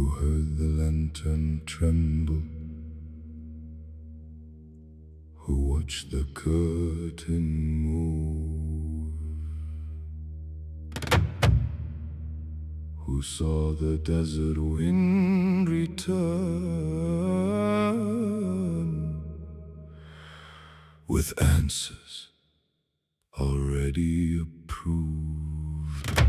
Who heard the lantern tremble? Who watched the curtain move? Who saw the desert wind return with answers already approved?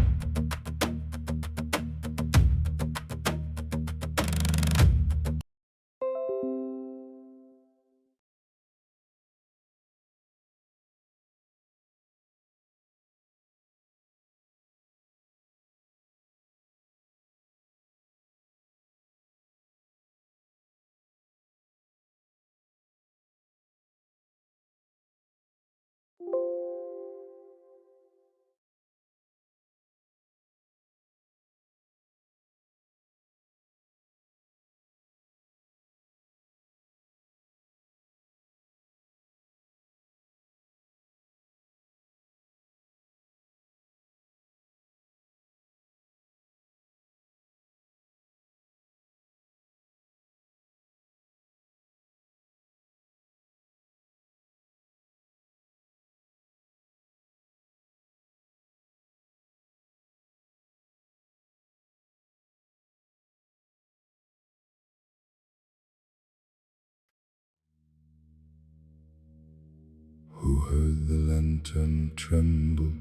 Who heard the lantern tremble?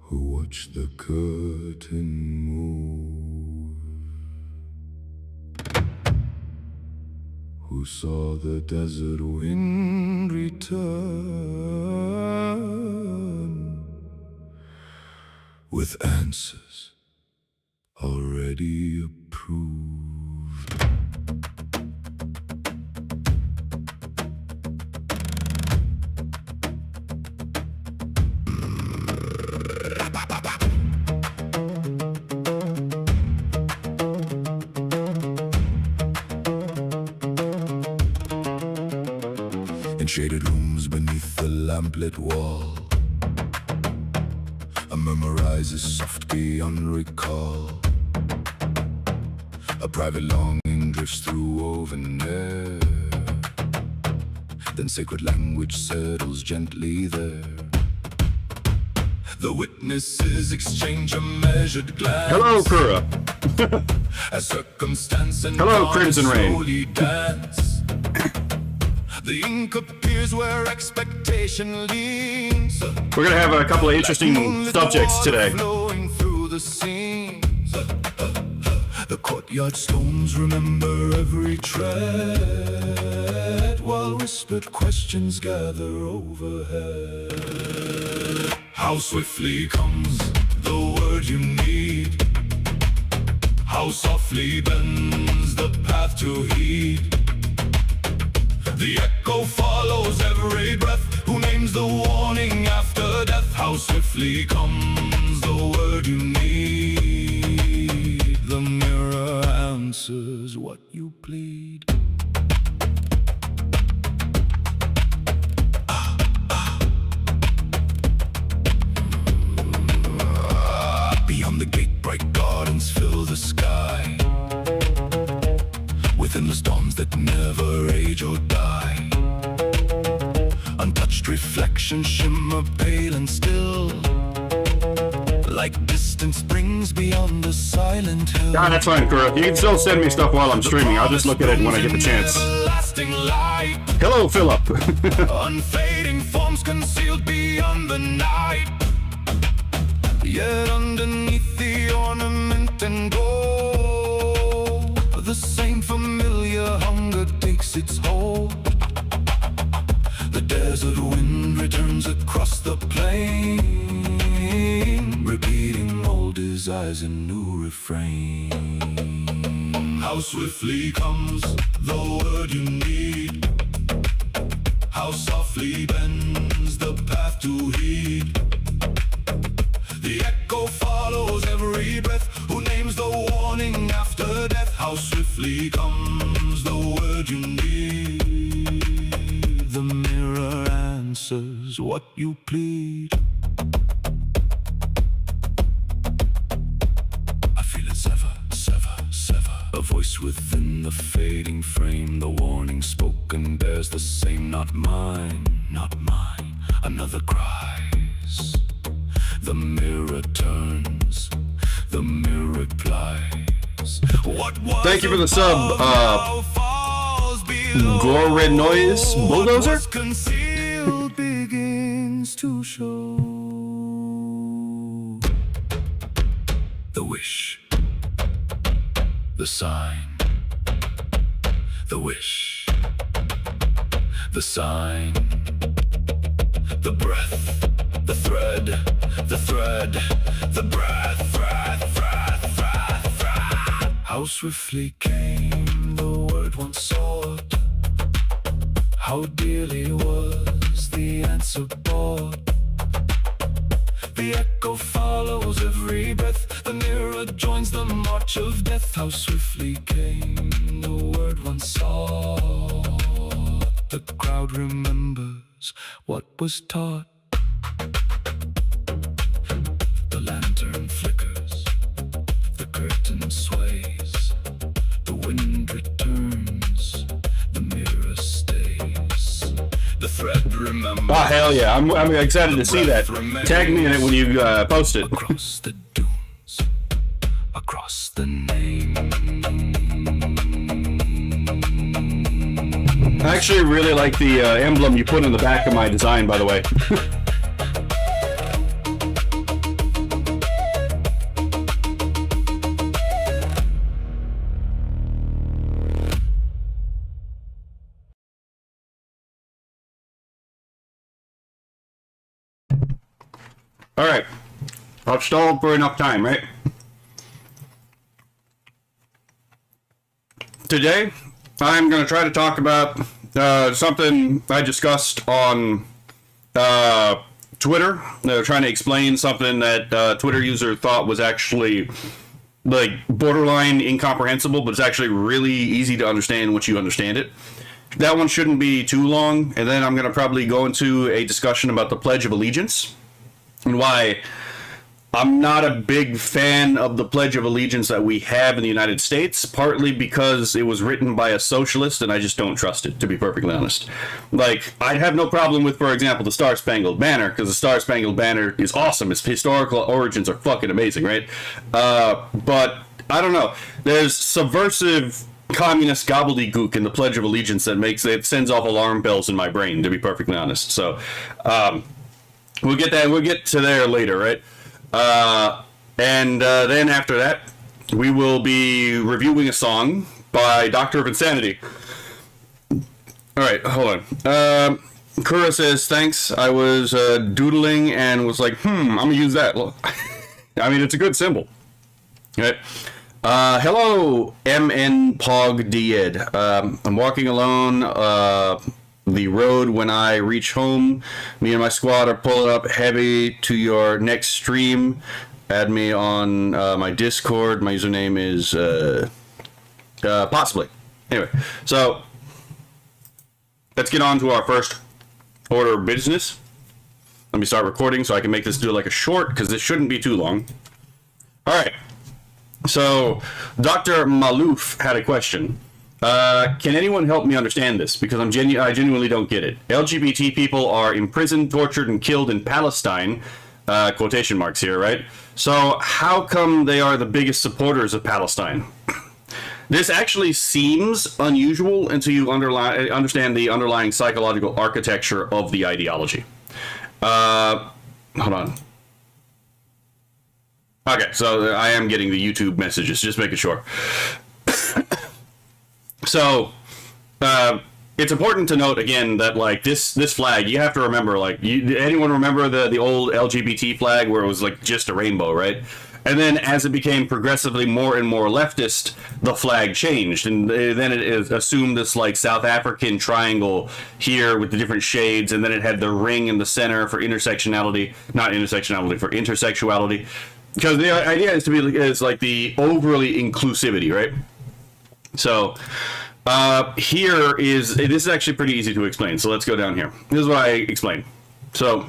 Who watched the curtain move? Who saw the desert wind return with answers already approved? In shaded rooms beneath the lamplit wall, a murmur rises soft beyond recall. A private longing drifts through woven air, then sacred language settles gently there. The witnesses exchange a measured glance. Hello, Kura. As circumstance and hello, Crimson Rain. slowly dance. The ink appears where expectation leans. We're gonna have a couple of interesting subjects today. Flowing through the scenes. The courtyard stones remember every tread, while whispered questions gather overhead. How swiftly comes the word you need? How softly bends the path to heed? The echo follows every breath. Who names the warning after death? How swiftly comes the word you need? The mirror answers what you plead. Beyond the gate, bright gardens fill the sky. Within the storms that never age or die, untouched reflections shimmer pale and still, like distant springs beyond the silent hill. Ah, that's fine, Kura. You can still send me stuff while I'm streaming. I'll just look at it when I get the chance. Light, Hello, Philip. unfading forms concealed beyond the night. Yet underneath the ornament and gold, the same familiar hunger takes its hold. The desert wind returns across the plain, repeating old desires in new refrain. How swiftly comes the word you need? How softly bends the path to heed? The echo follows every breath. Who names the warning after death? How swiftly comes the word you need? The mirror answers what you plead. I feel voice within the fading frame, the warning spoken bears the same. Not mine, not mine. Another cries. The mirror turns. The mirror replies. What was Thank you for the sub, Gore Red Noise Bulldozer? Concealed begins to show. The wish. The sign. The wish. The sign. The breath. The thread. The thread. The breath. How swiftly came the word once sought. How dearly was the answer bought. The echo follows every breath. The mirror joins the march of death. How swiftly came the word once sought. The crowd remembers what was taught. The lantern flickers. The curtain sways. The wind returns. The mirror stays. The thread remembers. Oh, hell yeah. I'm excited to see that. Tag me in it when you post it. Across the dunes. Across the name. I actually really like the emblem you put in the back of my design, by the way. Alright. I've stalled for enough time, right? Today, I'm going to try to talk about something I discussed on Twitter. Trying to explain something that Twitter user thought was actually like borderline incomprehensible, but it's actually really easy to understand once you understand it. That one shouldn't be too long, and then I'm going to probably go into a discussion about the Pledge of Allegiance and why I'm not a big fan of the Pledge of Allegiance that we have in the United States, partly because it was written by a socialist and I just don't trust it, to be perfectly honest. Like, I'd have no problem with, for example, the Star Spangled Banner, because the Star Spangled Banner is awesome. Its historical origins are fucking amazing, right? But, I don't know. There's subversive communist gobbledygook in the Pledge of Allegiance that sends off alarm bells in my brain, to be perfectly honest. So, we'll get to there later, right? Then after that, we will be reviewing a song by Doctor of Insanity. Alright, hold on. Kura says, thanks. I was doodling and was like, I'm gonna use that. I mean, it's a good symbol. Okay. Hello, MN Pog Died. I'm walking alone the road when I reach home. Me and my squad are pulling up heavy to your next stream. Add me on my Discord. My username is possibly. Anyway, so let's get on to our first order of business. Let me start recording so I can make this do like a short, because this shouldn't be too long. All right. So Dr. Malouf had a question. Can anyone help me understand this? Because I genuinely don't get it. LGBT people are imprisoned, tortured, and killed in Palestine. Quotation marks here, right? So how come they are the biggest supporters of Palestine? This actually seems unusual until you understand the underlying psychological architecture of the ideology. Hold on. Okay, so I am getting the YouTube messages, just making sure. So, it's important to note again that like this flag, you have to remember, like, anyone remember the old LGBT flag where it was like just a rainbow, right? And then as it became progressively more and more leftist, the flag changed, and then it assumed this like South African triangle here with the different shades, and then it had the ring in the center for intersectionality, not intersectionality, for intersexuality, because the idea is like the overly inclusivity, right? So this is actually pretty easy to explain. So let's go down here. This is what I explained. So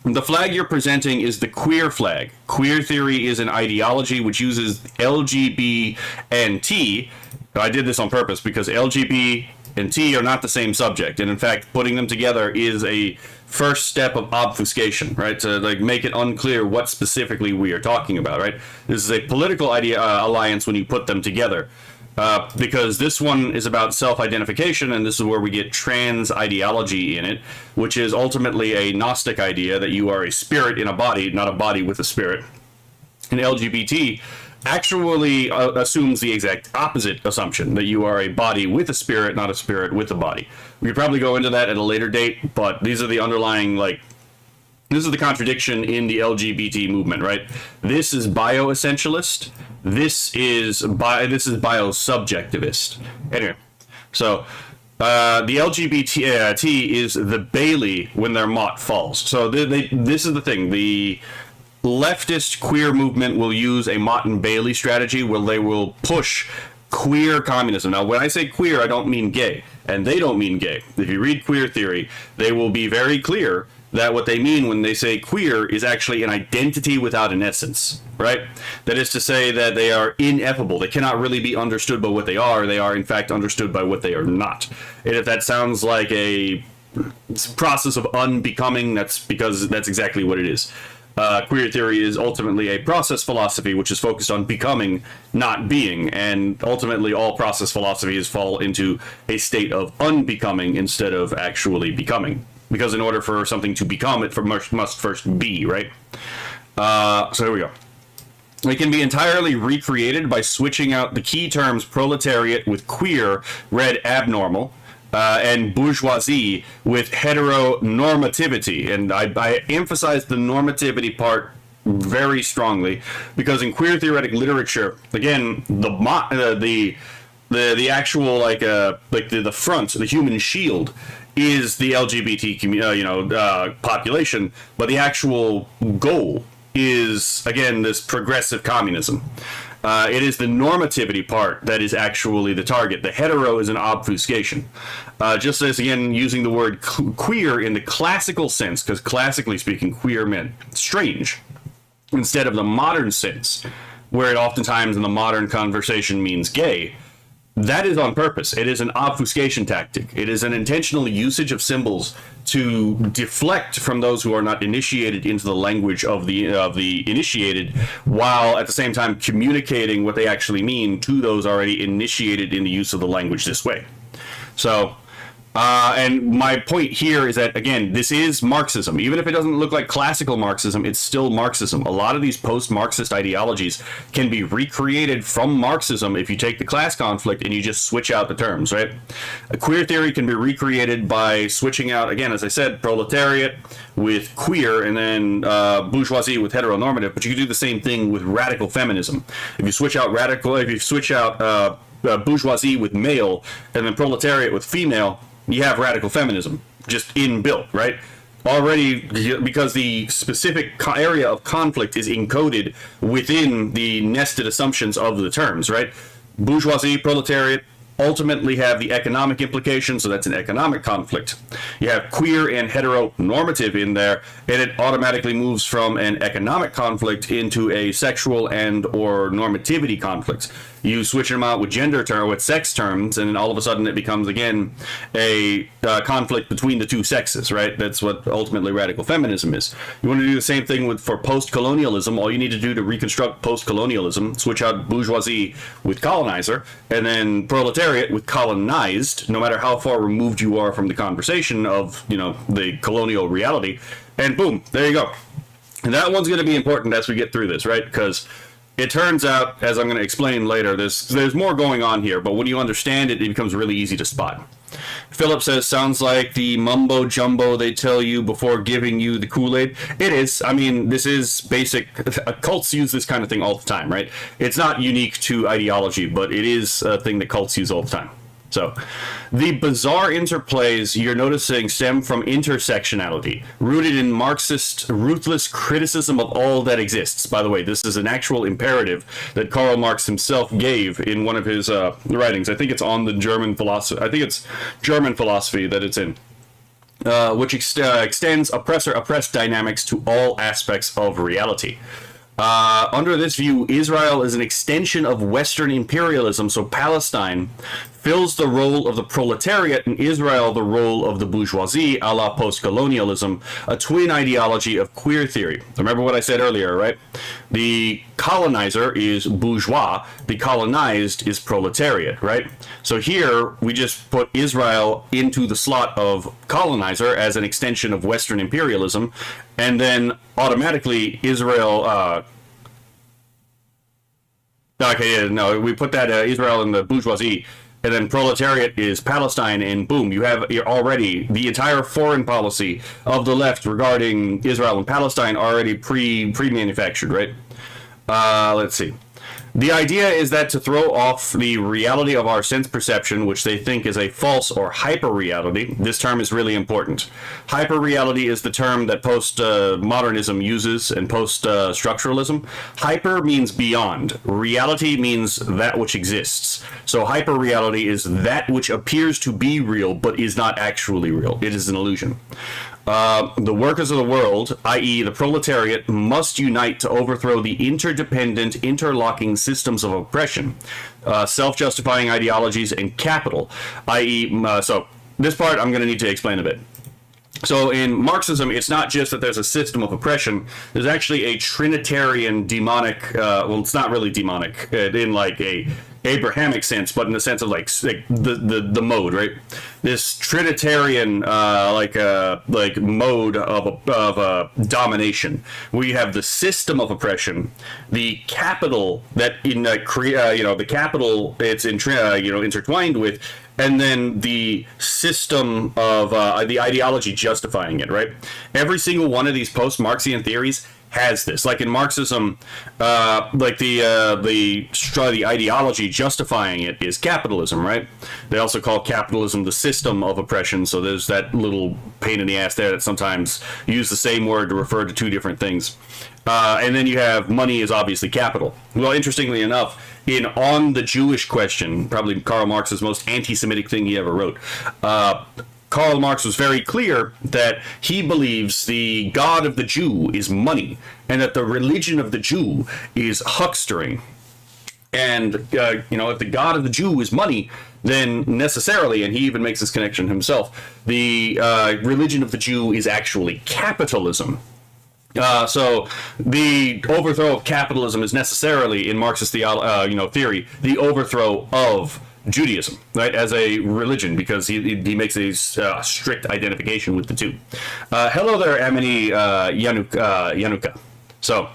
The flag you're presenting is the queer flag. Queer theory is an ideology which uses LGB and T. I did this on purpose because LGB and T are not the same subject, and in fact, putting them together is a first step of obfuscation, right? To like make it unclear what specifically we are talking about, right? This is a political alliance when you put them together. Because this one is about self-identification, and this is where we get trans ideology in it, which is ultimately a Gnostic idea that you are a spirit in a body, not a body with a spirit. And LGBT actually assumes the exact opposite assumption, that you are a body with a spirit, not a spirit with a body. We could probably go into that at a later date, but these are the underlying, this is the contradiction in the LGBT movement, right? This is bioessentialist. This is biosubjectivist. Anyway, so the LGBT is the Bailey when their Mott falls. So this is the thing. The leftist queer movement will use a Mott and Bailey strategy where they will push queer communism. Now, when I say queer, I don't mean gay, and they don't mean gay. If you read queer theory, they will be very clear that what they mean when they say queer is actually an identity without an essence, right? That is to say that they are ineffable. They cannot really be understood by what they are in fact understood by what they are not. And if that sounds like a process of unbecoming, that's because that's exactly what it is. Queer theory is ultimately a process philosophy which is focused on becoming, not being, and ultimately all process philosophies fall into a state of unbecoming instead of actually becoming. Because in order for something to become, it must first be, right? So here we go. It can be entirely recreated by switching out the key terms proletariat with queer, read abnormal, and bourgeoisie with heteronormativity. And I emphasize the normativity part very strongly because in queer theoretic literature, again, the actual the front, the human shield, is the LGBT population, but the actual goal is, again, this progressive communism. It is the normativity part that is actually the target. The hetero is an obfuscation. Just as, again, using the word queer in the classical sense, because classically speaking, queer meant strange, instead of the modern sense, where it oftentimes in the modern conversation means gay. That is on purpose. It is an obfuscation tactic. It is an intentional usage of symbols to deflect from those who are not initiated into the language of the initiated, while at the same time communicating what they actually mean to those already initiated in the use of the language this way. So, and my point here is that, again, this is Marxism. Even if it doesn't look like classical Marxism, it's still Marxism. A lot of these post-Marxist ideologies can be recreated from Marxism if you take the class conflict and you just switch out the terms, right? A queer theory can be recreated by switching out, again, as I said, proletariat with queer, and then bourgeoisie with heteronormative, but you can do the same thing with radical feminism. If you switch out bourgeoisie with male, and then proletariat with female, you have radical feminism just inbuilt, right? Already, because the specific area of conflict is encoded within the nested assumptions of the terms, right? Bourgeoisie, proletariat ultimately have the economic implications, so that's an economic conflict. You have queer and heteronormative in there, and it automatically moves from an economic conflict into a sexual and or normativity conflict. You switch them out with with sex terms, and then all of a sudden it becomes, again, a conflict between the two sexes, right? That's what ultimately radical feminism is. You want to do the same thing for post-colonialism. All you need to do to reconstruct post-colonialism, switch out bourgeoisie with colonizer, and then proletariat with colonized, no matter how far removed you are from the conversation of, the colonial reality, and boom, there you go. And that one's going to be important as we get through this, right? Because it turns out, as I'm going to explain later, there's more going on here, but when you understand it, it becomes really easy to spot. Philip says, sounds like the mumbo jumbo they tell you before giving you the Kool-Aid. It is. I mean, this is basic. Cults use this kind of thing all the time, right? It's not unique to ideology, but it is a thing that cults use all the time. So, the bizarre interplays you're noticing stem from intersectionality, rooted in Marxist ruthless criticism of all that exists. By the way, this is an actual imperative that Karl Marx himself gave in one of his writings. I think it's on the German philosophy. I think it's German philosophy that it's in. which extends oppressor-oppressed dynamics to all aspects of reality. Under this view, Israel is an extension of Western imperialism, so Palestine fills the role of the proletariat and Israel the role of the bourgeoisie, a la post-colonialism, a twin ideology of queer theory. Remember what I said earlier, right? The colonizer is bourgeois, the colonized is proletariat, right? So here, we just put Israel into the slot of colonizer as an extension of Western imperialism, and then automatically Israel... we put that Israel in the bourgeoisie, and then proletariat is Palestine, and boom, you're already the entire foreign policy of the left regarding Israel and Palestine already pre-manufactured, right? Let's see. The idea is that to throw off the reality of our sense perception, which they think is a false or hyper-reality, this term is really important. Hyper-reality is the term that post-modernism uses and post-structuralism. Hyper means beyond. Reality means that which exists. So hyper-reality is that which appears to be real but is not actually real. It is an illusion. The workers of the world, i.e. the proletariat, must unite to overthrow the interdependent, interlocking systems of oppression, self-justifying ideologies, and capital, i.e. So this part I'm going to need to explain a bit. So in Marxism, it's not just that there's a system of oppression. There's actually a Trinitarian demonic, well, it's not really demonic in like a Abrahamic sense, but in the sense of like the mode, right? This Trinitarian mode of domination. We have the system of oppression, the capital that the capital it's intertwined with, and then the system of the ideology justifying it, right? Every single one of these post-Marxian theories has this. Like in Marxism, the ideology justifying it is capitalism, right? They also call capitalism the system of oppression, so there's that little pain in the ass there that sometimes use the same word to refer to two different things. And then you have money is obviously capital. Well, interestingly enough, On the Jewish Question, probably Karl Marx's most anti-Semitic thing he ever wrote, Karl Marx was very clear that he believes the God of the Jew is money, and that the religion of the Jew is huckstering. And, if the God of the Jew is money, then necessarily, and he even makes this connection himself, the religion of the Jew is actually capitalism. So the overthrow of capitalism is necessarily, in Marxist theory, the overthrow of Judaism, right, as a religion, because he makes a strict identification with the two. Hello there, Amini Yanuka. So,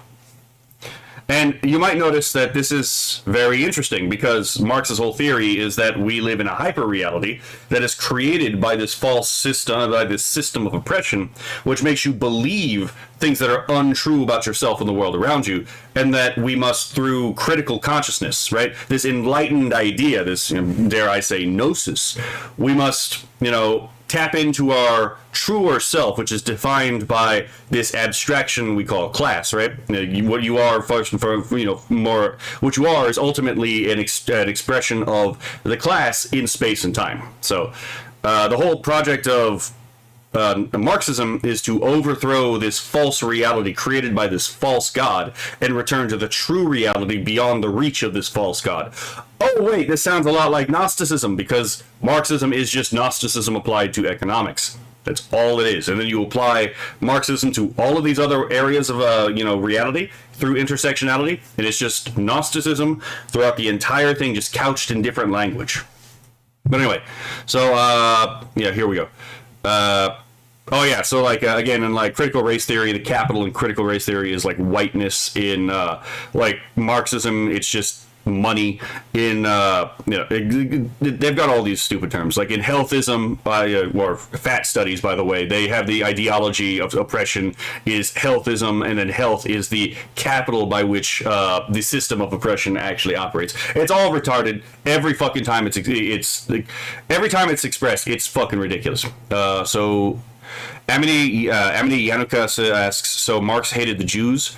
and you might notice that this is very interesting, because Marx's whole theory is that we live in a hyper-reality that is created by this false system, by this system of oppression, which makes you believe things that are untrue about yourself and the world around you, and that we must, through critical consciousness, right, this enlightened idea, this, dare I say, gnosis, we must, tap into our truer self, which is defined by this abstraction we call class, right? What you are, first and foremost, what you are is ultimately an expression of the class in space and time. So the whole project of Marxism is to overthrow this false reality created by this false god and return to the true reality beyond the reach of this false god. Oh wait, this sounds a lot like Gnosticism, because Marxism is just Gnosticism applied to economics. That's all it is. And then you apply Marxism to all of these other areas of reality through intersectionality, and it's just Gnosticism throughout the entire thing, just couched in different language. But anyway, so here we go. So again, in critical race theory, the capital in critical race theory is like whiteness. In Marxism, it's just money. In they've got all these stupid terms. Like in healthism, or fat studies, by the way, they have the ideology of oppression is healthism, and then health is the capital by which the system of oppression actually operates. It's all retarded. Every fucking time every time it's expressed, it's fucking ridiculous. So Amity Yanuka asks, so Marx hated the Jews?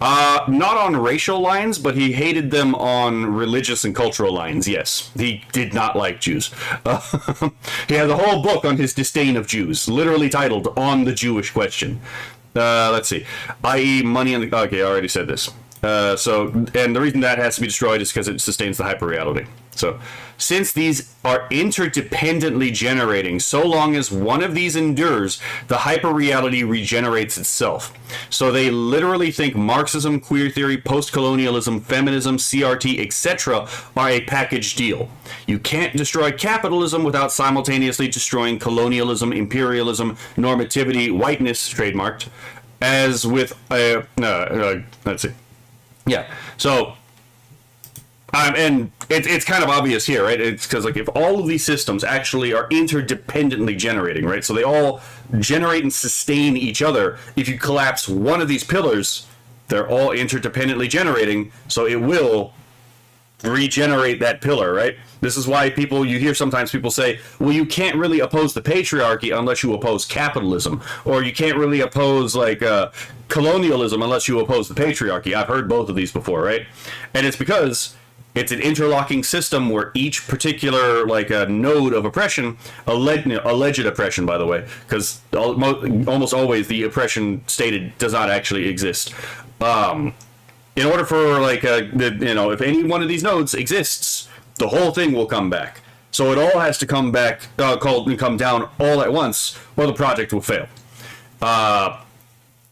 Not on racial lines, but he hated them on religious and cultural lines, yes. He did not like Jews. He has a whole book on his disdain of Jews, literally titled On the Jewish Question. Let's see. I.e. money in the... Okay, I already said this. And the reason that has to be destroyed is because it sustains the hyperreality. So, since these are interdependently generating, so long as one of these endures, the hyperreality regenerates itself. So they literally think Marxism, queer theory, post-colonialism, feminism, CRT, etc. are a package deal. You can't destroy capitalism without simultaneously destroying colonialism, imperialism, normativity, whiteness, trademarked, as with let's see. Yeah, so, and it's kind of obvious here, right? It's because, like, if all of these systems actually are interdependently generating, right? So they all generate and sustain each other. If you collapse one of these pillars, they're all interdependently generating, so it will regenerate that pillar, right? This is why you hear sometimes people say, well, you can't really oppose the patriarchy unless you oppose capitalism, or you can't really oppose, like, colonialism unless you oppose the patriarchy. I've heard both of these before, right? And it's because it's an interlocking system where each particular, like, node of oppression, alleged oppression, by the way, because almost always the oppression stated does not actually exist. In order for, like, if any one of these nodes exists, the whole thing will come back. So it all has to come back, come down all at once, or the project will fail.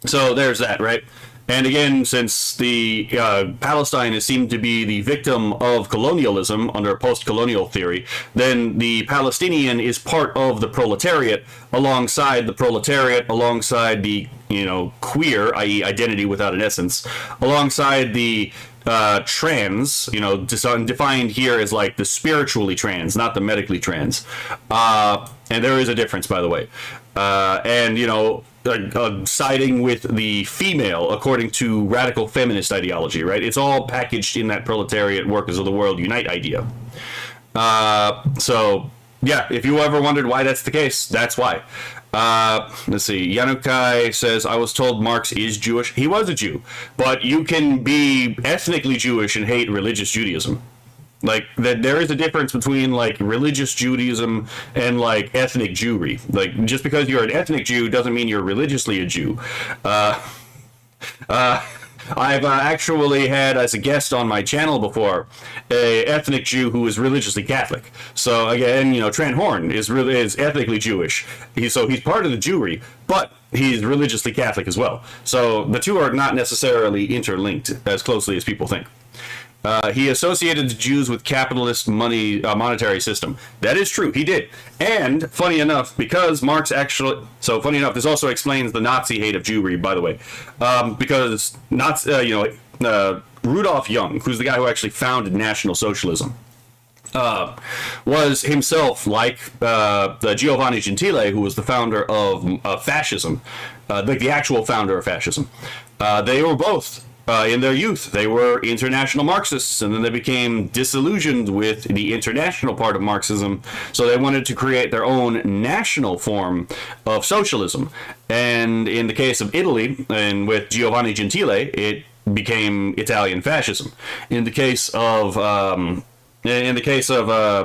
So there's that, right? And again, since the Palestine is seen to be the victim of colonialism under post-colonial theory, then the Palestinian is part of the proletariat, alongside the queer, i.e. identity without an essence, alongside the trans, defined here as, like, the spiritually trans, not the medically trans. And there is a difference, by the way. Siding with the female according to radical feminist ideology, right? It's all packaged in that proletariat workers of the world unite idea. So, yeah, if you ever wondered why that's the case, that's why. Let's see. Yanukai says, I was told Marx is Jewish. He was a Jew, but you can be ethnically Jewish and hate religious Judaism. Like, that there is a difference between, like, religious Judaism and, like, ethnic Jewry. Like, just because you're an ethnic Jew doesn't mean you're religiously a Jew. I've actually had as a guest on my channel before a ethnic Jew who is religiously Catholic. So again, Trent Horn is ethnically Jewish. He's part of the Jewry, but he's religiously Catholic as well. So the two are not necessarily interlinked as closely as people think. He associated the Jews with capitalist monetary system. That is true. He did. And funny enough, because Marx actually... So funny enough, this also explains the Nazi hate of Jewry, by the way. Because Rudolf Jung, who's the guy who actually founded National Socialism, was himself like Giovanni Gentile, who was the founder of fascism, like the actual founder of fascism. They were both... in their youth, they were international Marxists, and then they became disillusioned with the international part of Marxism, so they wanted to create their own national form of socialism. And in the case of Italy, and with Giovanni Gentile, it became Italian fascism. In the case of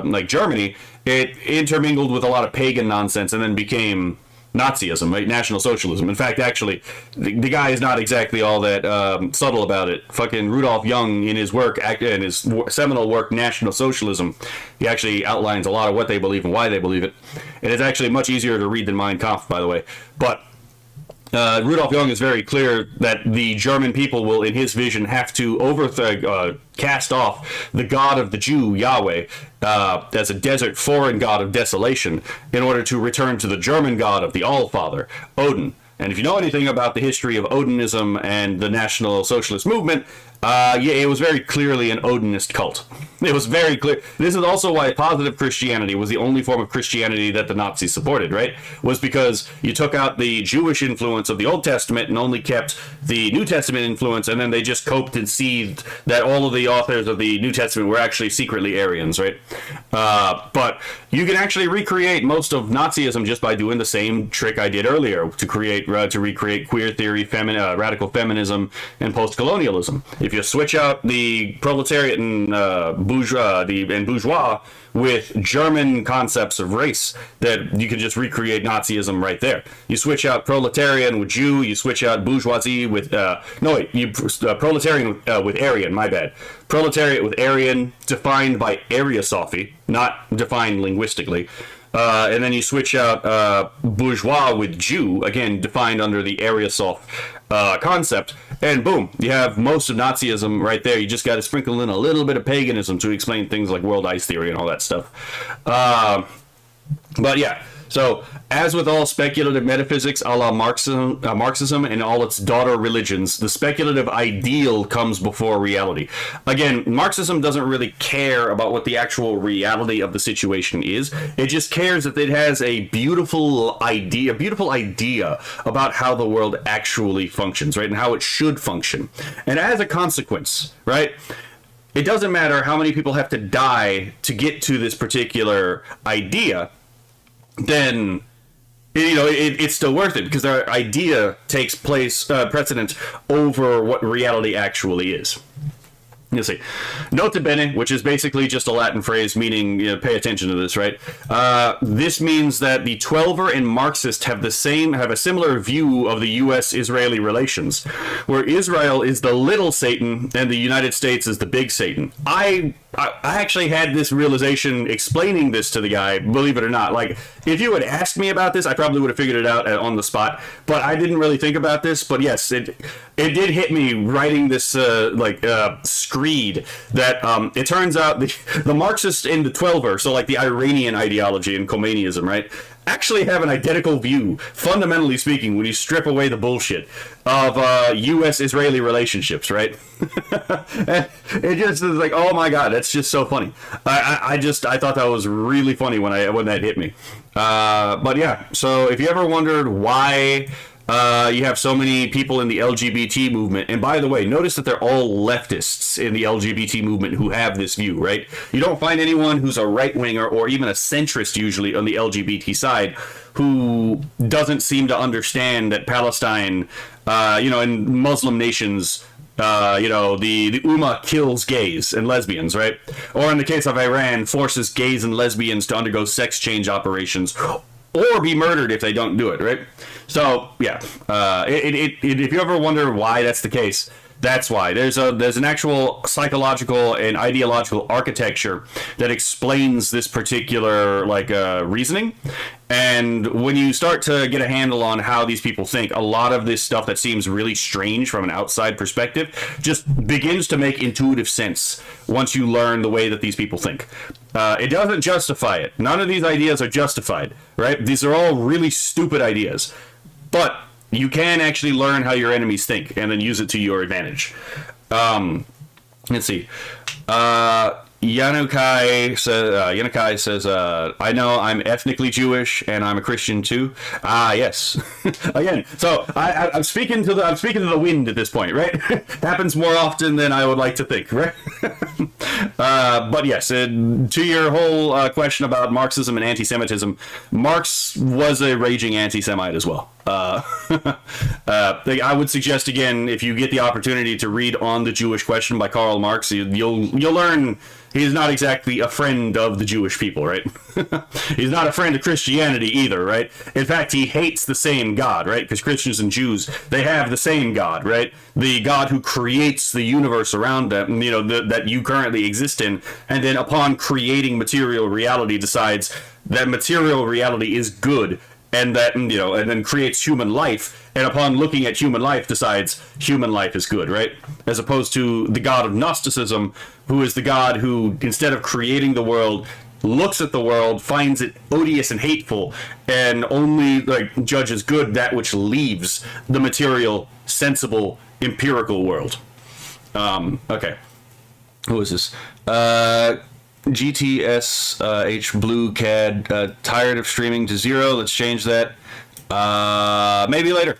like Germany, it intermingled with a lot of pagan nonsense, and then became Nazism, right? National Socialism. In fact, actually, the guy is not exactly all that subtle about it. Fucking Rudolf Jung, in his work, in his seminal work, National Socialism, he actually outlines a lot of what they believe and why they believe it. And it's actually much easier to read than Mein Kampf, by the way. But Rudolf Jung is very clear that the German people will, in his vision, have to cast off the God of the Jew, Yahweh, as a desert foreign god of desolation, in order to return to the German god of the Allfather, Odin. And if you know anything about the history of Odinism and the National Socialist movement, Yeah, it was very clearly an Odinist cult. It was very clear. This is also why positive Christianity was the only form of Christianity that the Nazis supported, right? Was because you took out the Jewish influence of the Old Testament and only kept the New Testament influence, and then they just coped and seethed that all of the authors of the New Testament were actually secretly Aryans, right? But you can actually recreate most of Nazism just by doing the same trick I did earlier to recreate queer theory, radical feminism, and post-colonialism. If you switch out the proletariat and bourgeois with German concepts of race, that you can just recreate Nazism right there. You switch out proletarian with Jew, you switch out bourgeoisie with proletarian with Aryan, my bad. Proletariat with Aryan, defined by Ariosophy, not defined linguistically. And then you switch out bourgeois with Jew, again, defined under the Ariosoph concept, and boom, you have most of Nazism right there. You just got to sprinkle in a little bit of paganism to explain things like world ice theory and all that stuff. But yeah, so as with all speculative metaphysics a la Marxism and all its daughter religions, the speculative ideal comes before reality. Again, Marxism doesn't really care about what the actual reality of the situation is. It just cares that it has a beautiful idea about how the world actually functions, right, and how it should function. And as a consequence, right, it doesn't matter how many people have to die to get to this particular idea, then it's still worth it because their idea takes precedence over what reality actually is. You see, nota bene, which is basically just a Latin phrase meaning, pay attention to this, right? This means that the Twelver and Marxist have a similar view of the U.S.-Israeli relations, where Israel is the little Satan and the United States is the big Satan. I actually had this realization explaining this to the guy, believe it or not. Like, if you had asked me about this, I probably would have figured it out on the spot, but I didn't really think about this. But yes, it did hit me writing this screed that it turns out the Marxist and the Twelver, so like the Iranian ideology and Khomeiniism, right, actually have an identical view, fundamentally speaking, when you strip away the bullshit of U.S.-Israeli relationships, right? And it just is like, oh my god, that's just so funny. I thought that was really funny when that hit me. But yeah, so if you ever wondered why you have so many people in the LGBT movement, and by the way, notice that they're all leftists in the LGBT movement who have this view, right? You don't find anyone who's a right-winger or even a centrist usually on the LGBT side who doesn't seem to understand that Palestine, in Muslim nations, the Ummah kills gays and lesbians, right? Or in the case of Iran, forces gays and lesbians to undergo sex change operations or be murdered if they don't do it, right? So, yeah, if you ever wonder why that's the case, that's why. There's an actual psychological and ideological architecture that explains this particular, reasoning. And when you start to get a handle on how these people think, a lot of this stuff that seems really strange from an outside perspective just begins to make intuitive sense once you learn the way that these people think. It doesn't justify it. None of these ideas are justified, right? These are all really stupid ideas. But you can actually learn how your enemies think and then use it to your advantage. Let's see. Yanukai says, I know I'm ethnically Jewish and I'm a Christian too. Yes. Again, so I'm speaking to the wind at this point, right? Happens more often than I would like to think, right? But yes, to your whole question about Marxism and anti-Semitism, Marx was a raging anti-Semite as well. I would suggest, again, if you get the opportunity to read On the Jewish Question by Karl Marx, you'll learn he's not exactly a friend of the Jewish people, right? He's not a friend of Christianity either, right? In fact, he hates the same God, right? Because Christians and Jews, they have the same God, right? The God who creates the universe around them, that you currently exist in, and then upon creating material reality decides that material reality is good, and that, and then creates human life, and upon looking at human life decides human life is good, right? As opposed to the God of Gnosticism, who is the God who, instead of creating the world, looks at the world, finds it odious and hateful, and only judges good that which leaves the material, sensible, empirical world. Okay. Who is this? GTSH Blue CAD. Tired of streaming to 0. Let's change that. Maybe later.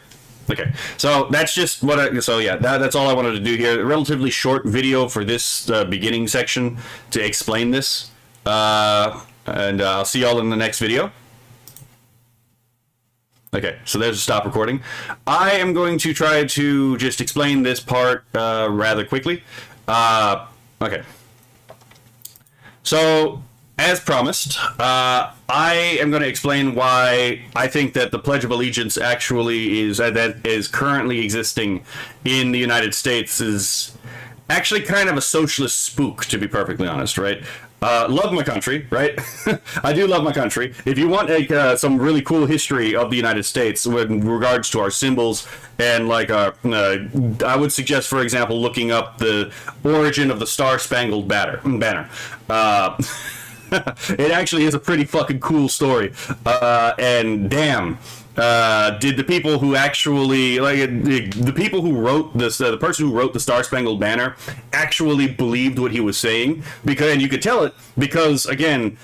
Okay, so that's just what that's all I wanted to do here. A relatively short video for this beginning section to explain this. And I'll see y'all in the next video. Okay, so there's a stop recording. I am going to try to just explain this part rather quickly. Okay. So, as promised, I am going to explain why I think that the Pledge of Allegiance actually is currently existing in the United States is actually kind of a socialist spook, to be perfectly honest, right? Love my country, right? I do love my country. If you want some really cool history of the United States in regards to our symbols and I would suggest, for example, looking up the origin of the Star-Spangled Banner. It actually is a pretty fucking cool story. And damn, did the people who actually, the people who wrote this, the person who wrote the Star-Spangled Banner actually believed what he was saying? And you could tell it because, again,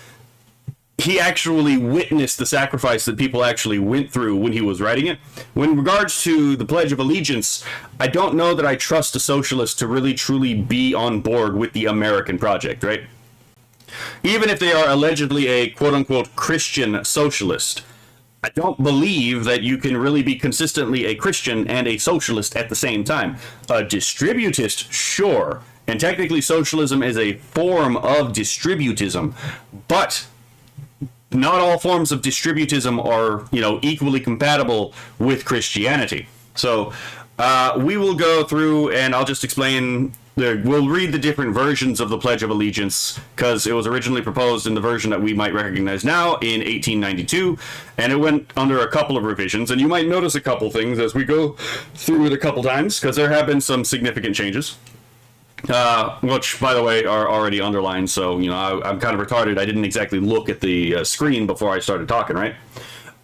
he actually witnessed the sacrifice that people actually went through when he was writing it. When regards to the Pledge of Allegiance, I don't know that I trust a socialist to really truly be on board with the American project, right? Even if they are allegedly a quote-unquote Christian socialist, I don't believe that you can really be consistently a Christian and a socialist at the same time. A distributist, sure, and technically socialism is a form of distributism, but not all forms of distributism are, equally compatible with Christianity. So we will go through and I'll just explain. We'll read the different versions of the Pledge of Allegiance because it was originally proposed in the version that we might recognize now in 1892, and it went under a couple of revisions, and you might notice a couple things as we go through it a couple times because there have been some significant changes, which, by the way, are already underlined, so, I'm kind of retarded. I didn't exactly look at the screen before I started talking, right?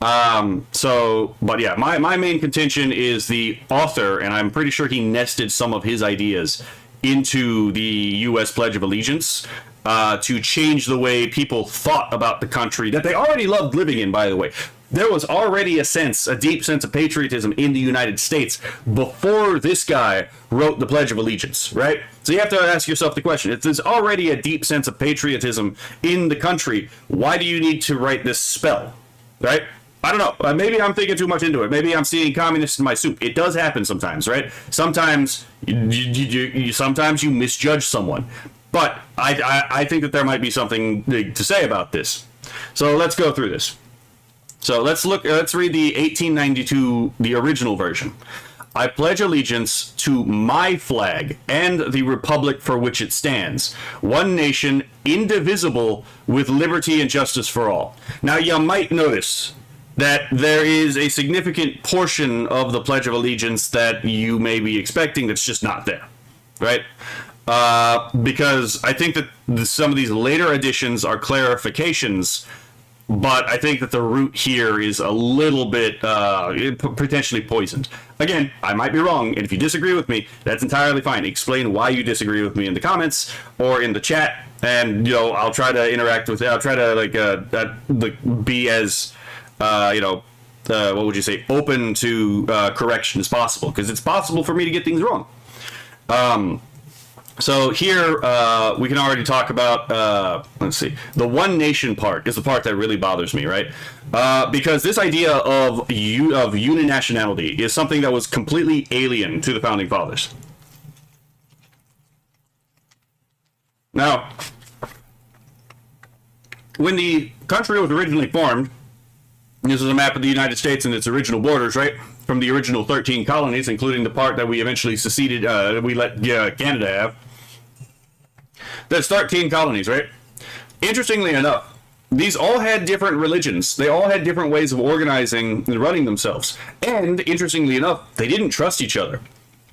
But yeah, my main contention is the author, and I'm pretty sure he nested some of his ideas into the U.S. Pledge of Allegiance to change the way people thought about the country that they already loved living in, by the way. There was already a deep sense of patriotism in the United States before this guy wrote the Pledge of Allegiance, right? So you have to ask yourself the question, if there's already a deep sense of patriotism in the country, why do you need to write this spell, right? I don't know. Maybe I'm thinking too much into it. Maybe I'm seeing communists in my soup. It does happen sometimes, right? Sometimes sometimes you misjudge someone. But I think that there might be something to say about this. So let's go through this. So let's read the 1892, the original version. I pledge allegiance to my flag and the republic for which it stands, one nation, indivisible, with liberty and justice for all. Now, you might notice that there is a significant portion of the Pledge of Allegiance that you may be expecting that's just not there, right? Because I think that some of these later additions are clarifications, but I think that the root here is a little bit potentially poisoned. Again, I might be wrong, and if you disagree with me, that's entirely fine. Explain why you disagree with me in the comments or in the chat, and I'll try to interact with it. I'll try to be as what would you say, open to correction as possible, because it's possible for me to get things wrong. So here we can already talk about, let's see, the one nation part is the part that really bothers me, right? Because this idea of uninationality is something that was completely alien to the Founding Fathers. Now, when the country was originally formed, this is a map of the United States and its original borders, right? From the original 13 colonies, including the part that we eventually seceded, we let Canada have. There's 13 colonies, right? Interestingly enough, these all had different religions. They all had different ways of organizing and running themselves. And, interestingly enough, they didn't trust each other,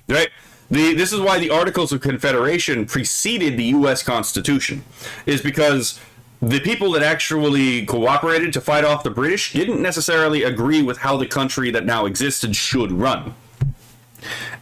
right? This is why the Articles of Confederation preceded the U.S. Constitution, is because the people that actually cooperated to fight off the British didn't necessarily agree with how the country that now existed should run.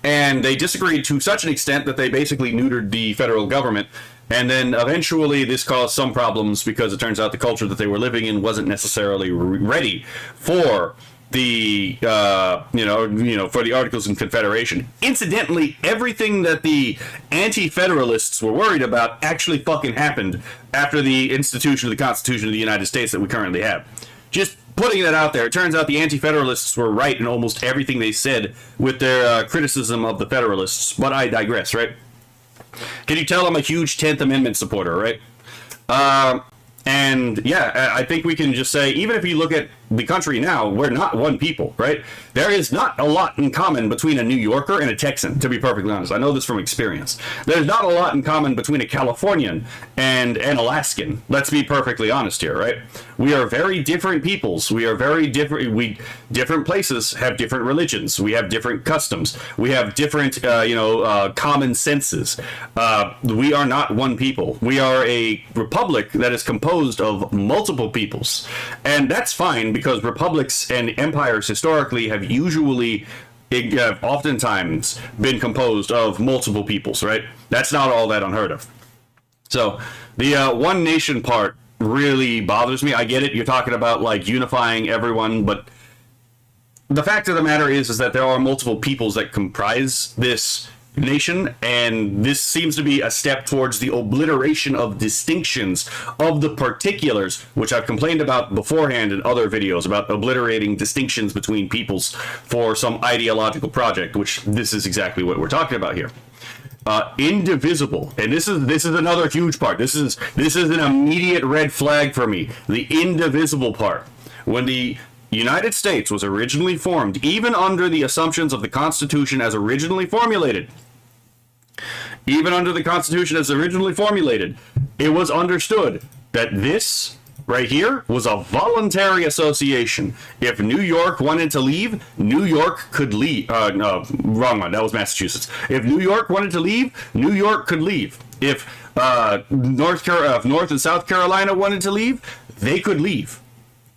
And they disagreed to such an extent that they basically neutered the federal government. And then eventually this caused some problems because it turns out the culture that they were living in wasn't necessarily ready for the for the Articles of Confederation. Incidentally, everything that the anti-federalists were worried about actually fucking happened after the institution of the Constitution of the United States that we currently have. Just putting that out there, it turns out the anti-federalists were right in almost everything they said with their criticism of the federalists, but I digress, right? Can you tell I'm a huge 10th Amendment supporter, right? And yeah, I think we can just say, even if you look at the country now, we're not one people, right? There is not a lot in common between a New Yorker and a Texan, to be perfectly honest. I know this from experience. There's not a lot in common between a Californian and an Alaskan. Let's be perfectly honest here, right? We are very different peoples. We are very different. Different places have different religions. We have different customs. We have different, common senses. We are not one people. We are a republic that is composed of multiple peoples. And that's fine, because republics and empires historically have usually oftentimes been composed of multiple peoples, right? That's not all that unheard of. So the one nation part really bothers me. I get it. You're talking about like unifying everyone, but the fact of the matter is that there are multiple peoples that comprise this nation, and this seems to be a step towards the obliteration of distinctions of the particulars, which I've complained about beforehand in other videos about obliterating distinctions between peoples for some ideological project, which this is exactly what we're talking about here. Indivisible, and this is another huge part. This is an immediate red flag for me. The indivisible part. When the United States was originally formed, even under the assumptions of the Constitution as originally formulated, it was understood that this right here was a voluntary association. If New York wanted to leave, New York could leave. No, wrong one. That was Massachusetts. If New York wanted to leave, New York could leave. If North and South Carolina wanted to leave, they could leave.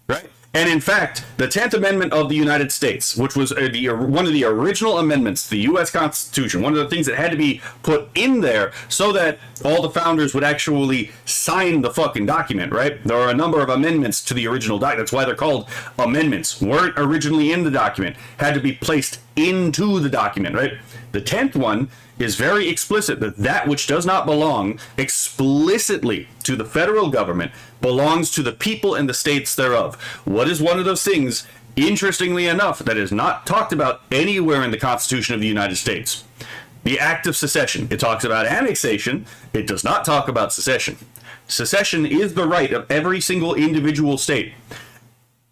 Right? And in fact, the 10th Amendment of the United States, which was one of the original amendments to the U.S. Constitution, one of the things that had to be put in there so that all the founders would actually sign the fucking document, right? There are a number of amendments to the original document. That's why they're called amendments. Weren't originally in the document. Had to be placed into the document, right? The 10th one is very explicit that that which does not belong explicitly to the federal government belongs to the people and the states thereof. What is one of those things, interestingly enough, that is not talked about anywhere in the Constitution of the United States? The Act of Secession. It talks about annexation. It does not talk about secession. Secession is the right of every single individual state.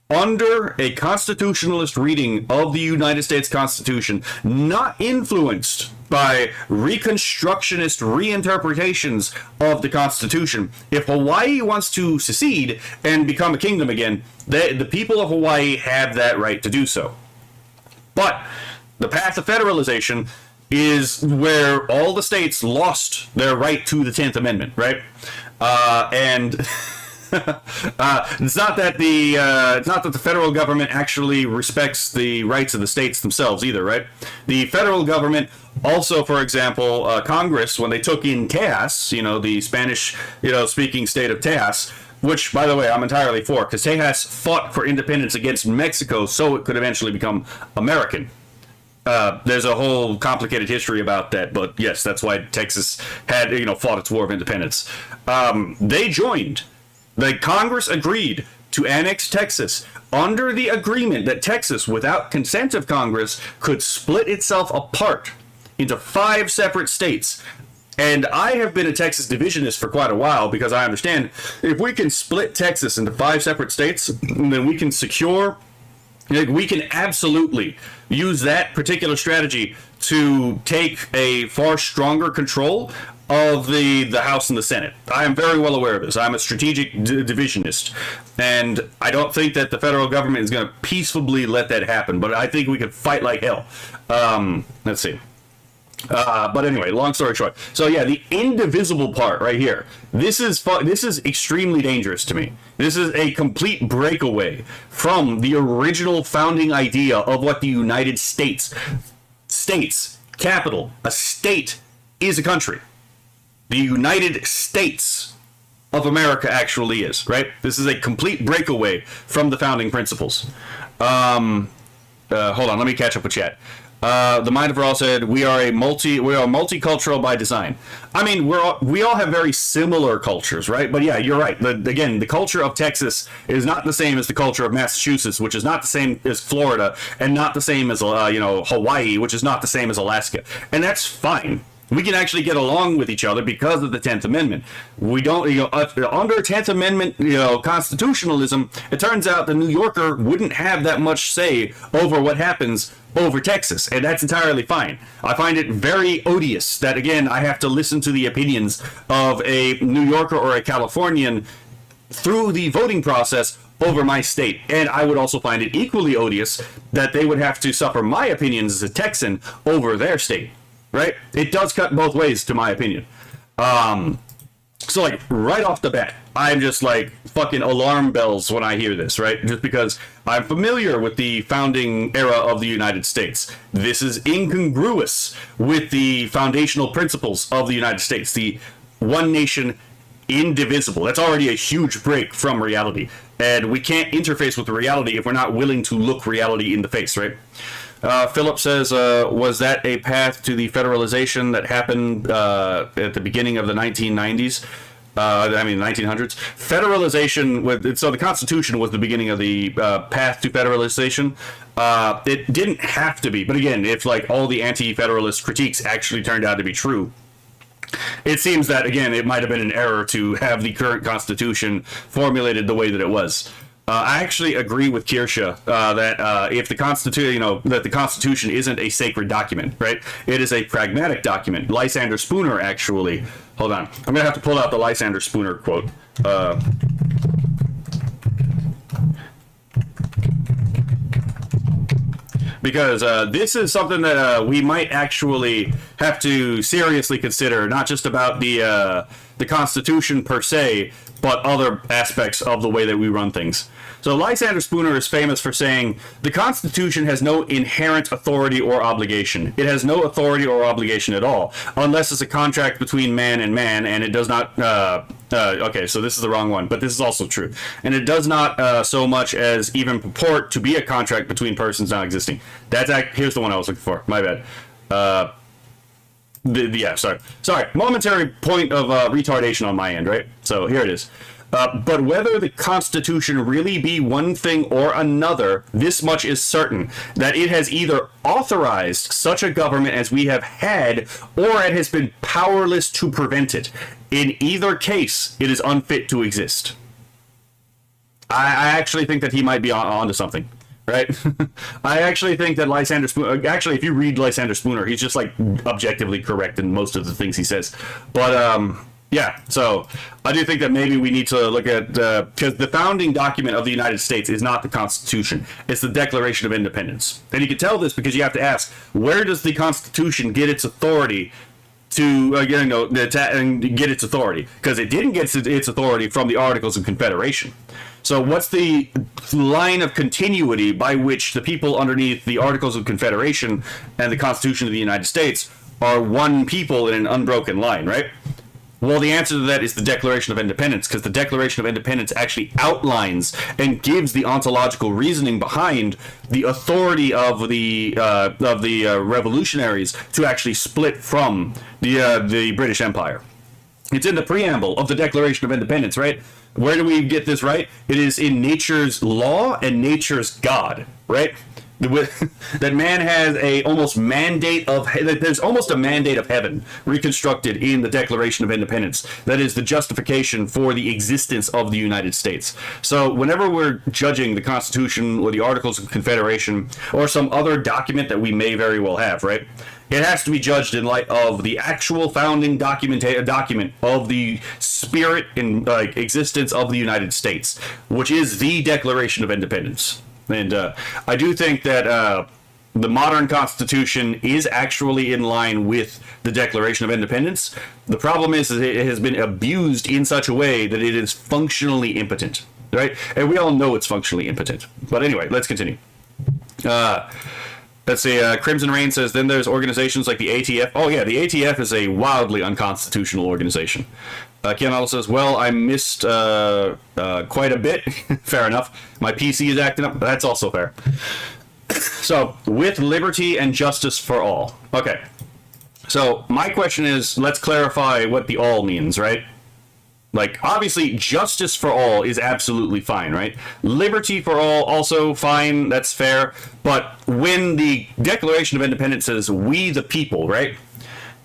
Under a constitutionalist reading of the United States Constitution, not influenced by reconstructionist reinterpretations of the Constitution, if Hawaii wants to secede and become a kingdom again, the people of Hawaii have that right to do so. But the path of federalization is where all the states lost their right to the 10th Amendment, right? It's not that the federal government actually respects the rights of the states themselves either, right? The federal government also, for example, Congress, when they took in Tejas, the Spanish, speaking state of Tejas, which, by the way, I'm entirely for, because Tejas fought for independence against Mexico so it could eventually become American. There's a whole complicated history about that, but yes, that's why Texas had, fought its War of Independence. They joined. The Congress agreed to annex Texas under the agreement that Texas, without consent of Congress, could split itself apart into 5 separate states. And I have been a Texas divisionist for quite a while because I understand if we can split Texas into 5 separate states, then we can absolutely use that particular strategy to take a far stronger control of the House and the Senate. I am very well aware of this. I'm a strategic divisionist, and I don't think that the federal government is going to peacefully let that happen, but I think we could fight like hell. Let's see. But anyway, long story short. So yeah, the indivisible part right here. This is extremely dangerous to me. This is a complete breakaway from the original founding idea of what the United States capital, a state, is a country. The United States of America actually is, right? This is a complete breakaway from the founding principles. Hold on, let me catch up with chat. The Mind of Raw said we are multicultural by design. I mean, we all have very similar cultures, right? But yeah, you're right. Again, the culture of Texas is not the same as the culture of Massachusetts, which is not the same as Florida, and not the same as Hawaii, which is not the same as Alaska, and that's fine. We can actually get along with each other because of the 10th Amendment. We don't, under 10th Amendment, constitutionalism, it turns out the New Yorker wouldn't have that much say over what happens over Texas, and that's entirely fine. I find it very odious that, again, I have to listen to the opinions of a New Yorker or a Californian through the voting process over my state. And I would also find it equally odious that they would have to suffer my opinions as a Texan over their state. Right? It does cut both ways, to my opinion. So, like, right off the bat, I'm just like fucking alarm bells when I hear this, right? Just because I'm familiar with the founding era of the United States. This is incongruous with the foundational principles of the United States. The one nation, indivisible. That's already a huge break from reality. And we can't interface with the reality if we're not willing to look reality in the face, right? Philip says, was that a path to the federalization that happened at the beginning of the 1990s? 1900s. Federalization, so the Constitution was the beginning of the path to federalization. It didn't have to be, but again, if like all the anti-federalist critiques actually turned out to be true, it seems that, again, it might have been an error to have the current Constitution formulated the way that it was. I actually agree with Kirsha that if the Constitution, that the Constitution isn't a sacred document, right? It is a pragmatic document. Lysander Spooner, actually. Hold on. I'm going to have to pull out the Lysander Spooner quote. Because this is something that we might actually have to seriously consider, not just about the Constitution per se, but other aspects of the way that we run things. So Lysander Spooner is famous for saying, the Constitution has no inherent authority or obligation. It has no authority or obligation at all, unless it's a contract between man, and it does not... okay, so this is the wrong one, but this is also true. And it does not so much as even purport to be a contract between persons not existing. Here's the one I was looking for. My bad. Yeah, sorry. Momentary point of retardation on my end, right? So here it is. But whether the Constitution really be one thing or another, this much is certain, that it has either authorized such a government as we have had, or it has been powerless to prevent it. In either case, it is unfit to exist. I actually think that he might be onto something. Right? I actually think that Lysander Spooner, actually, if you read Lysander Spooner, he's just like objectively correct in most of the things he says. But, yeah, so I do think that maybe we need to look at, because the founding document of the United States is not the Constitution, it's the Declaration of Independence. And you can tell this because you have to ask, where does the Constitution get its authority to get its authority? Because it didn't get its authority from the Articles of Confederation. So what's the line of continuity by which the people underneath the Articles of Confederation and the Constitution of the United States are one people in an unbroken line, right? Well, the answer to that is the Declaration of Independence, because the Declaration of Independence actually outlines and gives the ontological reasoning behind the authority of the revolutionaries to actually split from the British Empire. It's in the preamble of the Declaration of Independence, right? Where do we get this right? It is in nature's law and nature's God, right? That man has there's almost a mandate of heaven reconstructed in the Declaration of Independence. That is the justification for the existence of the United States. So whenever we're judging the Constitution or the Articles of Confederation or some other document that we may very well have, right? It has to be judged in light of the actual founding document of the spirit and existence of the United States, which is the Declaration of Independence. And I do think that the modern Constitution is actually in line with the Declaration of Independence. The problem is that it has been abused in such a way that it is functionally impotent, right? And we all know it's functionally impotent. But anyway, let's continue. Let's see. Crimson Rain says, then there's organizations like the ATF. Oh, yeah, the ATF is a wildly unconstitutional organization. Ken also says, well, I missed quite a bit. Fair enough. My PC is acting up. That's also fair. So, with liberty and justice for all. Okay. So, my question is, let's clarify what the all means, right? Like, obviously, justice for all is absolutely fine, right? Liberty for all, also fine, that's fair. But when the Declaration of Independence says, we the people, right?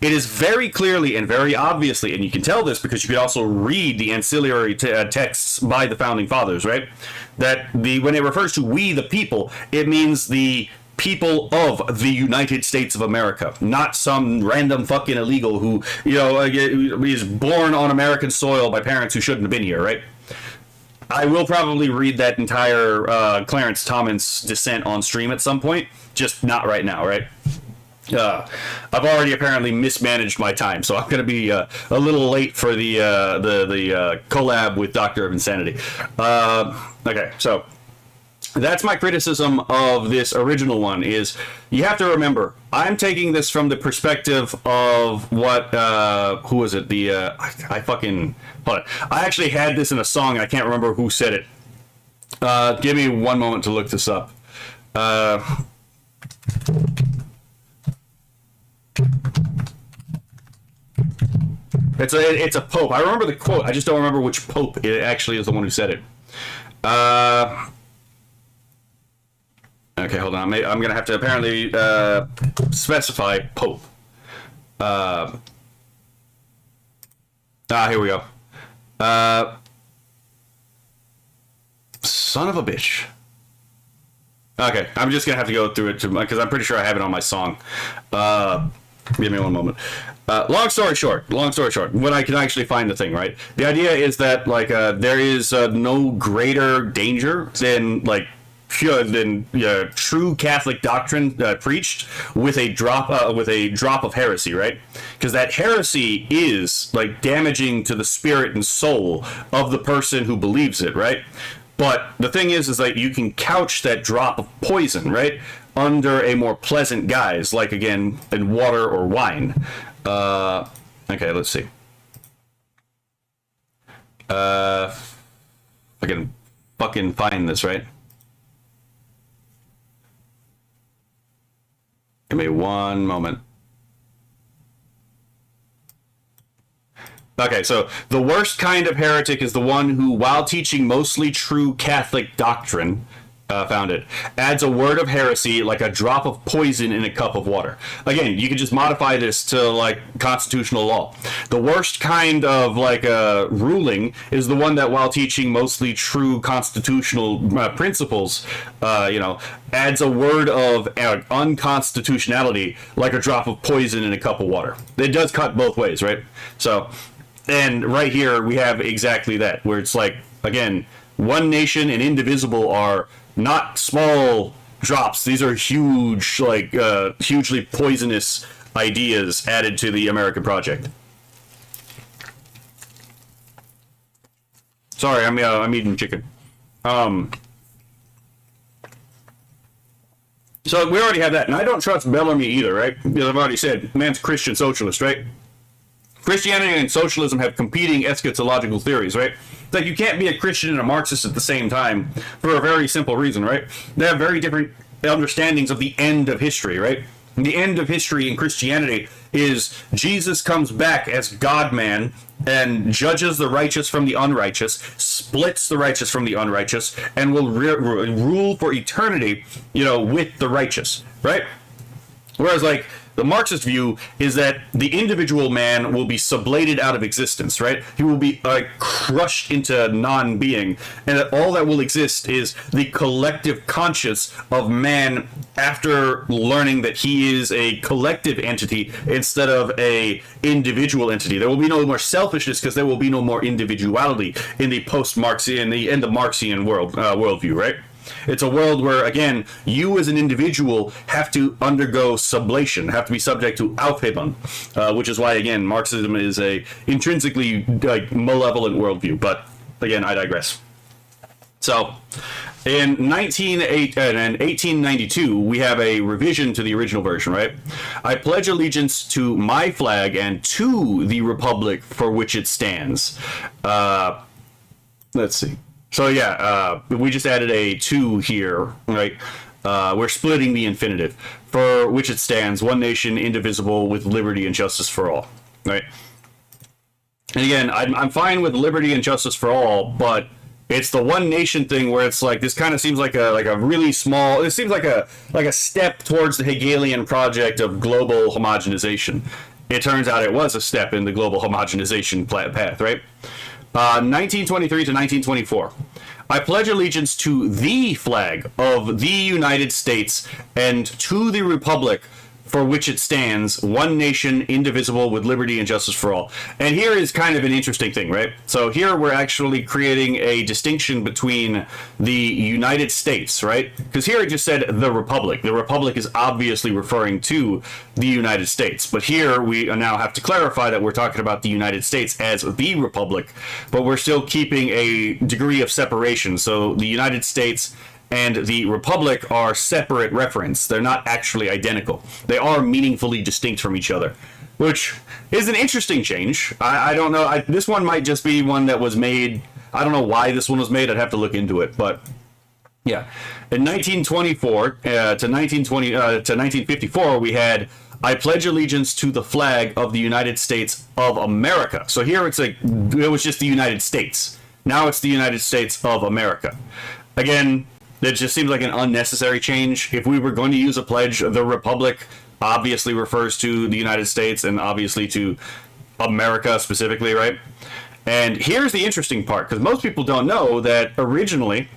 It is very clearly and very obviously, and you can tell this because you can also read the ancillary texts by the Founding Fathers, right? That when it refers to we the people, it means the people of the United States of America, not some random fucking illegal who, is born on American soil by parents who shouldn't have been here, right? I will probably read that entire Clarence Thomas dissent on stream at some point, just not right now, right? I've already apparently mismanaged my time, so I'm going to be a little late for the collab with Doctor of Insanity. Okay, so that's my criticism of this original one. Is you have to remember, I'm taking this from the perspective of what who was it? I fucking hold on. I actually had this in a song. I can't remember who said it. Give me one moment to look this up. It's a pope. I remember the quote. I just don't remember which pope it actually is the one who said it. Okay, hold on. I'm going to have to apparently specify pope. Here we go. Son of a bitch. Okay, I'm just going to have to go through it because I'm pretty sure I have it on my song. Give me one moment. Long story short, when I can actually find the thing, right? The idea is that there is no greater danger than true Catholic doctrine preached with a drop of heresy, right? Because that heresy is damaging to the spirit and soul of the person who believes it, right? But the thing is that you can couch that drop of poison, right, under a more pleasant guise, like again in water or wine. Okay, let's see. I can fucking find this, right? Give me one moment. Okay, so the worst kind of heretic is the one who, while teaching mostly true Catholic doctrine, found it, adds a word of heresy like a drop of poison in a cup of water. Again, you can just modify this to constitutional law. The worst kind of ruling is the one that, while teaching mostly true constitutional principles, adds a word of unconstitutionality like a drop of poison in a cup of water. It does cut both ways, right? So, and right here we have exactly that, where it's again, one nation and indivisible are not small drops. These are huge, hugely poisonous ideas added to the American project. Sorry, I'm eating chicken. So we already have that, and I don't trust Bellamy either, right? Because I've already said, man's Christian socialist, right? Christianity and socialism have competing eschatological theories, right? You can't be a Christian and a Marxist at the same time for a very simple reason, right? They have very different understandings of the end of history, right? The end of history in Christianity is Jesus comes back as God-man and judges the righteous from the unrighteous, splits the righteous from the unrighteous, and will rule for eternity, with the righteous, right? Whereas, the Marxist view is that the individual man will be sublated out of existence, right? He will be crushed into non-being, and that all that will exist is the collective conscience of man after learning that he is a collective entity instead of a individual entity. There will be no more selfishness because there will be no more individuality in the post-Marxian, in the Marxian worldview, right? It's a world where, again, you as an individual have to undergo sublation, have to be subject to Aufhebung, which is why, again, Marxism is a intrinsically malevolent worldview. But, again, I digress. So, In 1892, we have a revision to the original version, right? I pledge allegiance to my flag and to the republic for which it stands. Let's see. So yeah, we just added a to here, right? We're splitting the infinitive, for which it stands, one nation, indivisible, with liberty and justice for all, right? And again, I'm fine with liberty and justice for all, but it's the one nation thing where it's like, this kind of seems like a really small, it seems like a step towards the Hegelian project of global homogenization. It turns out it was a step in the global homogenization path, right? 1923 to 1924. I pledge allegiance to the flag of the United States and to the republic for which it stands, one nation, indivisible, with liberty and justice for all. And here is kind of an interesting thing, right? So here we're actually creating a distinction between the United States, right? Because here it just said the republic. The republic is obviously referring to the United States. But here we now have to clarify that we're talking about the United States as the republic, but we're still keeping a degree of separation. So the United States and the republic are separate reference. They're not actually identical. They are meaningfully distinct from each other, which is an interesting change. I don't know. This one might just be one that was made. I don't know why this one was made. I'd have to look into it. But yeah, in 1924 to 1954, we had I pledge allegiance to the flag of the United States of America. So here it's like it was just the United States. Now it's the United States of America. Again, it just seems like an unnecessary change. If we were going to use a pledge, the republic obviously refers to the United States and obviously to America specifically, right? And here's the interesting part, because most people don't know that originally,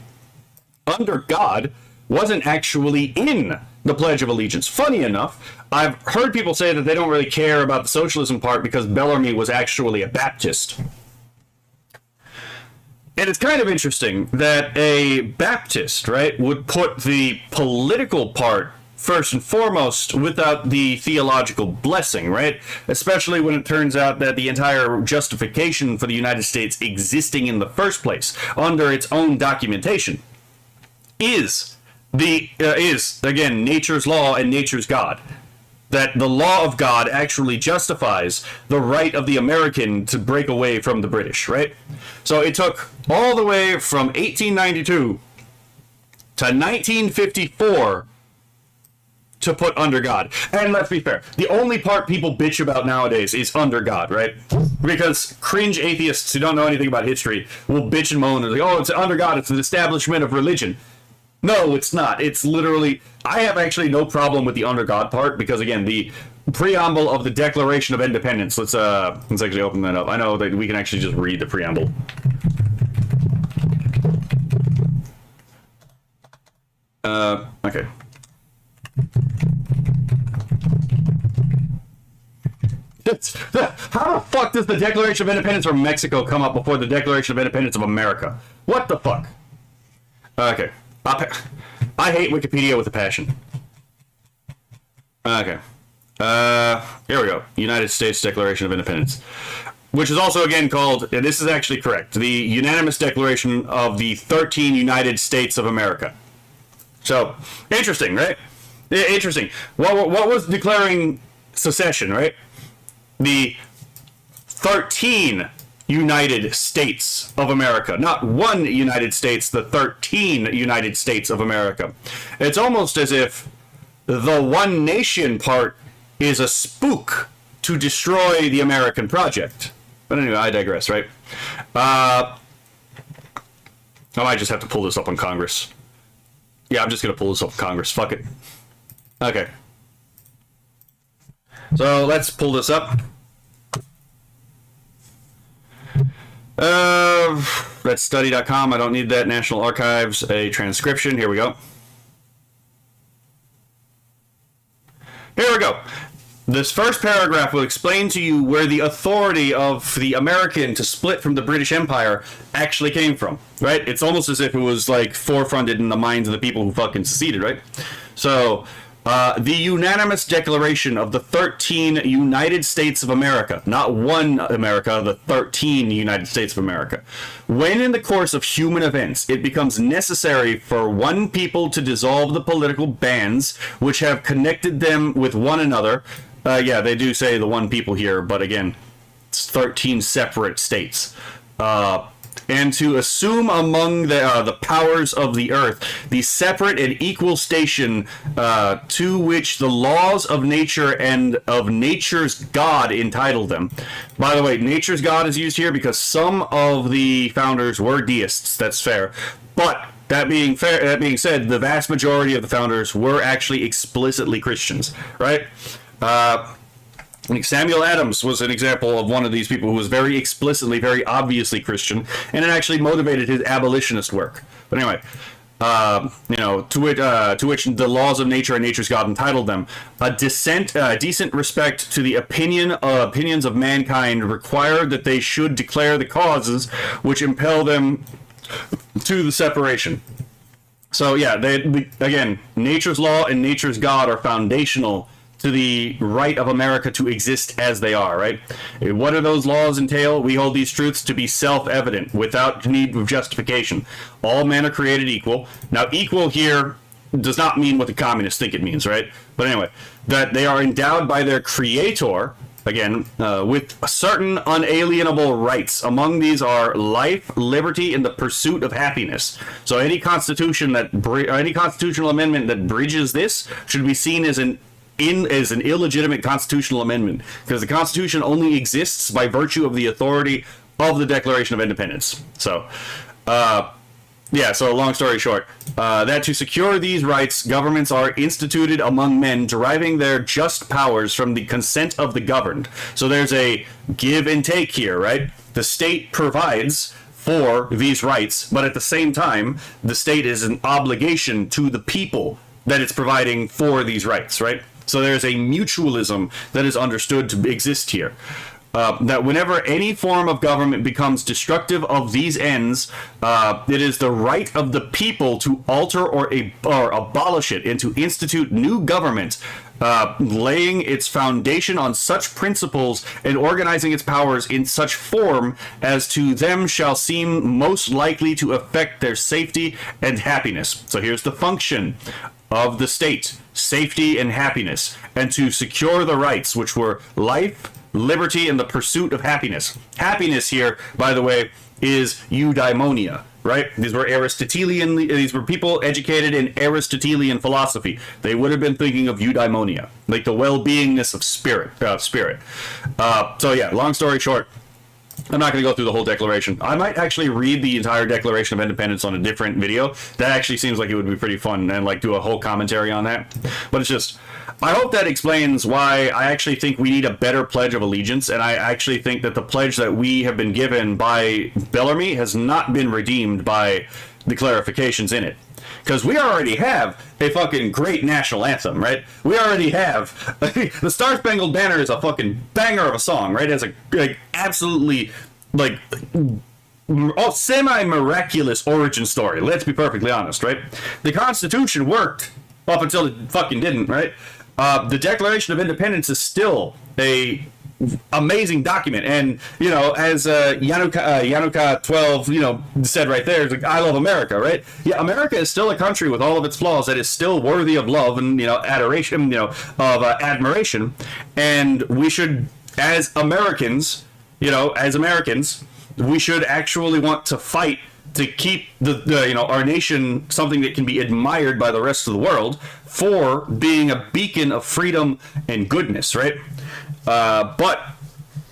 under God wasn't actually in the Pledge of Allegiance. Funny enough, I've heard people say that they don't really care about the socialism part because Bellarmine was actually a Baptist. And it's kind of interesting that a Baptist, right, would put the political part first and foremost without the theological blessing, right? Especially when it turns out that the entire justification for the United States existing in the first place under its own documentation is again nature's law and nature's God. That the law of God actually justifies the right of the American to break away from the British, right? So it took all the way from 1892 to 1954 to put under God. And let's be fair, the only part people bitch about nowadays is under God, right? Because cringe atheists who don't know anything about history will bitch and moan and like, oh, it's under God, it's an establishment of religion. No, it's not. It's literally, I have actually no problem with the under God part because, again, the preamble of the Declaration of Independence, let's actually open that up. I know that we can actually just read the preamble. Okay. How the fuck does the Declaration of Independence from Mexico come up before the Declaration of Independence of America? What the fuck? Okay. I hate Wikipedia with a passion. Okay. Here we go. United States Declaration of Independence. Which is also, again, called, and this is actually correct, the Unanimous Declaration of the 13 United States of America. So, interesting, right? Interesting. What was declaring secession, right? The 13 United States of America. Not one United States, the 13 United States of America. It's almost as if the one nation part is a spook to destroy the American project. But anyway, I digress, right? I might just have to pull this up on Congress. Yeah, I'm just going to pull this up on Congress. Fuck it. Okay. So let's pull this up. That's study.com. I don't need that. National Archives, a transcription. Here we go. Here we go. This first paragraph will explain to you where the authority of the American to split from the British Empire actually came from, right? It's almost as if it was like forefronted in the minds of the people who fucking seceded, right? So, The unanimous declaration of the 13 United States of America, not one America, the 13 United States of America. When in the course of human events it becomes necessary for one people to dissolve the political bands which have connected them with one another, yeah, they do say the one people here, but again, it's 13 separate states. And to assume among the powers of the earth the separate and equal station to which the laws of nature and of nature's God entitle them. By the way, nature's God is used here because some of the founders were deists. That's fair, but that being said, the vast majority of the founders were actually explicitly Christians, right? Like Samuel Adams was an example of one of these people who was very explicitly, very obviously Christian, and it actually motivated his abolitionist work. But anyway, to which the laws of nature and nature's God entitled them. A decent respect to the opinions of mankind required that they should declare the causes which impel them to the separation. So yeah, again, nature's law and nature's God are foundational to the right of America to exist as they are, right? What do those laws entail? We hold these truths to be self-evident, without need of justification. All men are created equal. Now, equal here does not mean what the communists think it means, right? But anyway, that they are endowed by their creator, again, with certain unalienable rights. Among these are life, liberty, and the pursuit of happiness. So any constitutional amendment that bridges this should be seen as an illegitimate constitutional amendment, because the Constitution only exists by virtue of the authority of the Declaration of Independence. So, so long story short, that to secure these rights, governments are instituted among men, deriving their just powers from the consent of the governed. So there's a give and take here, right? The state provides for these rights, but at the same time, the state is an obligation to the people that it's providing for these rights, right? So there's a mutualism that is understood to exist here. That whenever any form of government becomes destructive of these ends, it is the right of the people to alter or abolish it and to institute new government, laying its foundation on such principles and organizing its powers in such form as to them shall seem most likely to affect their safety and happiness. So here's the function of the state: safety and happiness, and to secure the rights, which were life, liberty, and the pursuit of happiness. Happiness here, by the way, is eudaimonia, right? These were people educated in Aristotelian philosophy. They would have been thinking of eudaimonia, like the well-beingness of spirit. So yeah, long story short, I'm not going to go through the whole declaration. I might actually read the entire Declaration of Independence on a different video. That actually seems like it would be pretty fun, and like do a whole commentary on that. But it's just, I hope that explains why I actually think we need a better Pledge of Allegiance, and I actually think that the pledge that we have been given by Bellarmine has not been redeemed by the clarifications in it. Because we already have a fucking great national anthem, right? We already have the Star Spangled Banner is a fucking banger of a song, right? It's a absolutely semi-miraculous origin story. Let's be perfectly honest, right? The Constitution worked up until it fucking didn't, right? The Declaration of Independence is still a amazing document, and as Yanuka 12 said right there, it's like, I love America, right? Yeah, America is still a country with all of its flaws that is still worthy of love and adoration, of admiration, and we should, as Americans, we should actually want to fight to keep our nation something that can be admired by the rest of the world for being a beacon of freedom and goodness, right? But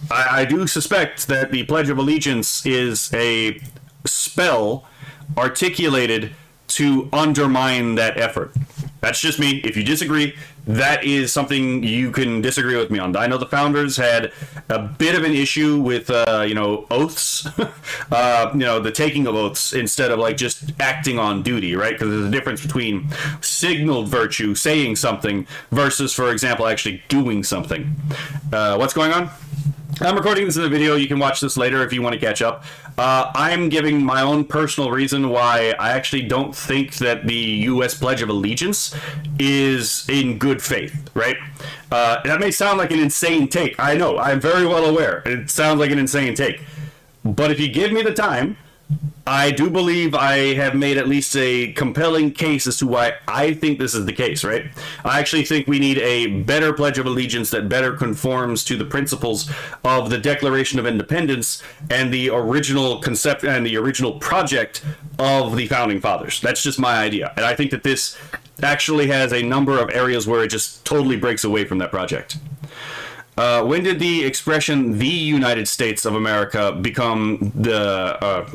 I do suspect that the Pledge of Allegiance is a spell articulated to undermine that effort. That's just me. If you disagree, that is something you can disagree with me on. I know the founders had a bit of an issue with, oaths, the taking of oaths instead of just acting on duty, right? Because there's a difference between signaled virtue, saying something, versus, for example, actually doing something. What's going on? I'm recording this in the video. You can watch this later if you want to catch up. I'm giving my own personal reason why I actually don't think that the U.S. Pledge of Allegiance is in good faith, right? That may sound like an insane take. I know. I'm very well aware. It sounds like an insane take. But if you give me the time, I do believe I have made at least a compelling case as to why I think this is the case, right? I actually think we need a better Pledge of Allegiance that better conforms to the principles of the Declaration of Independence and the original concept and the original project of the Founding Fathers. That's just my idea. And I think that this actually has a number of areas where it just totally breaks away from that project. When did the expression "the United States of America" become the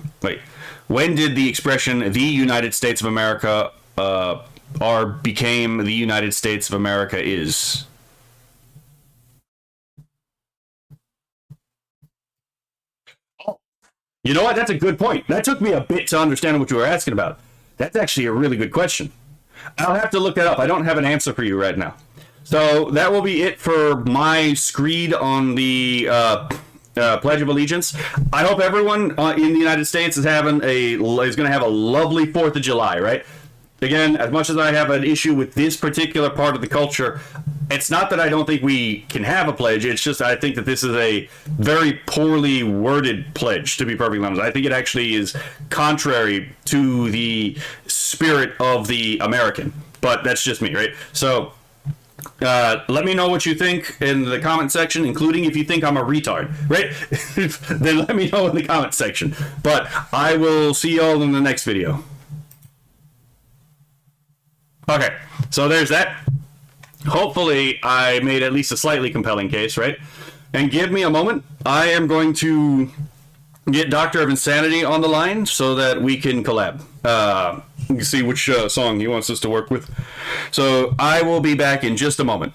when did the expression "the United States of America" or became "the United States of America" is? You know what? That's a good point. That took me a bit to understand what you were asking about. That's actually a really good question. I'll have to look that up. I don't have an answer for you right now. So that will be it for my screed on the Pledge of Allegiance. I hope everyone in the United States is going to have a lovely 4th of July, right? Again, as much as I have an issue with this particular part of the culture, it's not that I don't think we can have a pledge. It's just I think that this is a very poorly worded pledge, to be perfectly honest. I think it actually is contrary to the spirit of the American. But that's just me, right? So let me know what you think in the comment section, including if you think I'm a retard, right? Then let me know in the comment section. But I will see y'all in the next video. Okay, so there's that. Hopefully I made at least a slightly compelling case, right? And give me a moment. I am going to get Doctor of Insanity on the line so that we can collab. You can see which song he wants us to work with. So I will be back in just a moment.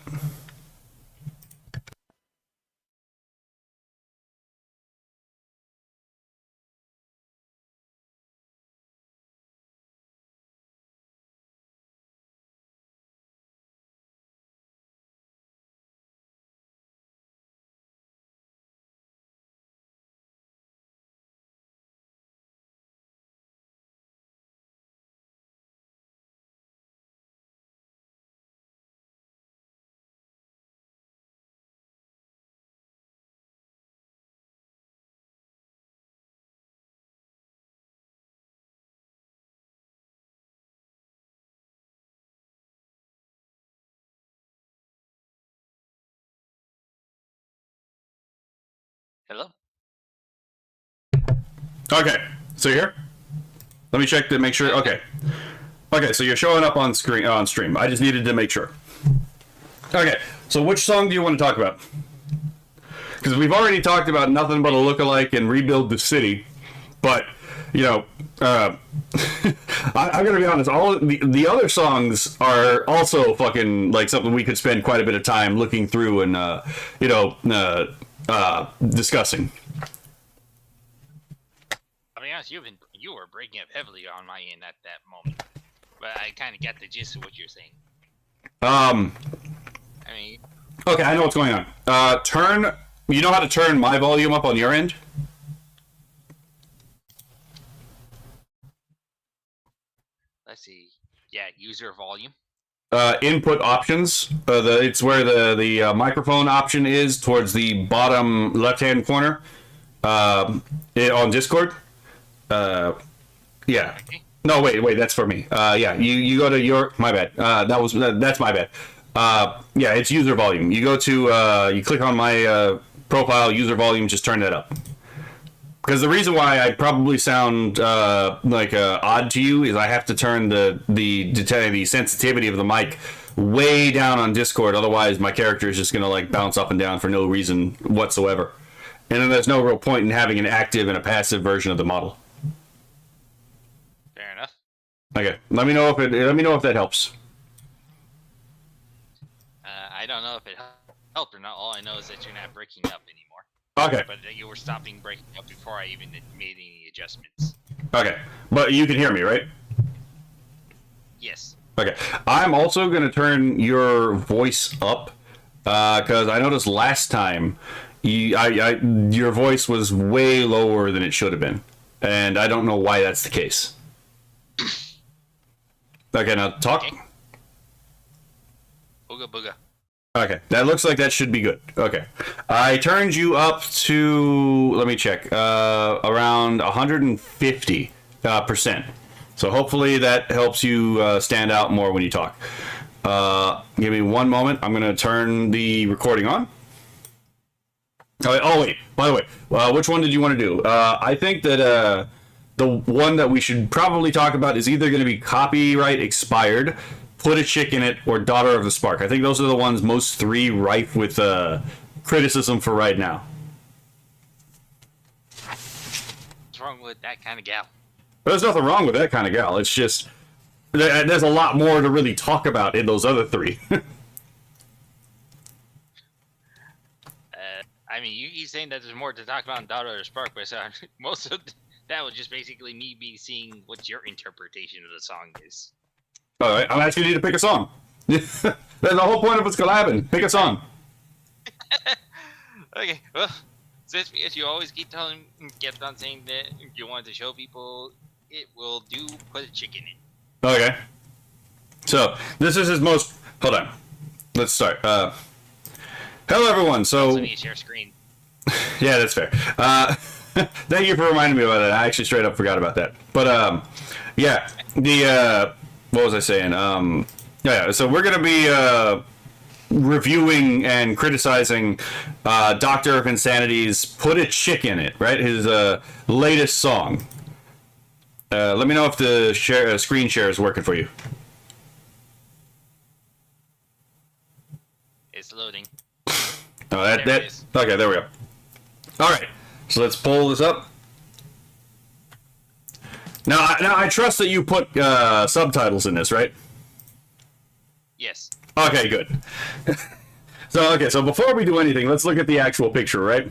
Hello? Okay, so you're here? Let me check to make sure. Okay. Okay, so you're showing up on stream. I just needed to make sure. Okay, so which song do you want to talk about? Because we've already talked about Nothing But a Lookalike and Rebuild the City, but, you know, I'm gonna be honest, all the other songs are also fucking, like, something we could spend quite a bit of time looking through and, discussing. I'll be honest, you were breaking up heavily on my end at that moment. But I kind of got the gist of what you're saying. I mean... Okay, I know what's going on. You know how to turn my volume up on your end? Let's see. Yeah, user volume. Input options. It's where the microphone option is towards the bottom left-hand corner on Discord. Yeah. Okay. No, wait, that's for me. Yeah, you go to your... My bad. That's my bad. Yeah, it's user volume. You go to... you click on my profile, user volume, just turn that up. Because the reason why I probably sound odd to you is I have to turn the sensitivity of the mic way down on Discord. Otherwise, my character is just going to like bounce up and down for no reason whatsoever. And then there's no real point in having an active and a passive version of the model. Fair enough. Okay, let me know if that helps. I don't know if it helped or not. All I know is that you're not breaking up anymore. Okay. But you were stopping breaking up before I even made any adjustments. Okay, but you can hear me, right? Yes. Okay, I'm also going to turn your voice up because I noticed last time Your voice was way lower than it should have been, and I don't know why that's the case. Okay, now talk. Okay. Booga booga. Okay, that looks like that should be good. Okay, I turned you up to, let me check, around 150%. So hopefully that helps you stand out more when you talk. Give me one moment. I'm going to turn the recording on. Oh, wait. By the way, which one did you want to do? I think that the one that we should probably talk about is either going to be copyright expired, Put a Chick in It, or Daughter of the Spark. I think those are the ones most three rife with criticism for right now. What's wrong with that kind of gal? There's nothing wrong with that kind of gal. It's just there's a lot more to really talk about in those other three. I mean, you saying that there's more to talk about in Daughter of the Spark, but most of that was just basically me seeing what your interpretation of the song is. All right, I'm asking you to pick a song. That's the whole point of us collabing. Pick a song. Okay, well, since you always kept on saying that you wanted to show people, it will do Put a Chick in It. Okay. So, this is his most... Hold on. Let's start. Hello, everyone. So... Also need to share screen. Yeah, that's fair. Thank you for reminding me about that. I actually straight up forgot about that. But, yeah. The, what was I saying? Yeah, so we're going to be, reviewing and criticizing Doctor of Insanity's Put a Chick in It, right? His latest song. Let me know if the screen share is working for you. It's loading. Oh, that okay, there we go. All right, so let's pull this up. Now I trust that you put subtitles in this, right? Yes. Okay, good. So before we do anything, let's look at the actual picture, right?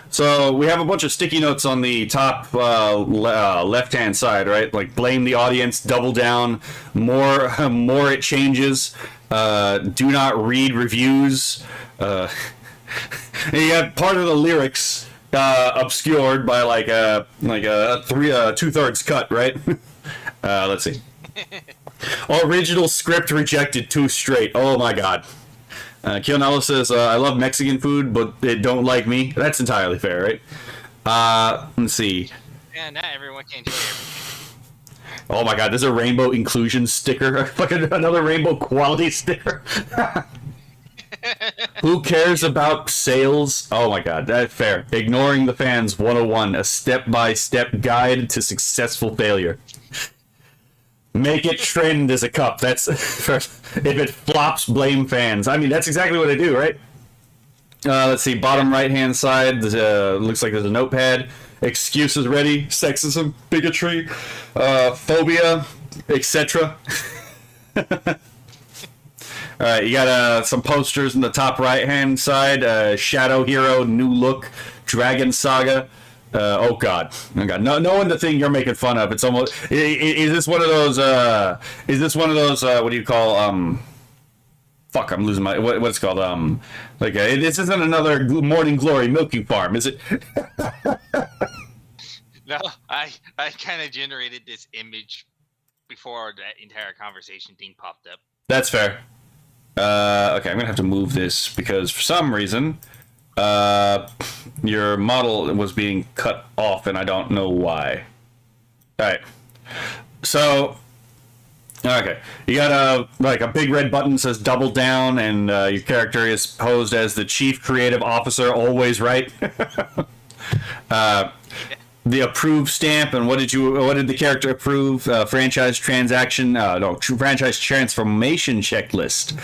So we have a bunch of sticky notes on the top left-hand side, right? Like blame the audience, double down, more it changes, do not read reviews. And you have part of the lyrics obscured by like a 2/3 cut, right? Let's see. Original script rejected, too straight. Oh my god. Kionella says, I love Mexican food, but they don't like me. That's entirely fair, right? Let's see. Yeah, not everyone can enjoy everything. Oh my god, there's a rainbow inclusion sticker. Fucking another rainbow quality sticker. Who cares about sales? Oh my god, that's fair. Ignoring the fans 101, a step-by-step guide to successful failure. Make it trend as a cup. That's if it flops, blame fans. I mean, that's exactly what I do, right? Let's see, bottom right-hand side. Looks like there's a notepad. Excuses ready. Sexism, bigotry, phobia, etc. All right, you got some posters in the top right-hand side. Shadow Hero, New Look, Dragon Saga. Oh god. Knowing the thing you're making fun of, it's almost. Is this one of those? Is this one of those? What do you call? Fuck, I'm losing my. What's it called? This isn't another Morning Glory Milking Farm, is it? No, I kind of generated this image before that entire conversation thing popped up. That's fair. Okay, I'm gonna have to move this because for some reason. Your model was being cut off, and I don't know why. All right. So, okay, you got a big red button that says double down, and your character is posed as the chief creative officer, always right. The approve stamp, and what did the character approve? Franchise transaction, franchise transformation checklist.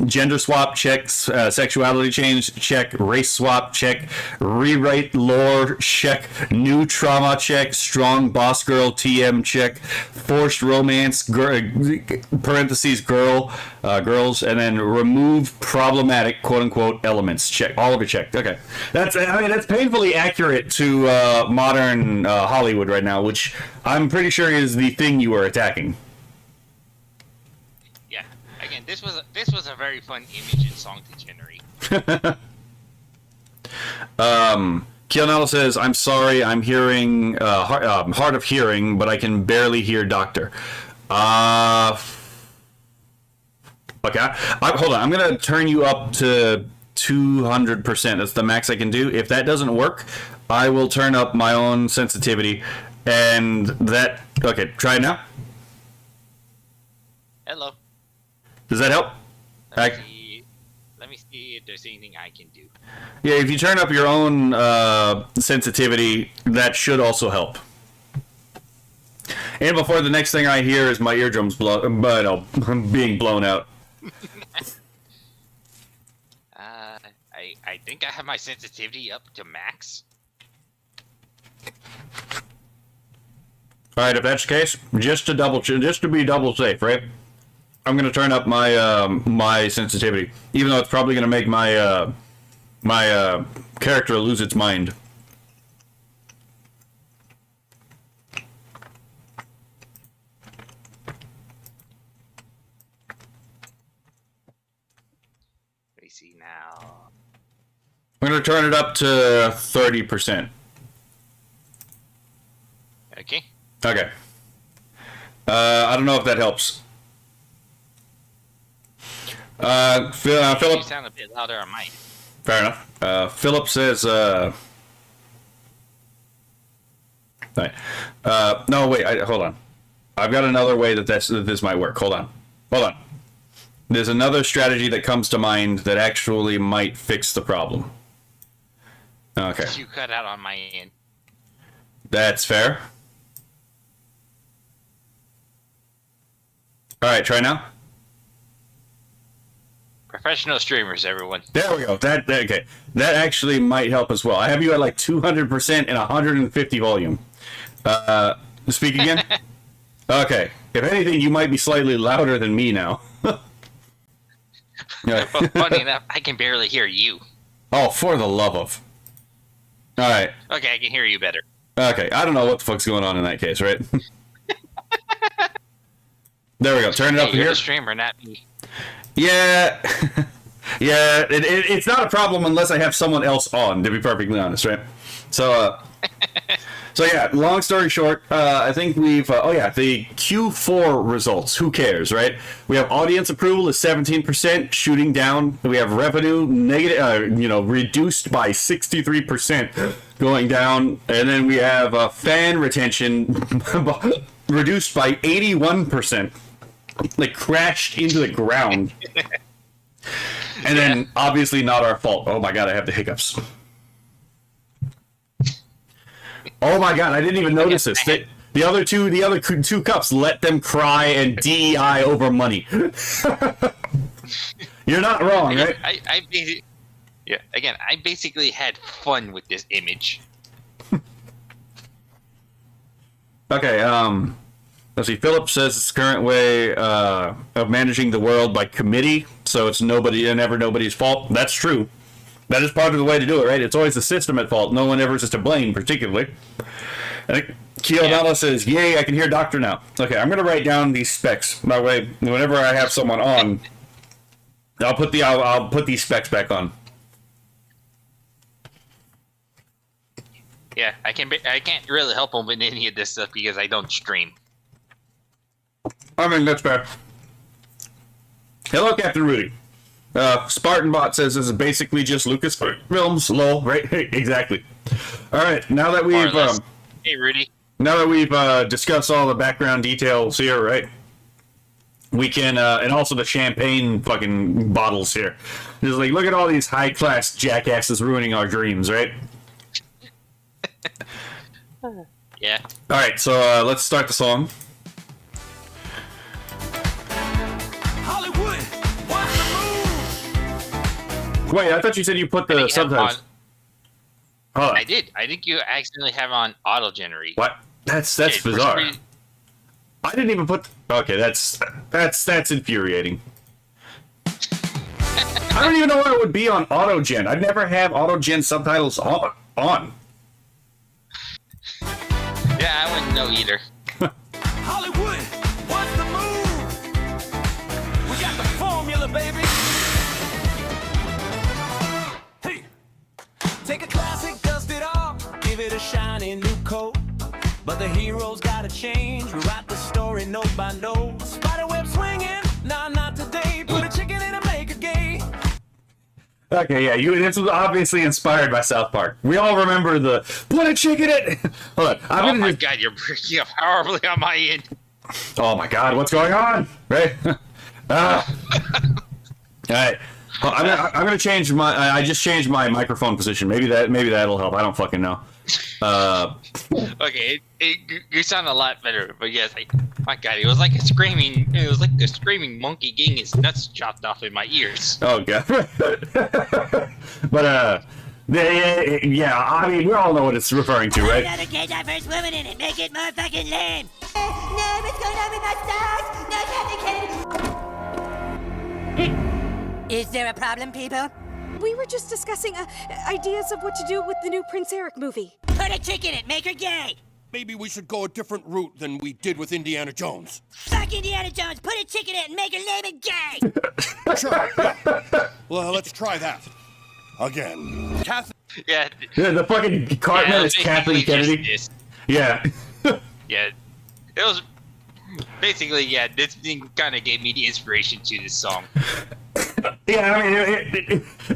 Gender swap checks, sexuality change check, race swap check, rewrite lore check, new trauma check, strong boss girl TM check, forced romance parentheses girls, and then remove problematic quote unquote elements check. All of it checked. Okay, that's painfully accurate to modern Hollywood right now, which I'm pretty sure is the thing you were attacking. Yeah. Again, this was a very fun image and song to generate. Kionel says, I'm sorry, I'm hearing, hard of hearing, but I can barely hear doctor. Okay, hold on, I'm going to turn you up to 200%. That's the max I can do. If that doesn't work, I will turn up my own sensitivity, and that... Okay, try it now. Hello. Does that help? Let me see if there's anything I can do. Yeah, if you turn up your own sensitivity, that should also help. And before the next thing I hear is my eardrums being blown out. I think I have my sensitivity up to max. All right, if that's the case, just to be double safe, right? I'm gonna turn up my my sensitivity, even though it's probably gonna make my my character lose its mind. Let me see now. I'm gonna turn it up to 30%. Okay. Okay. I don't know if that helps. Philip. You sound a bit louder on mine. Fair enough. Philip says. Right. No, wait. Hold on. I've got another way that this might work. Hold on. There's another strategy that comes to mind that actually might fix the problem. Okay. You cut out on my end. That's fair. All right, try now. Professional streamers, everyone. There we go. Okay. That actually might help as well. I have you at like 200% and 150 volume. Speak again. Okay. If anything, you might be slightly louder than me now. Well, funny enough, I can barely hear you. Oh, for the love of. All right. Okay, I can hear you better. Okay. I don't know what the fuck's going on in that case, right? There we go. Turn it up You're here. the streamer, not me. Yeah. Yeah. It's not a problem unless I have someone else on, to be perfectly honest, right? So, so yeah, long story short, I think we've, the Q4 results, who cares, right? We have audience approval is 17%, shooting down. We have revenue negative, reduced by 63%, going down. And then we have fan retention reduced by 81%, like crashed into the ground. And then obviously not our fault. Oh my God, I have the hiccups. Oh my God, I didn't even notice this. The other two cups let them cry and DEI over money. You're not wrong, right? I basically had fun with this image. Okay, let's see. Philip says it's the current way of managing the world by committee, so it's never nobody's fault. That's true. That is part of the way to do it, right? It's always the system at fault. No one ever is to blame, particularly. I think Kiyodala says, yay, I can hear Doctor now. Okay, I'm going to write down these specs. That way, whenever I have someone on, I'll put these specs back on. Yeah, I can't really help them with any of this stuff because I don't stream. I mean, that's fair. Hello, Captain Rudy. SpartanBot says this is basically just Lucasfilms, lol, right? Exactly. All right, now that we've hey Rudy. Now that we've discussed all the background details here, right? We can and also the champagne fucking bottles here. Just like, look at all these high class jackasses ruining our dreams, right? Yeah. All right, so let's start the song. Wait, I thought you said you put the subtitles. I did. I think you accidentally have on auto generate. What? That's bizarre. I didn't even put. Okay, that's infuriating. I don't even know why it would be on auto gen. I'd never have auto gen subtitles on. Yeah, I wouldn't know either. Hollywood, what's the move? We got the formula, baby. Hey, shiny new coat. But the heroes gotta change. We write the story note by note. Spiderweb swinging, nah, not today. Put a chicken in and make her gay. Okay, yeah, this was obviously inspired by South Park. We all remember the put a chicken in. Hold on, Oh my god, you're breaking up horribly on my end. Oh my god, what's going on? Right? All right. Well, I'm gonna change my. I just changed my microphone position. Maybe that'll help. I don't fucking know. Okay, you sound a lot better, but yes, my god, it was like a screaming monkey getting his nuts chopped off in my ears. Oh god. But yeah, I mean, we all know what it's referring to, right? Another gay diverse woman in it. Make it more fucking lame. No, what's going on with my stars? No, Captain Kennedy. Is there a problem, people? We were just discussing ideas of what to do with the new Prince Eric movie. Put a chick in it. Make her gay. Maybe we should go a different route than we did with Indiana Jones. Fuck Indiana Jones. Put a chick in it and make her lame and gay. Sure, yeah. Well, let's try that. Again. Yeah. Yeah, the fucking Cartman is Kathleen Kennedy. Yeah. Yeah. It was basically, yeah, this thing kind of gave me the inspiration to this song. Yeah, I mean,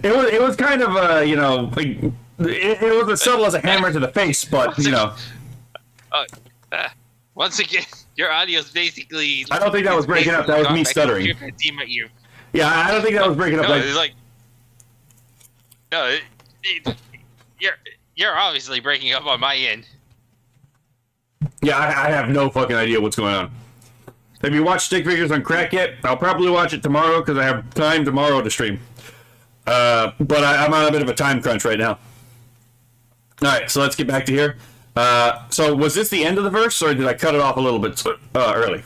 it was kind of you know, like, it was as subtle as a hammer to the face, but you know. Once again, your audio's basically. I don't think that was breaking up. That was me stuttering. Yeah, I don't think that was breaking up. No, Like, it's like. No, you're obviously breaking up on my end. yeah, I have no fucking idea what's going on. Have you watched Stick Figures on Crack yet? I'll probably watch it tomorrow because I have time tomorrow to stream. But I'm on a bit of a time crunch right now. All right, so let's get back to here. So was this the end of the verse, or did I cut it off a little bit early?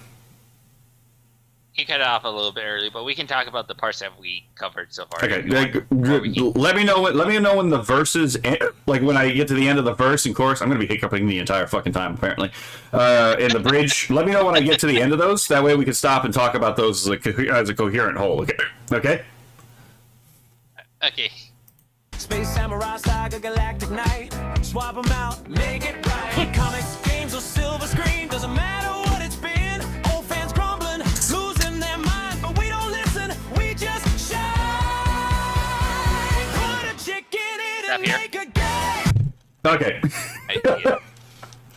You cut it off a little bit early, but we can talk about the parts that we covered so far. Okay, let me know when the verses, like when I get to the end of the verse and chorus. I'm gonna be hiccuping the entire fucking time apparently. In the bridge, let me know when I get to the end of those. That way we can stop and talk about those as a coherent whole. Okay. Okay. Space Samurai Saga Galactic Night. Swap them out, make it right. Comics, games, or silver screen. Doesn't matter what it's been. Old fans grumbling, losing their mind. But we don't listen, we just shine. Put a chick in it and make her gay. Okay.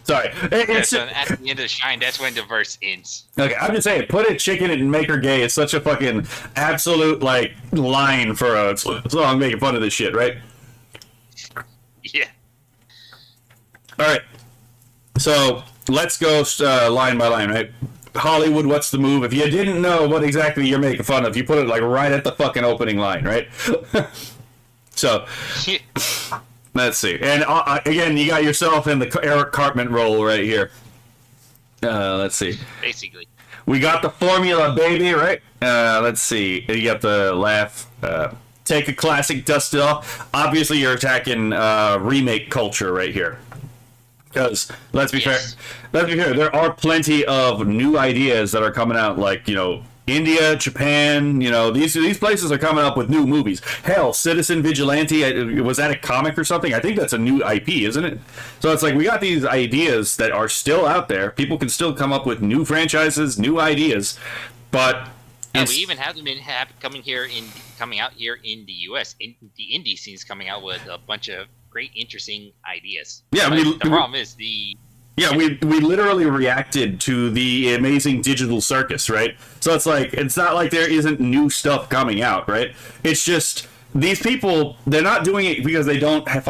Sorry. So at the end of Shine, that's when the verse ends. Okay, I'm just saying, put a chick in it and make her gay is such a fucking absolute, like, line for a song making fun of this shit, right? Yeah. Alright. So, let's go line by line, right? Hollywood, what's the move? If you didn't know what exactly you're making fun of, you put it, like, right at the fucking opening line, right? So... Let's see. And again, you got yourself in the Eric Cartman role right here. Let's see. Basically. We got the formula, baby, right? Let's see. You got the laugh. Take a classic, dust it off. Obviously, you're attacking remake culture right here. Because, let's be fair, there are plenty of new ideas that are coming out, like, you know, India, Japan, you know, these places are coming up with new movies. Hell, Citizen Vigilante, was that a comic or something? I think that's a new IP, isn't it? So it's like, we got these ideas that are still out there. People can still come up with new franchises, new ideas, but... Yeah, we even have them coming out here in the U.S. The indie scene's coming out with a bunch of great, interesting ideas. Yeah, the problem is Yeah, we literally reacted to the amazing digital circus, right? So it's like, it's not like there isn't new stuff coming out, right? It's just, these people, they're not doing it because they don't have,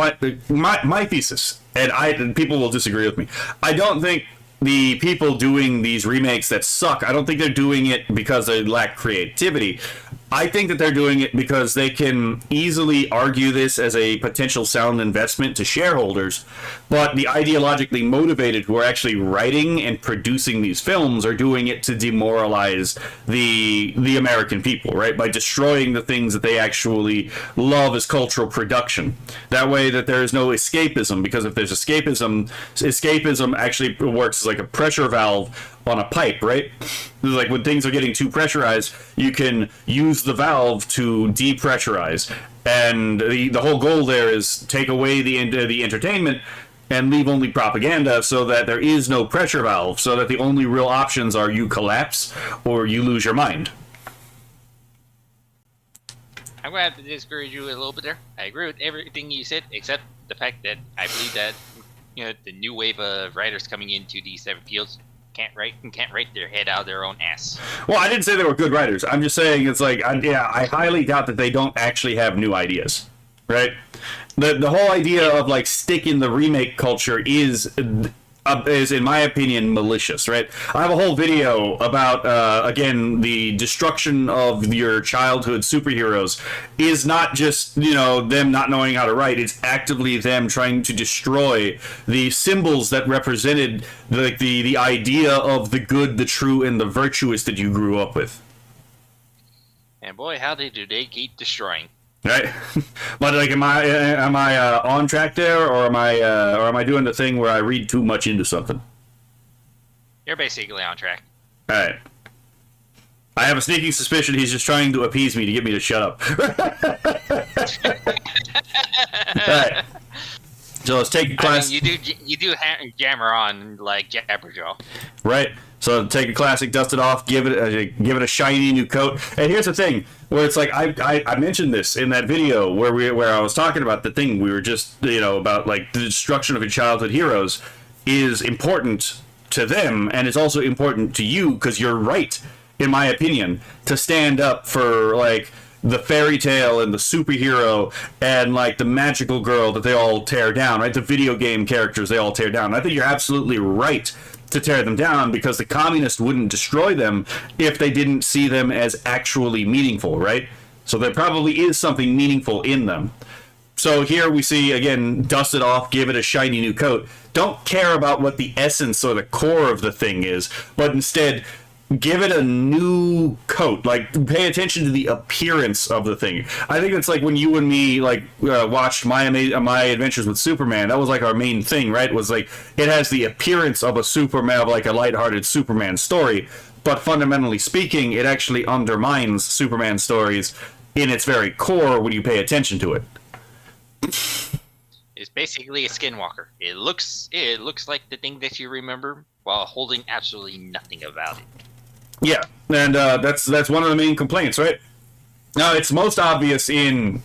my thesis, and people will disagree with me, I don't think the people doing these remakes that suck, I don't think they're doing it because they lack creativity. I think that they're doing it because they can easily argue this as a potential sound investment to shareholders, but the ideologically motivated who are actually writing and producing these films are doing it to demoralize the American people, right? By destroying the things that they actually love as cultural production. That way that there is no escapism, because if there's escapism actually works as like a pressure valve on a pipe, right? Like when things are getting too pressurized, you can use the valve to depressurize, and the whole goal there is take away the entertainment and leave only propaganda so that there is no pressure valve, so that the only real options are you collapse or you lose your mind. I'm going to have to discourage you a little bit there. I agree with everything you said, except the fact that I believe that the new wave of writers coming into these seven fields can't write their head out of their own ass. Well, I didn't say they were good writers. I'm just saying it's like, I highly doubt that they don't actually have new ideas, right? The whole idea of like sticking the remake culture is, in my opinion, malicious, right? I have a whole video about, again, the destruction of your childhood superheroes is not just, them not knowing how to write. It's actively them trying to destroy the symbols that represented the idea of the good, the true, and the virtuous that you grew up with. And boy, how do they keep destroying. Right, but like, am I on track there, or am I doing the thing where I read too much into something? You're basically on track. All right. I have a sneaking suspicion he's just trying to appease me to get me to shut up. All right. So let's take a class. I mean, you do jammer on like Jabberjaw. Right. So take a classic, dust it off, give it a shiny new coat. And here's the thing, where it's like I mentioned this in that video where I was talking about the thing we were just about, like, the destruction of your childhood heroes is important to them, and it's also important to you because you're right, in my opinion, to stand up for like the fairy tale and the superhero and like the magical girl that they all tear down, right? The video game characters they all tear down. I think you're absolutely right to tear them down, because the communists wouldn't destroy them if they didn't see them as actually meaningful, right? So there probably is something meaningful in them. So here we see, again, dust it off, give it a shiny new coat. Don't care about what the essence or the core of the thing is, but instead give it a new coat. Like, pay attention to the appearance of the thing. I think it's like when you and me watched my Adventures with Superman. That was like our main thing, right? Was like, it has the appearance of a Superman, of like a lighthearted Superman story, but fundamentally speaking, it actually undermines Superman stories in its very core when you pay attention to it. It's basically a skinwalker. It looks like the thing that you remember while holding absolutely nothing about it. Yeah, and that's one of the main complaints, right? Now, it's most obvious in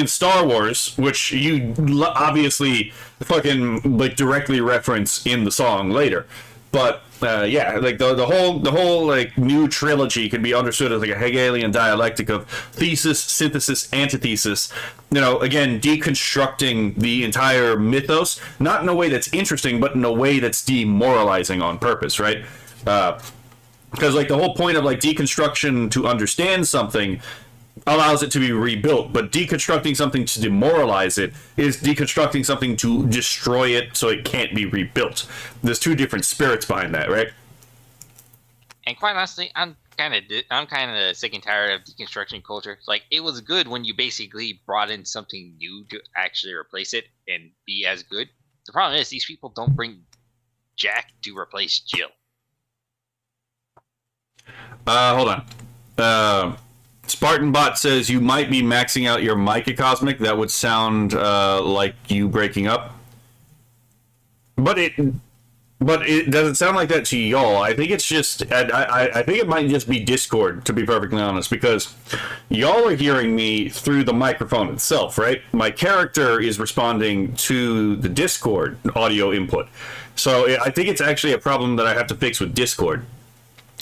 Star Wars, which you obviously fucking like directly reference in the song later. But yeah, like the whole like new trilogy can be understood as like a Hegelian dialectic of thesis, synthesis, antithesis. Again, deconstructing the entire mythos, not in a way that's interesting, but in a way that's demoralizing on purpose, right? Because like the whole point of like deconstruction to understand something allows it to be rebuilt, but deconstructing something to demoralize it is deconstructing something to destroy it so it can't be rebuilt. There's two different spirits behind that, right? And quite honestly, I'm kind of sick and tired of deconstruction culture. Like, it was good when you basically brought in something new to actually replace it and be as good. The problem is these people don't bring Jack to replace Jill. Hold on. SpartanBot says you might be maxing out your mic at Cosmic. That would sound like you breaking up. But it doesn't sound like that to y'all. I think it's just I think it might just be Discord, to be perfectly honest, because y'all are hearing me through the microphone itself, right? My character is responding to the Discord audio input. So I think it's actually a problem that I have to fix with Discord.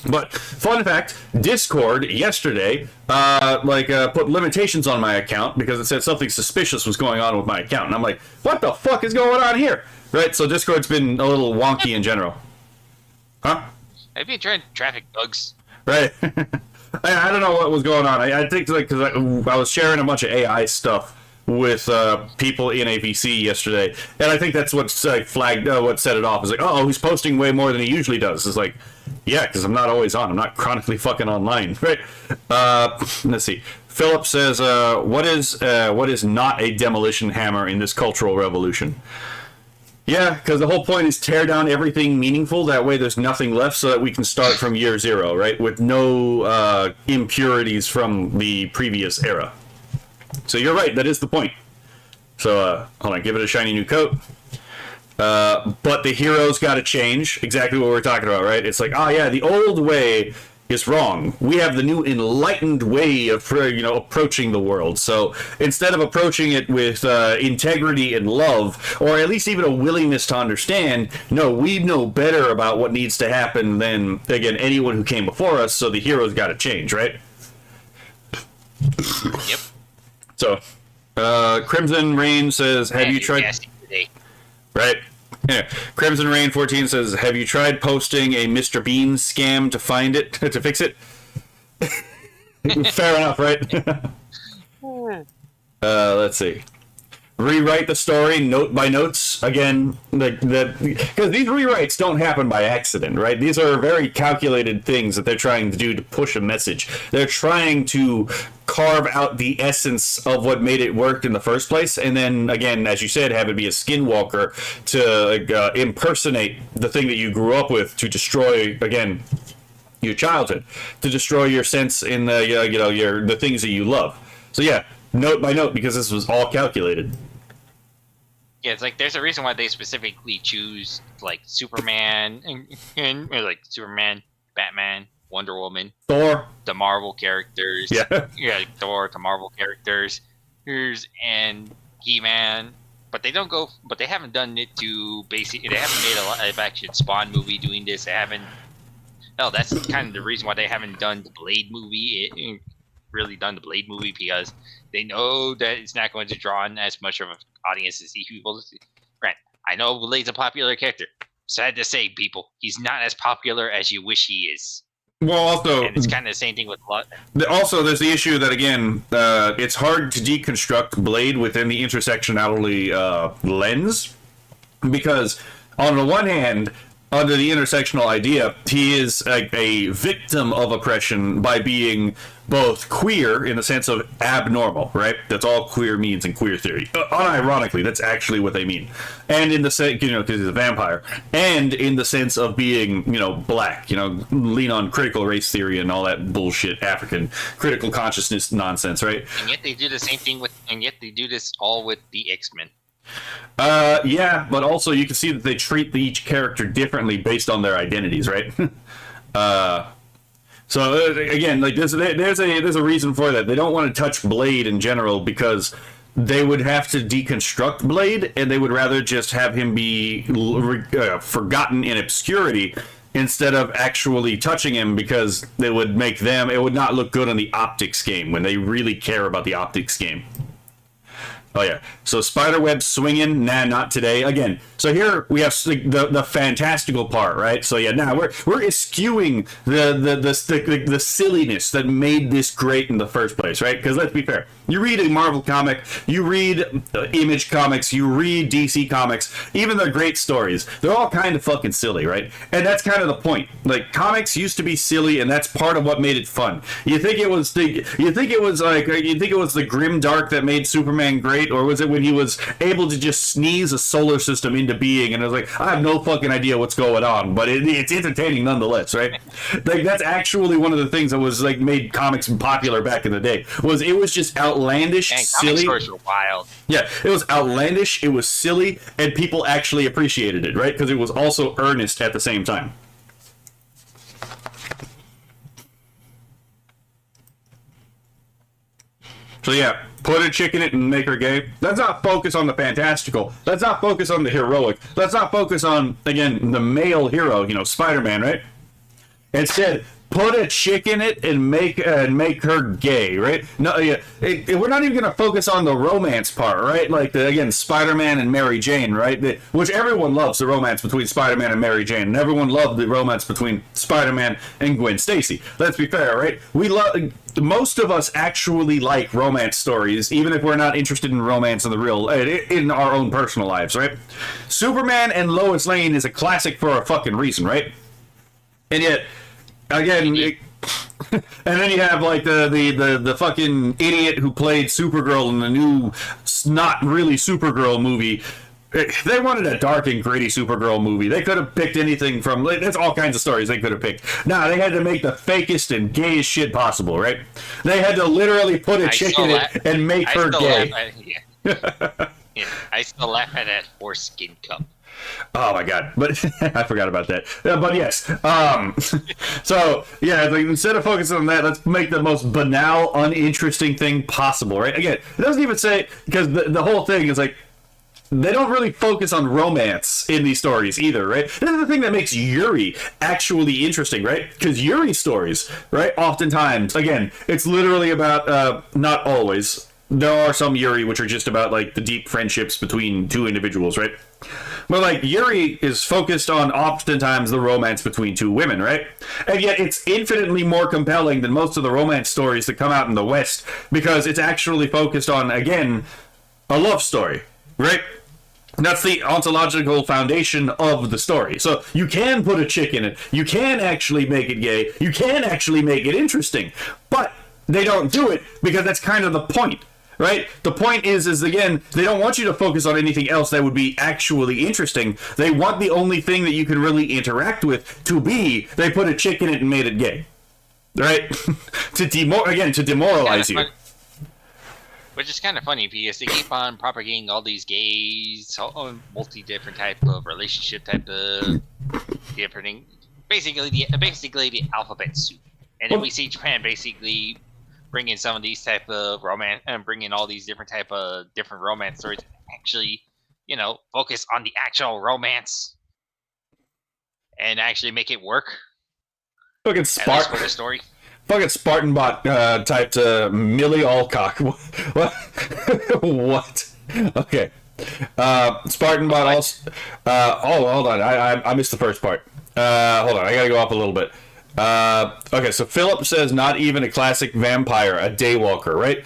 But fun fact, Discord yesterday put limitations on my account because it said something suspicious was going on with my account, and I'm like, what the fuck is going on here? Right, so Discord's been a little wonky in general. Huh? Have you tried traffic bugs? Right. I don't know what was going on. I think because I was sharing a bunch of AI stuff with people in APC yesterday, and I think that's what flagged, what set it off. Is like, oh, he's posting way more than he usually does. It's like, yeah, because I'm not always on. I'm not chronically fucking online, right? Let's see. Philip says, what is not a demolition hammer in this cultural revolution? Yeah, because the whole point is tear down everything meaningful. That way there's nothing left so that we can start from year zero, right? With no impurities from the previous era. So you're right, that is the point. So, hold on, give it a shiny new coat. But the hero's got to change. Exactly what we're talking about, right? It's like, oh yeah, the old way is wrong. We have the new enlightened way of approaching the world. So instead of approaching it with integrity and love, or at least even a willingness to understand, no, we know better about what needs to happen than, again, anyone who came before us. So the hero's got to change, right? Yep. So Crimson Rain says, have you tried... Right. Yeah. Crimson Rain 14 says, have you tried posting a Mr. Bean scam to find it, to fix it? Fair enough, right? Let's see. Rewrite the story note by notes. Again, because these rewrites don't happen by accident, right? These are very calculated things that they're trying to do to push a message. They're trying to carve out the essence of what made it work in the first place, and then, again, as you said, have it be a skinwalker to impersonate the thing that you grew up with to destroy, again, your childhood, to destroy your sense in the the things that you love. So yeah, note by note, because this was all calculated. Yeah, it's like there's a reason why they specifically choose like Superman and like Superman, Batman, Wonder Woman, Thor, the Marvel characters. Yeah, Thor, the Marvel characters, and He-Man. But they don't go. But they haven't done it to basically. They haven't made a live action Spawn movie doing this. They haven't. No, that's kind of the reason why they haven't done the Blade movie. Really done the Blade movie, because they know that it's not going to draw in as much of an audience as these people. Grant, I know Blade's a popular character. Sad to say, people, he's not as popular as you wish he is. Well, also, and it's kind of the same thing with Blood. Also, there's the issue that, again, it's hard to deconstruct Blade within the intersectionality lens, because on the one hand, under the intersectional idea, he is a victim of oppression by being both queer in the sense of abnormal, right? That's all queer means in queer theory. Unironically, that's actually what they mean. And in the sense, because he's a vampire, and in the sense of being, black, lean on critical race theory and all that bullshit, African critical consciousness nonsense, right? And yet they do the same thing and yet they do this all with the X-Men. Yeah, but also you can see that they treat each character differently based on their identities, right? So again, like there's a reason for that. They don't want to touch Blade in general because they would have to deconstruct Blade, and they would rather just have him be forgotten in obscurity instead of actually touching him, because it would not look good on the optics game when they really care about the optics game. Oh yeah, so spiderweb swinging, nah, not today. Again, so here we have the fantastical part, right? So yeah, now we're eschewing the silliness that made this great in the first place, right? Because let's be fair, you read a Marvel comic, you read Image comics, you read DC comics, even the great stories, they're all kind of fucking silly, right? And that's kind of the point. Like, comics used to be silly, and that's part of what made it fun. You think it was the grim dark that made Superman great? Or was it when he was able to just sneeze a solar system into being, and it was like, I have no fucking idea what's going on, but it's entertaining nonetheless, right? Like, that's actually one of the things that was like made comics popular back in the day. It was just outlandish, silly. Comic stores were wild. Yeah, it was outlandish, it was silly, and people actually appreciated it, right? Because it was also earnest at the same time. So yeah, put a chick in it and make her gay. Let's not focus on the fantastical. Let's not focus on the heroic. Let's not focus on, again, the male hero, Spider-Man, right? Instead, put a chick in it and make her gay, right? No, yeah, we're not even gonna focus on the romance part, right? Like again, Spider-Man and Mary Jane, right? Which everyone loves the romance between Spider-Man and Mary Jane, and everyone loved the romance between Spider-Man and Gwen Stacy. Let's be fair, right? Most of us actually like romance stories, even if we're not interested in romance in our own personal lives, right? Superman and Lois Lane is a classic for a fucking reason, right? And yet, again, and then you have like the fucking idiot who played Supergirl in the new not really Supergirl movie. They wanted a dark and gritty Supergirl movie. They could have picked anything from... There's all kinds of stories they could have picked. Nah, they had to make the fakest and gayest shit possible, right? They had to literally put a chick in it and make her gay. I still laugh at that foreskin cup. Oh my god! But I forgot about that. But yes. So yeah, like, instead of focusing on that, let's make the most banal, uninteresting thing possible. Right? Again, it doesn't even say because the whole thing is like they don't really focus on romance in these stories either, right? This is the thing that makes Yuri actually interesting, right? Because Yuri stories, right? Oftentimes, again, it's literally about not always. There are some Yuri which are just about like the deep friendships between two individuals, right? But like Yuri is focused on oftentimes the romance between two women, right? And yet it's infinitely more compelling than most of the romance stories that come out in the West because it's actually focused on, again, a love story, right? That's the ontological foundation of the story. So you can put a chick in it. You can actually make it gay. You can actually make it interesting. But they don't do it because that's kind of the point. Right? The point is again, they don't want you to focus on anything else that would be actually interesting. They want the only thing that you can really interact with to be, they put a chick in it and made it gay. Right? to demoralize you. Which is kind of funny because they keep on propagating all these gays, multi-different type of relationship type of different, basically the alphabet soup. And then we see Japan basically bring in some of these type of romance and bring in all these different romance stories. Actually, focus on the actual romance and actually make it work. Fucking for the story. Fucking Spartan bot typed Millie Alcock. What? What? Okay. Spartan bot also. Hold on. I missed the first part. Hold on. I gotta go up a little bit. Okay, so Philip says not even a classic vampire, a daywalker, right?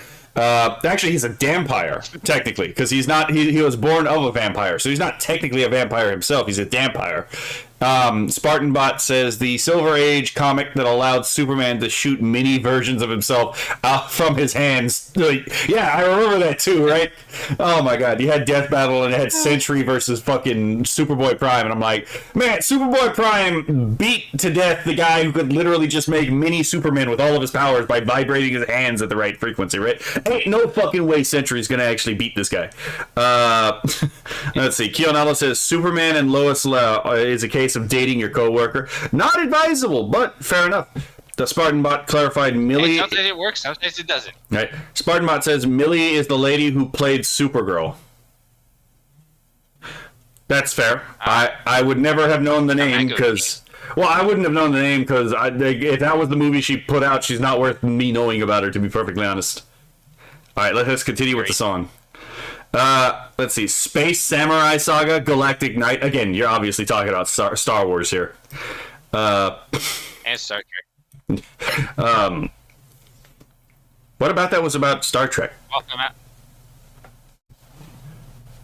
Actually, he's a dampire, technically, because he's not. He was born of a vampire, so he's not technically a vampire himself. He's a dampire. Spartanbot says the Silver Age comic that allowed Superman to shoot mini versions of himself out from his hands. Yeah, I remember that too, right? Oh my god, you had Death Battle and it had Sentry versus fucking Superboy Prime, and I'm like, man, Superboy Prime beat to death the guy who could literally just make mini Superman with all of his powers by vibrating his hands at the right frequency, right? Ain't no fucking way Sentry's gonna actually beat this guy. Let's see. Kionala says Superman and Lois is a case of dating your coworker. Not advisable, but fair enough. The Spartan bot clarified Millie. Hey, sometimes it works, sometimes it doesn't. Right. Spartan bot says Millie is the lady who played Supergirl. That's fair. I would never have known the name because. Well, I wouldn't have known the name because if that was the movie she put out, she's not worth me knowing about her, to be perfectly honest. All right, let's continue with the song. Let's see. Space Samurai Saga, Galactic Knight. Again, you're obviously talking about Star Wars here. And Star Trek. What about that was about Star Trek? Swap them out.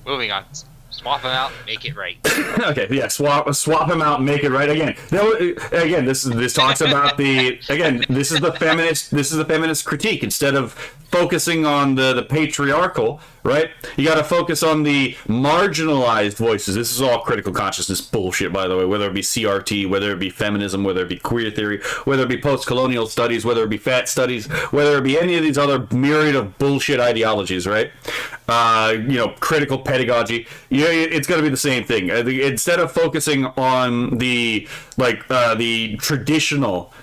Moving on. Swap them out, make it right. Okay, yeah, swap them out, and make it right. Again, this talks about this is the feminist critique. Instead of focusing on the patriarchal, right? You got to focus on the marginalized voices. This is all critical consciousness bullshit, by the way. Whether it be CRT, whether it be feminism, whether it be queer theory, whether it be post-colonial studies, whether it be fat studies, whether it be any of these other myriad of bullshit ideologies, right? Critical pedagogy. It's going to be the same thing. Instead of focusing on the traditional,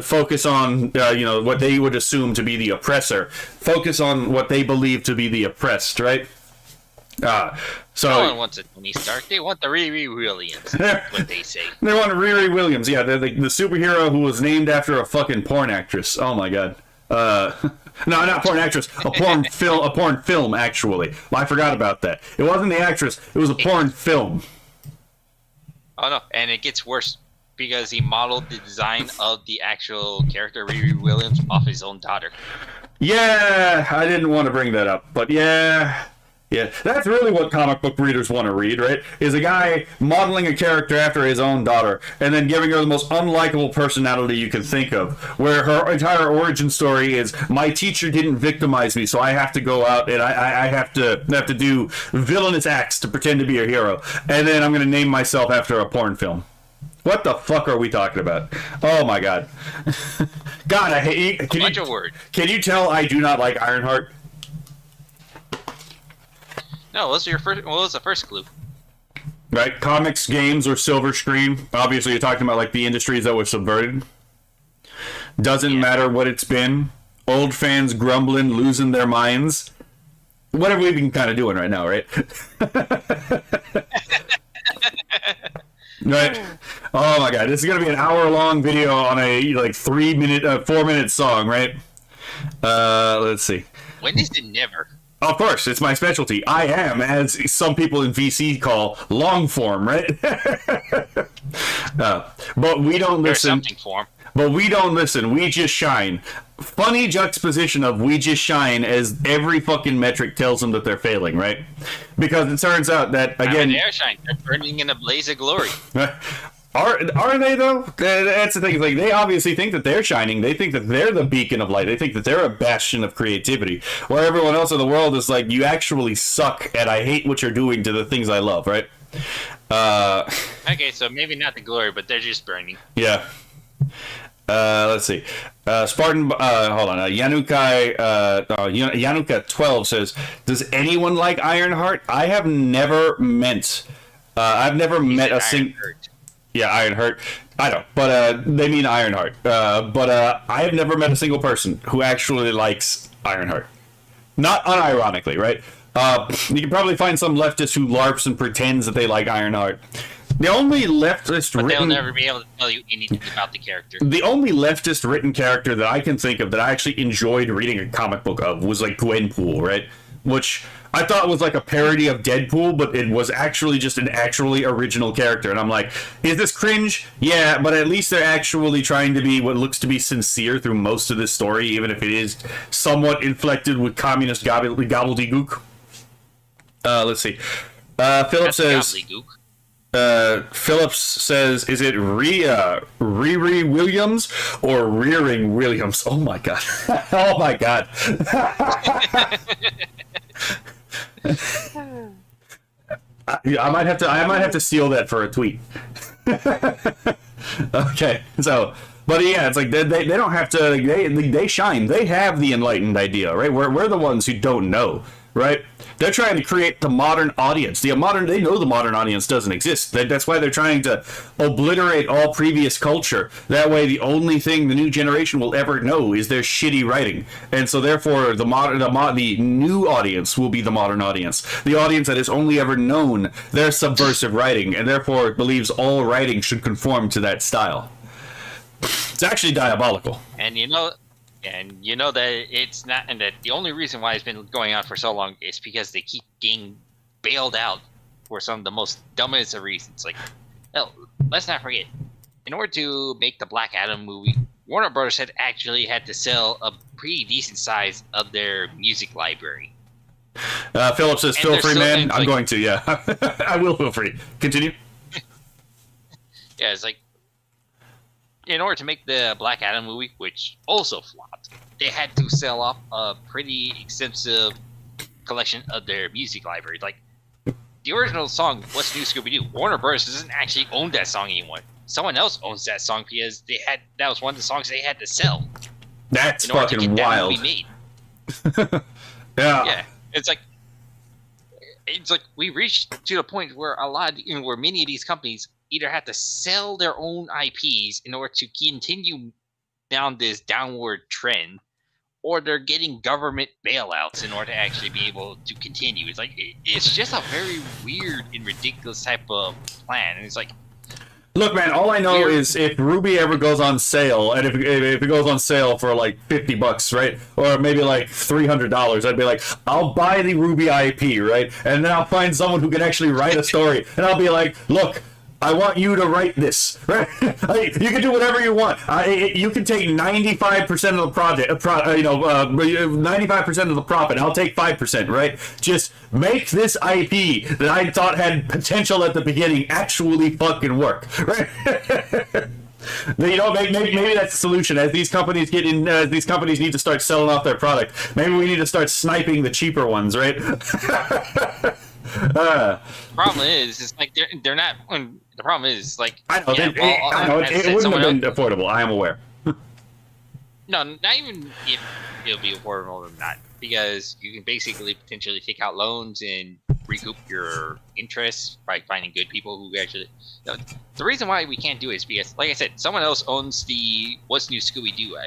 focus on what they would assume to be the oppressor. Focus on what they believe to be the oppressed, right? So no one wants a Tony Stark. They want the Riri Williams. That's what they say. They want Riri Williams. Yeah, they're the superhero who was named after a fucking porn actress. Oh my god. No, not porn actress. A porn film, actually. Well, I forgot about that. It wasn't the actress. It was a porn film. Oh no, and it gets worse because he modeled the design of the actual character Riri Williams off his own daughter. Yeah, I didn't want to bring that up, but yeah, that's really what comic book readers want to read, right? Is a guy modeling a character after his own daughter and then giving her the most unlikable personality you can think of, where her entire origin story is, my teacher didn't victimize me, so I have to go out and I have to do villainous acts to pretend to be a hero, and then I'm going to name myself after a porn film. What the fuck are we talking about? Oh my god. God, I hate you. Can you tell I do not like Ironheart? No, what was the first clue? Right? Comics, games, or silver screen. Obviously, you're talking about like the industries that were subverted. Doesn't matter what it's been. Old fans grumbling, losing their minds. Whatever we've been kind of doing right now, right? Right? Oh my god, this is gonna be an hour-long video on a like 4-minute song, right? Let's see. When is it never? Of course, it's my specialty. I am, as some people in VC call, long form, right? But we don't There's listen. something for 'em. But we don't listen. We just shine. Funny juxtaposition of we just shine as every fucking metric tells them that they're failing, right? Because it turns out that, again... They're shine. They're burning in a blaze of glory. Are they, though? That's the thing. It's like, they obviously think that they're shining. They think that they're the beacon of light. They think that they're a bastion of creativity. Where everyone else in the world is like, you actually suck, and I hate what you're doing to the things I love, right? Okay, so maybe not the glory, but they're just burning. Yeah. Let's see. Spartan, hold on. Yanuka 12 says, "Does anyone like Ironheart? I have never met. I've never met a single. Yeah, Ironheart. I don't, but they mean Ironheart. But I have never met a single person who actually likes Ironheart. Not unironically, right? You can probably find some leftist who LARPs and pretends that they like Ironheart. The only leftist But they'll written... never be able to tell you anything about the character. The only leftist written character that I can think of that I actually enjoyed reading a comic book of was like Gwenpool, right? Which I thought was like a parody of Deadpool, but it was actually just an actually original character. And I'm like, is this cringe? Yeah, but at least they're actually trying to be what looks to be sincere through most of this story, even if it is somewhat inflected with communist gobbledygook. Let's see. Philip says... Gobbledygook. Phillips says, is it Riri Williams or Rearing Williams? Oh my god. Oh my god. I might have to seal that for a tweet. Okay. So, but yeah, it's like they don't have to, they shine. They have the enlightened idea, right? We're the ones who don't know, right? They're trying to create the modern audience. They know the modern audience doesn't exist. That's why they're trying to obliterate all previous culture. That way, the only thing the new generation will ever know is their shitty writing. And so, therefore, the new audience will be the modern audience. The audience that has only ever known their subversive writing, and therefore believes all writing should conform to that style. It's actually diabolical. And you know that it's not, and that the only reason why it's been going on for so long is because they keep getting bailed out for some of the most dumbest of reasons. Like, hell, let's not forget, in order to make the Black Adam movie, Warner Brothers had to sell a pretty decent size of their music library. Philip says, feel free, man. I'm going to, yeah. I will feel free. Continue. Yeah, it's like, in order to make the Black Adam movie, which also flopped, they had to sell off a pretty extensive collection of their music library. Like, the original song, What's New Scooby-Doo, Warner Bros. Doesn't actually own that song anymore. Someone else owns that song because that was one of the songs they had to sell. That's fucking wild. That movie made. Yeah. Yeah. It's like we reached to the point where where many of these companies either have to sell their own IPs in order to continue down this downward trend, or they're getting government bailouts in order to actually be able to continue. It's like, it's just a very weird and ridiculous type of plan. And it's like, look, man, all I know is if Ruby ever goes on sale, and if it goes on sale for like $50, right, or maybe like $300, I'd be like, I'll buy the Ruby IP, right, and then I'll find someone who can actually write a story, and I'll be like, look, I want you to write this, right? You can do whatever you want. You can take 95% of the 95% of the profit. I'll take 5%, right? Just make this IP that I thought had potential at the beginning actually fucking work, right? Maybe that's the solution. As these companies these companies need to start selling off their product. Maybe we need to start sniping the cheaper ones, right? problem is, it's like they're not. The problem is, like, I know, it wouldn't have been affordable. I am aware. No, not even if it'll be affordable or not. because you can basically potentially take out loans and recoup your interest by finding good people who actually. The reason why we can't do it is because, like I said, someone else owns the What's New Scooby Doo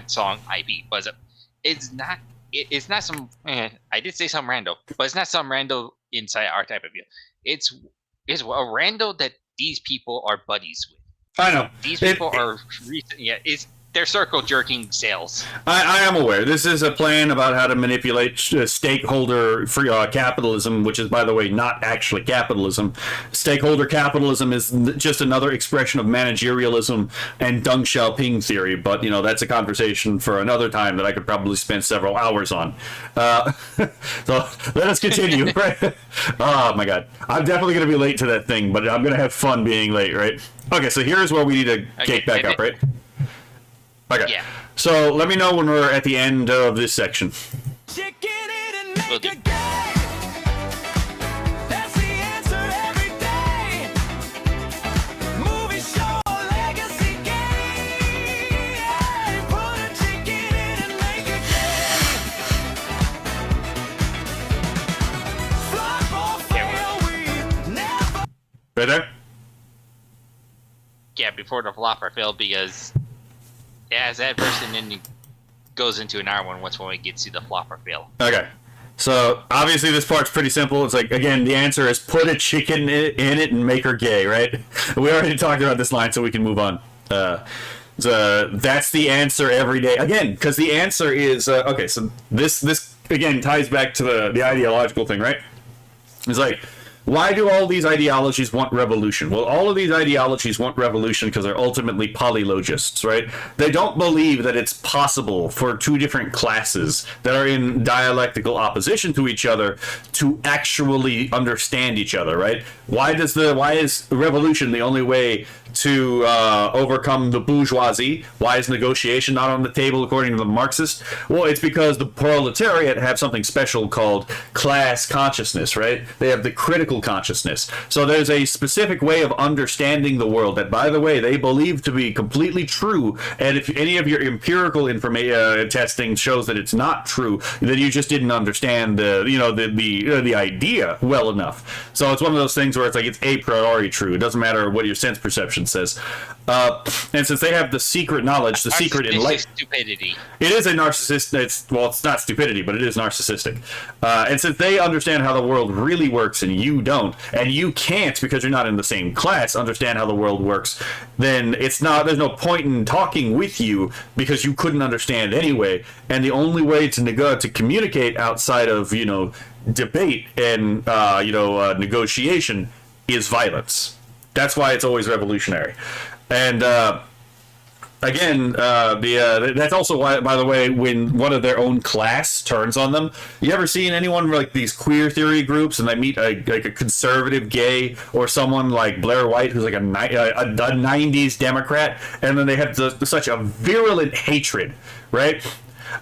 song IP, but it's not. It's not some. I did say some rando, but it's not some rando inside our type of deal. It's a rando that these people are buddies with. I know. These people are recent. Yeah, they're circle jerking sales. I am aware. This is a plan about how to manipulate stakeholder free capitalism, which is, by the way, not actually capitalism. Stakeholder capitalism is just another expression of managerialism and Deng Xiaoping theory, but, you know, that's a conversation for another time that I could probably spend several hours on. So let us continue, right? Oh, my God. I'm definitely going to be late to that thing, but I'm going to have fun being late, right? Okay, so here's where we need to kick back up, right? Okay. Yeah. So let me know when we're at the end of this section. Chicken it and make Will do. a gay. That's the answer every day. Movie show legacy game. Put a chicken in and make a gay. Flop or fail, we never. Right there? Yeah, before the flop or fail, because as that person then goes into an R1, what's when it gets to the flop or fail. Okay. So obviously this part's pretty simple. It's like, again, the answer is put a chicken in it and make her gay, right? We already talked about this line, so we can move on. So that's the answer every day. Again, because the answer is okay. So this again ties back to the ideological thing, right? It's like, why do all these ideologies want revolution? Well, all of these ideologies want revolution because they're ultimately polylogists, right? They don't believe that it's possible for two different classes that are in dialectical opposition to each other to actually understand each other, right? Why is revolution the only way to overcome the bourgeoisie? Why is negotiation not on the table according to the Marxists? Well, it's because the proletariat have something special called class consciousness, right? They have the critical consciousness. So there's a specific way of understanding the world that, by the way, they believe to be completely true. And if any of your empirical testing shows that it's not true, then you just didn't understand the idea well enough. So it's one of those things where it's like it's a priori true. It doesn't matter what your sense perception says. And since they have the secret knowledge, the secret enlightenment, stupidity. it is a narcissist. It's not stupidity, but it is narcissistic. And since they understand how the world really works, and you don't, and you can't because you're not in the same class understand how the world works, then there's no point in talking with you because you couldn't understand anyway. And the only way to communicate outside of debate and negotiation is violence. That's why it's always revolutionary. And again, that's also why, by the way, when one of their own class turns on them, you ever seen anyone like these queer theory groups and they meet a conservative gay or someone like Blair White who's like a 90s Democrat, and then they have such a virulent hatred, right?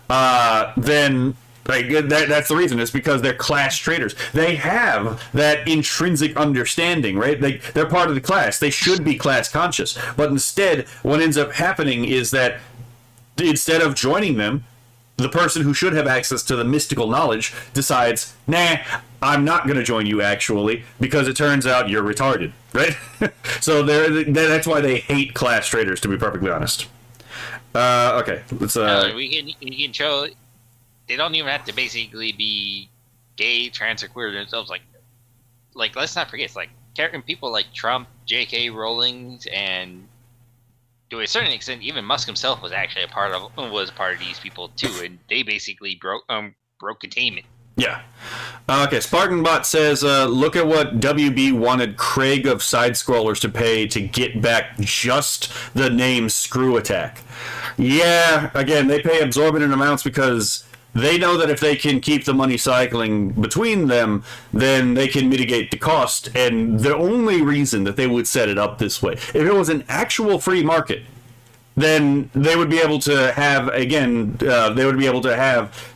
Then that's the reason. It's because they're class traitors. They have that intrinsic understanding, right? They're part of the class. They should be class conscious. But instead, what ends up happening is that instead of joining them, the person who should have access to the mystical knowledge decides, nah, I'm not going to join you actually, because it turns out you're retarded, right? So that's why they hate class traitors, to be perfectly honest. Okay, let's... we can show... They don't even have to basically be gay, trans, or queer themselves. Like let's not forget, it's like people like Trump, J.K. Rowling, and to a certain extent, even Musk himself was actually part of these people too, and they basically broke containment. Yeah. Okay, SpartanBot says, look at what WB wanted Craig of Side Scrollers to pay to get back just the name Screw Attack. Yeah, again, they pay exorbitant amounts because they know that if they can keep the money cycling between them, then they can mitigate the cost. And the only reason that they would set it up this way, if it was an actual free market, then they would be able to have,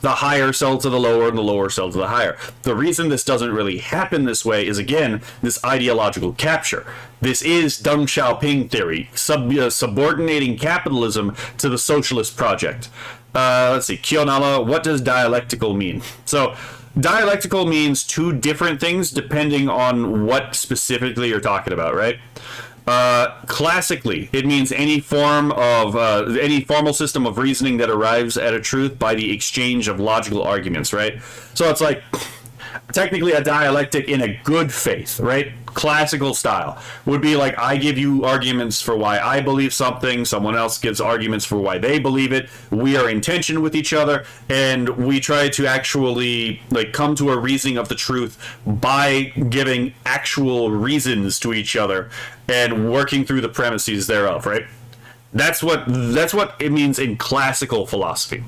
the higher sell to the lower and the lower sell to the higher. The reason this doesn't really happen this way is, again, this ideological capture. This is Deng Xiaoping theory, subordinating capitalism to the socialist project. Let's see, Kionala, what does dialectical mean? So, dialectical means two different things depending on what specifically you're talking about, right? Classically, it means any formal system of reasoning that arrives at a truth by the exchange of logical arguments, right? So it's like technically a dialectic in a good faith, right? Classical style would be like, I give you arguments for why I believe something, someone else gives arguments for why they believe it, we are in tension with each other, and we try to actually like come to a reasoning of the truth by giving actual reasons to each other and working through the premises thereof, right? That's what it means in classical philosophy.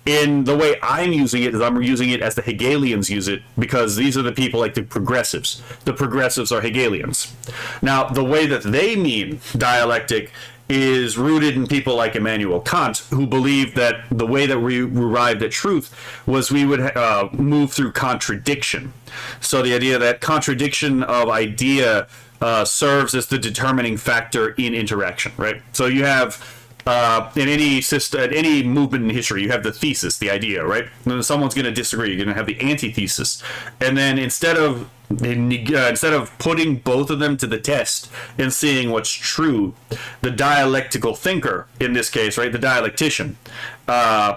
In the way I'm using it is I'm using it as the Hegelians use it, because these are the people like the progressives. The progressives are Hegelians. Now, the way that they mean dialectic is rooted in people like Immanuel Kant, who believed that the way that we arrived at truth was we would move through contradiction. So the idea that contradiction of idea serves as the determining factor in interaction, right? So you have in any system, any movement in history, you have the thesis, the idea, right? And then someone's going to disagree. You're going to have the antithesis, and then instead of putting both of them to the test and seeing what's true, the dialectical thinker, in this case, right, the dialectician,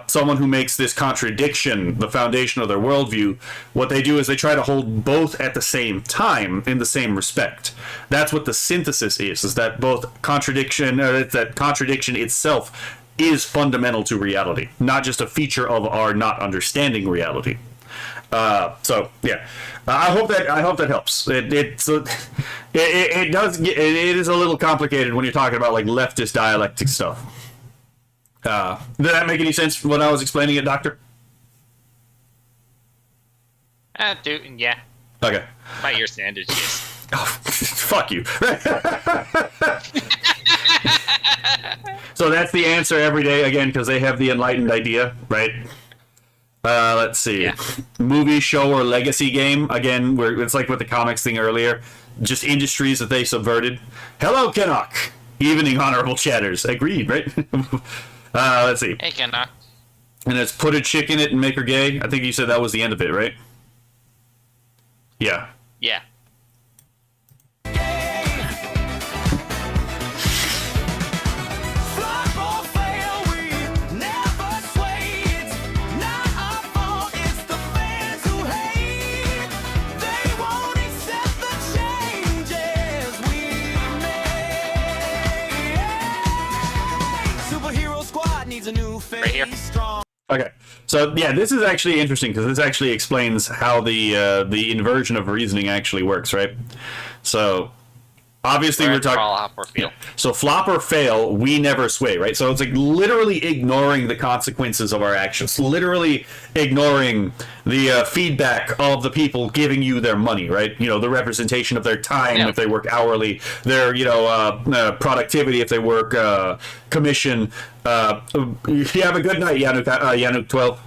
someone who makes this contradiction the foundation of their worldview, what they do is they try to hold both at the same time in the same respect. That's what the synthesis is that both contradiction, that contradiction itself is fundamental to reality, not just a feature of our not understanding reality. So yeah, I hope that helps. It does. It is a little complicated when you're talking about like leftist dialectic stuff. Did that make any sense when I was explaining it, Doctor? Yeah. Okay. By your standards, yes. Oh, fuck you. So that's the answer every day again, because they have the enlightened idea, right? Let's see. Yeah. Movie, show, or legacy game. Again, where it's like with the comics thing earlier. Just industries that they subverted. Hello, Canuck. Evening, honorable chatters. Agreed, right? Let's see. Hey, Canuck. And it's put a chick in it and make her gay. I think you said that was the end of it, right? Yeah. Yeah. Right here. Okay, so yeah, this is actually interesting because this actually explains how the inversion of reasoning actually works, right? So obviously we're talking flop or fail. Yeah. So flop or fail, we never sway, right? So it's like literally ignoring the consequences of our actions, literally ignoring the feedback of the people giving you their money, right? You know, the representation of their time if they work hourly, their productivity if they work commission. You have a good night, Yanuk 12.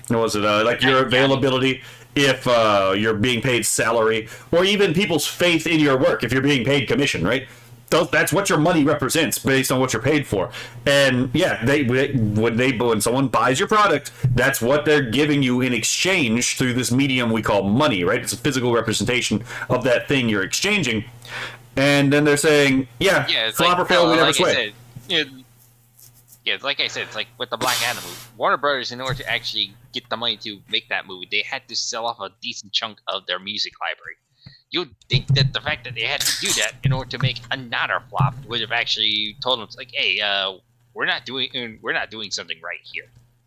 What was it? Like your availability. If you're being paid salary, or even people's faith in your work, if you're being paid commission, right? That's what your money represents based on what you're paid for. And yeah, when someone buys your product, that's what they're giving you in exchange through this medium we call money, right? It's a physical representation of that thing you're exchanging. And then they're saying, flop or fail, we never sway. Yeah, like I said, it's like with the Black Adam movie. Warner Brothers, in order to actually get the money to make that movie, they had to sell off a decent chunk of their music library. You'd think that the fact that they had to do that in order to make another flop would have actually told them, like, hey, we're not doing something right here.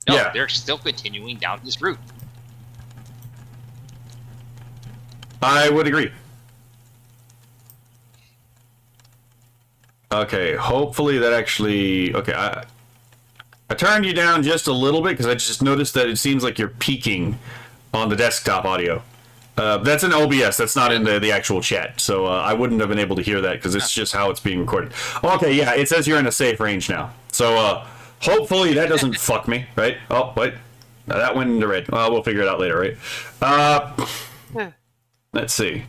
No, they're still continuing down this route. I would agree. Okay, hopefully that actually... Okay, I turned you down just a little bit because I just noticed that it seems like you're peaking on the desktop audio. That's in OBS. That's not in the actual chat. So I wouldn't have been able to hear that because it's just how it's being recorded. Okay, yeah, it says you're in a safe range now. So hopefully that doesn't fuck me, right? Oh, wait. Now that went into red. Well, we'll figure it out later, right? Let's see.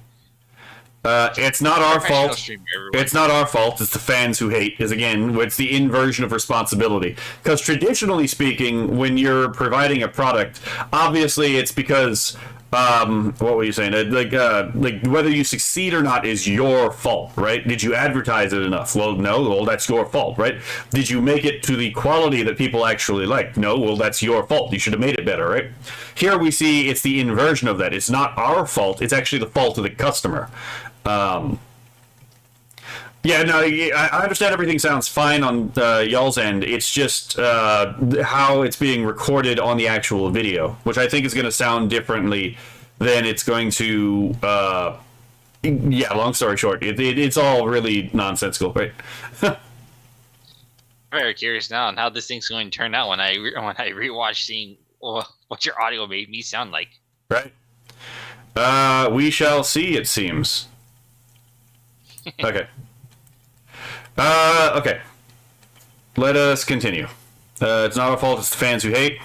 It's not our Professional fault. streamer, everyone. It's not our fault. It's the fans who hate. Is again, it's the inversion of responsibility. Because traditionally speaking, when you're providing a product, obviously it's because what were you saying? Like whether you succeed or not is your fault, right? Did you advertise it enough? Well, no. Well, that's your fault, right? Did you make it to the quality that people actually like? No. Well, that's your fault. You should have made it better, right? Here we see it's the inversion of that. It's not our fault. It's actually the fault of the customer. Yeah, no, I understand everything sounds fine on y'all's end. It's just how it's being recorded on the actual video, which I think is going to sound differently than it's going to. Yeah, long story short, it's all really nonsensical, right? Very curious now on how this thing's going to turn out when I rewatch seeing what your audio made me sound like. Right. We shall see. It seems. Okay. Okay. Let us continue. It's not our fault, it's the fans who hate.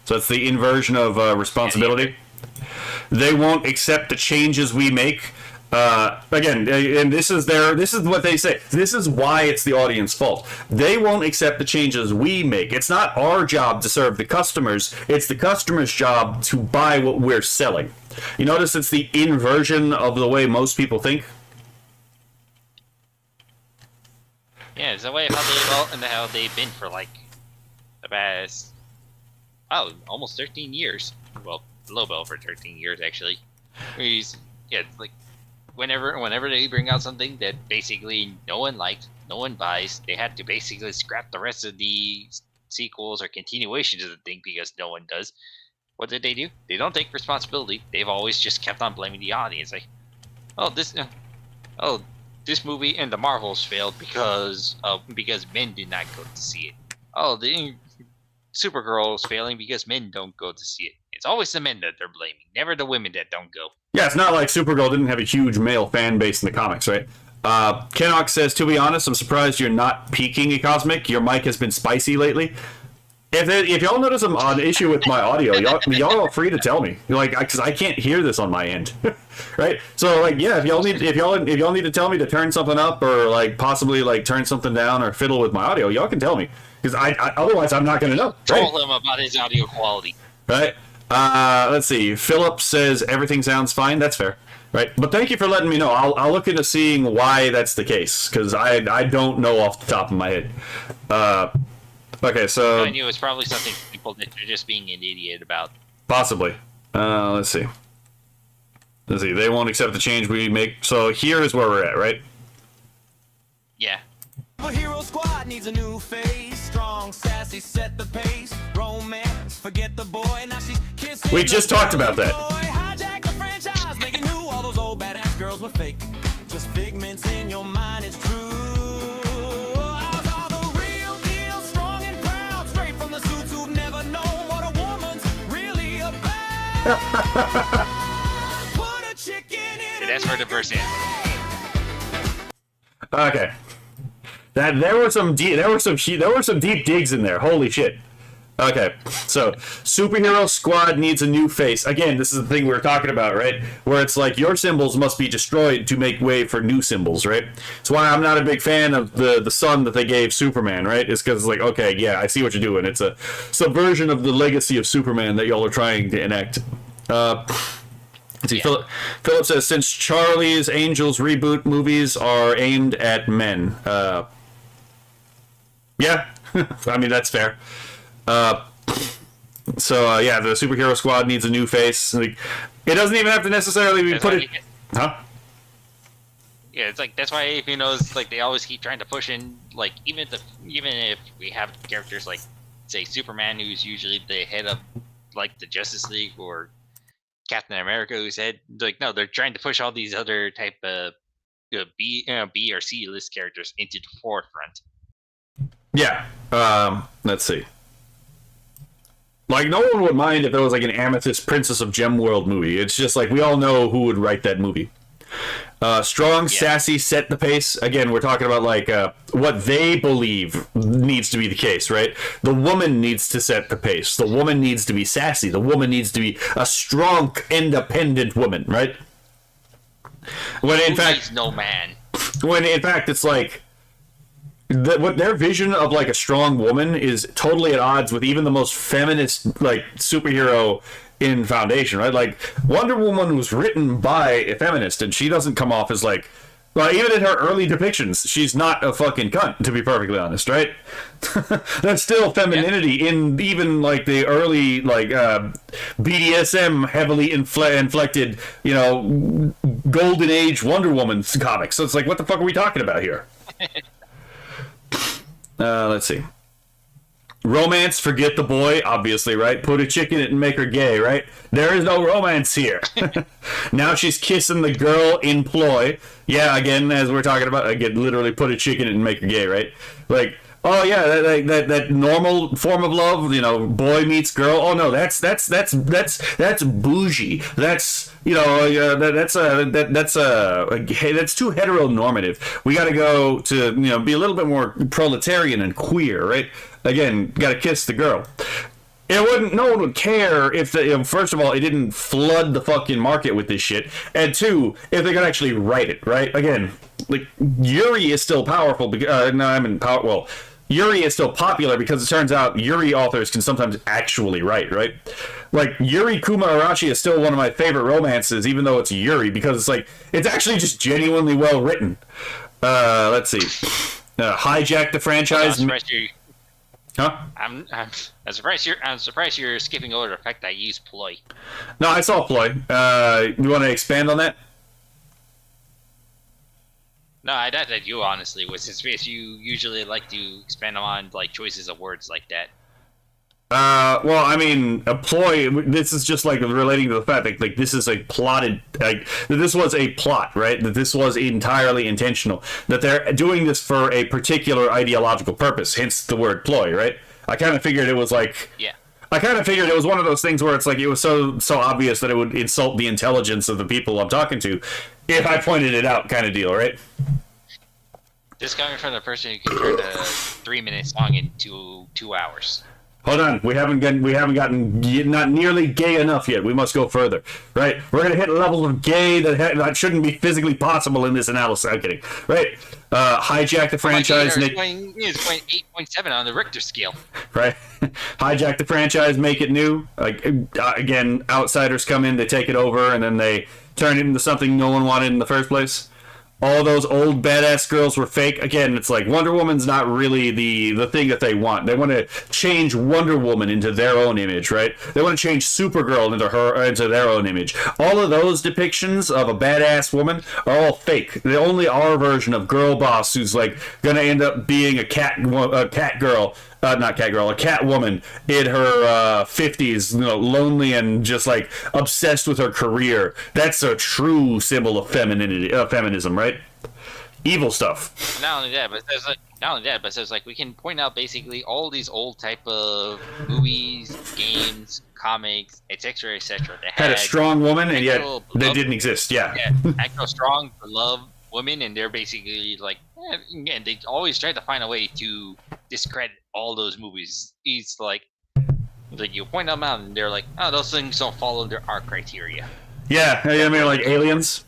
So it's the inversion of responsibility. They won't accept the changes we make. Again, and this is what they say. This is why it's the audience's fault. They won't accept the changes we make. It's not our job to serve the customers. It's the customer's job to buy what we're selling. You notice it's the inversion of the way most people think? Yeah, it's the way of how they've been for like the past almost 13 years. Well, a little bit over 13 years actually. Like whenever they bring out something that basically no one likes, no one buys, they had to basically scrap the rest of the sequels or continuations of the thing because no one does. What did they do? They don't take responsibility. They've always just kept on blaming the audience. Like, this movie and the Marvels failed because men did not go to see it. Oh, the Supergirl is failing because men don't go to see it. It's always the men that they're blaming, never the women that don't go. Yeah, it's not like Supergirl didn't have a huge male fan base in the comics, right? Kenok says, to be honest, I'm surprised you're not peaking, Cosmic. Your mic has been spicy lately. If y'all notice an odd issue with my audio, y'all are free to tell me, like, because I can't hear this on my end, right? So, like, yeah, if y'all need to tell me to turn something up or like possibly like turn something down or fiddle with my audio, y'all can tell me, because I otherwise I'm not gonna know. Troll him about his audio quality. Right? Let's see. Philip says everything sounds fine. That's fair, right? But thank you for letting me know. I'll look into seeing why that's the case, because I don't know off the top of my head. Okay, so I knew it was probably something people that are just being an idiot about. Possibly. Let's see. They won't accept the change we make. So here is where we're at, right? Yeah. The hero squad needs a new face. Strong, sassy, set the pace. Romance, forget the boy. Now she's kissing. We just talked about that. Hijack the franchise, making new. All those old badass girls were fake. Just figments in your mind, it's true. That's where the verse ends. Okay. There were some deep digs in there. Holy shit. Okay, so Superhero Squad needs a new face. Again, this is the thing we were talking about, right? Where it's like your symbols must be destroyed to make way for new symbols, right? That's why I'm not a big fan of the sun that they gave Superman, right? It's because it's like, okay, yeah, I see what you're doing. It's a subversion of the legacy of Superman that y'all are trying to enact. Let's see, yeah. Philip says, since Charlie's Angels reboot movies are aimed at men. Yeah, I mean, that's fair. Yeah, the Superhero Squad needs a new face. Like, it doesn't even have to necessarily be put it. Huh? Yeah, it's like that's why it's like they always keep trying to push in, like even if we have characters like say Superman, who's usually the head of like the Justice League, or Captain America, who's head, like no, they're trying to push all these other type of B or C list characters into the forefront. Yeah. Let's see. Like, no one would mind if there was like an Amethyst Princess of Gemworld movie. It's just like we all know who would write that movie. Strong, sassy, set the pace. Again, we're talking about like what they believe needs to be the case, right? The woman needs to set the pace. The woman needs to be sassy. The woman needs to be a strong, independent woman, right? When in Who fact, needs no man? when in fact it's like what their vision of like a strong woman is totally at odds with even the most feminist like superhero in Foundation, right? Like Wonder Woman was written by a feminist, and she doesn't come off as like, well, even in her early depictions, she's not a fucking cunt, to be perfectly honest, right? That's still femininity in even like the early like BDSM heavily inflected, you know, Golden Age Wonder Woman comics. So it's like, what the fuck are we talking about here? Let's see. Romance, forget the boy, obviously, right? Put a chick in it and make her gay, right? There is no romance here. Now she's kissing the girl in ploy. Yeah, again, as we're talking about, again, literally put a chick in it and make her gay, right? Like, oh yeah, that normal form of love, you know, boy meets girl. Oh no, that's bougie. That's, you know, that's too heteronormative. We got to go to, you know, be a little bit more proletarian and queer, right? Again, got to kiss the girl. No one would care if first of all, it didn't flood the fucking market with this shit, and two, if they could actually write it, right? Again, like Yuri is still powerful. Yuri is still popular because it turns out Yuri authors can sometimes actually write, right? Like Yuri Kuma Arashi is still one of my favorite romances, even though it's Yuri, because it's like it's actually just genuinely well written. Let's see, hijack the franchise. Huh? I'm surprised you're skipping over the fact that I use ploy. No, I saw ploy. You want to expand on that? No, I doubt that you honestly was his face. You usually like to expand on like choices of words like that. Well, I mean, a ploy. This is just like relating to the fact that like this is a plotted, like that this was a plot, right? That this was entirely intentional. That they're doing this for a particular ideological purpose. Hence the word ploy, right? I kind of figured it was like, yeah. I kind of figured it was one of those things where it's like it was so obvious that it would insult the intelligence of the people I'm talking to if I pointed it out, kind of deal, right? This coming from the person who can turn a 3-minute song into 2 hours. Hold on, we haven't gotten not nearly gay enough yet. We must go further, right? We're gonna hit levels of gay that shouldn't be physically possible in this analysis. I'm kidding, right? Hijack the franchise. It's going 8.7 on the Richter scale. Right? Hijack the franchise, make it new. Like again, outsiders come in, they take it over, and then they turn it into something no one wanted in the first place. All those old badass girls were fake. Again, it's like Wonder Woman's not really the thing that they want. They want to change Wonder Woman into their own image, right? They want to change Supergirl into their own image. All of those depictions of a badass woman are all fake. The only our version of girl boss who's like gonna end up being a cat woman in her 50s, you know, lonely and just like obsessed with her career. That's a true symbol of feminism, right? Evil stuff. Not only that, but there's like we can point out basically all these old type of movies, games, comics, etc., etc. that had a strong woman, and yet they didn't exist. Yeah, actual strong, beloved women, and they're basically like, again, they always try to find a way to discredit all those movies. It's like you point them out, and they're like, oh, those things don't follow our criteria. Yeah, I mean, like Aliens.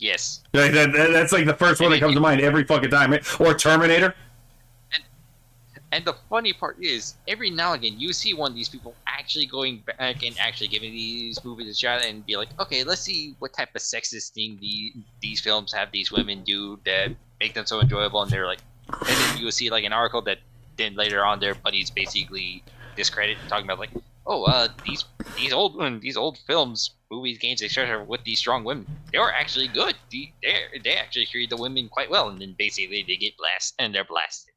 Yes. Like that's like the first one that comes to mind every fucking time, right? Or Terminator. And the funny part is, every now and again, you see one of these people actually going back and actually giving these movies a shot and be like, okay, let's see what type of sexist thing these films have these women do that make them so enjoyable. And they're like, and then you'll see like an article that then later on their buddies basically discredit, talking about like, oh, these old films, movies, games, etc. with these strong women, they were actually good. They actually treated the women quite well, and then basically they get blasted, and they're blasted.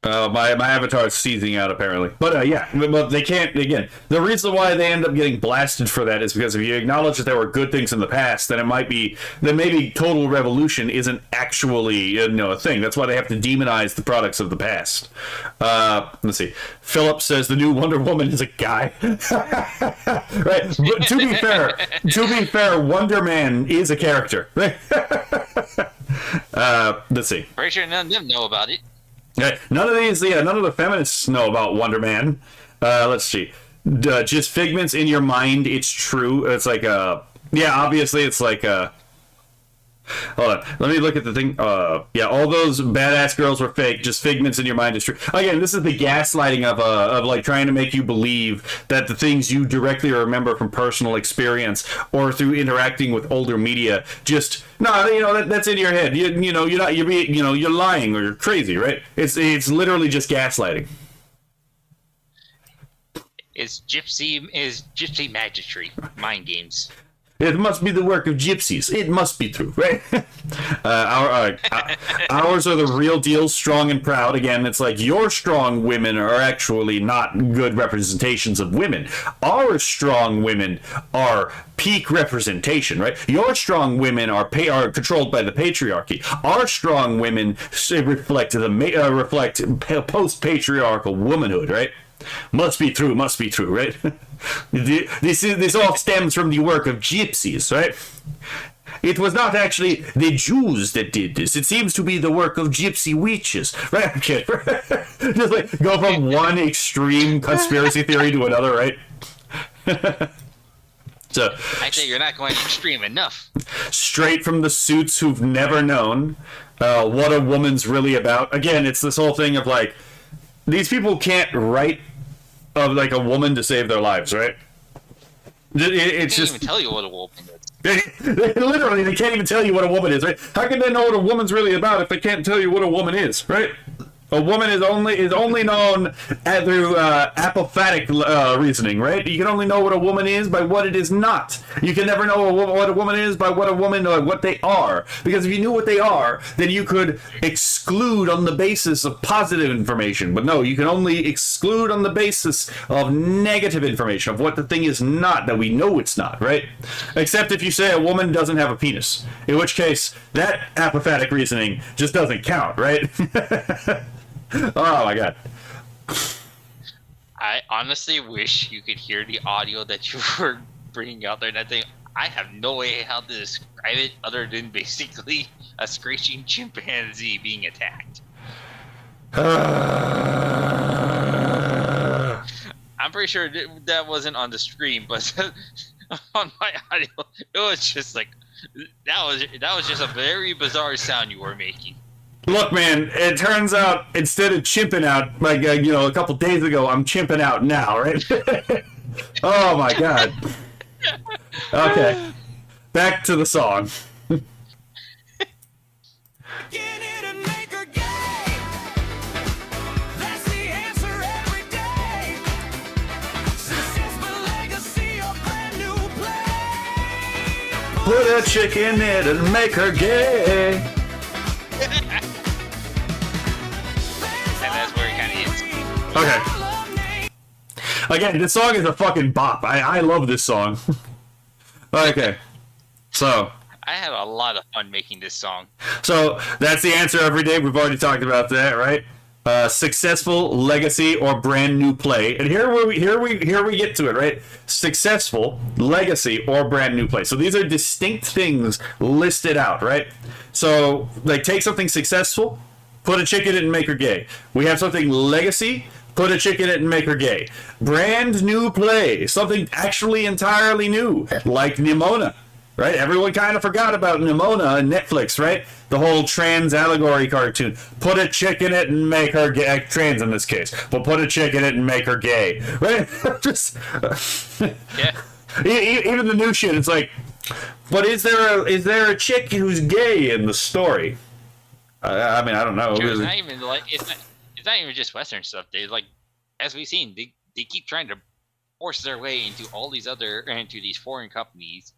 My avatar is seizing out apparently, but yeah, but they can't. Again, the reason why they end up getting blasted for that is because if you acknowledge that there were good things in the past, then maybe total revolution isn't actually a thing. That's why they have to demonize the products of the past. Let's see. Philip says the new Wonder Woman is a guy. Right. But to be fair, Wonder Man is a character. Let's see. Pretty sure none of them know about it. None of the feminists know about Wonder Man. Let's see. Just figments in your mind. It's true. It's like Yeah, obviously it's like hold on, let me look at the thing. Yeah, all those badass girls were fake, just figments in your mind. Is true. Again, this is the gaslighting of like trying to make you believe that the things you directly remember from personal experience or through interacting with older media just that's in your head. You're lying or you're crazy, right? It's literally just gaslighting. It's gypsy magistry, mind games. It must be the work of gypsies. It must be true, right? Ours are the real deal, strong and proud. Again, it's like your strong women are actually not good representations of women. Our strong women are peak representation, right? Your strong women are controlled by the patriarchy. Our strong women reflect post-patriarchal womanhood, right? Must be true, right? This all stems from the work of gypsies, right? It was not actually the Jews that did this. It seems to be the work of gypsy witches, right? Okay. Just like go from one extreme conspiracy theory to another, right? So actually, you're not going extreme enough. Straight from the suits who've never known what a woman's really about. Again, it's this whole thing of like these people can't write of like a woman to save their lives, right? It's They just can't even tell you what a woman is. literally they can't even tell you what a woman is, right? How can they know what a woman's really about if they can't tell you what a woman is, right? A woman is only known through apophatic reasoning, right? You can only know what a woman is by what it is not. You can never know what a woman is by what a woman or what they are. Because if you knew what they are, then you could exclude on the basis of positive information. But no, you can only exclude on the basis of negative information, of what the thing is not, that we know it's not, right? Except if you say a woman doesn't have a penis. In which case, that apophatic reasoning just doesn't count, right? Oh my god. I honestly wish you could hear the audio that you were bringing out there. And I think I have no way how to describe it other than basically a screeching chimpanzee being attacked. I'm pretty sure that wasn't on the stream, but on my audio, it was just like that was just a very bizarre sound you were making. Look, man, it turns out instead of chimping out, like, a couple days ago, I'm chimping out now, right? Oh, my God. Okay. Back to the song. Put a chick in it and make her gay. Okay. Again, this song is a fucking bop. I love this song. Okay. So. I had a lot of fun making this song. So, that's the answer every day. We've already talked about that, right? Successful, legacy, or brand new play. And here we get to it, right? Successful, legacy, or brand new play. So these are distinct things listed out, right? So, like, take something successful, put a chick in it and make her gay. We have something legacy, put a chick in it and make her gay. Brand new play, something actually entirely new, like Nimona, right? Everyone kind of forgot about Nimona on Netflix, right? The whole trans allegory cartoon. Put a chick in it and make her gay. Trans in this case, but put a chick in it and make her gay, right? Just yeah. Even the new shit, it's like, but is there a chick who's gay in the story? I mean, I don't know. It's not even like it's not even just Western stuff. They like, as we've seen, they keep trying to force their way into these foreign companies,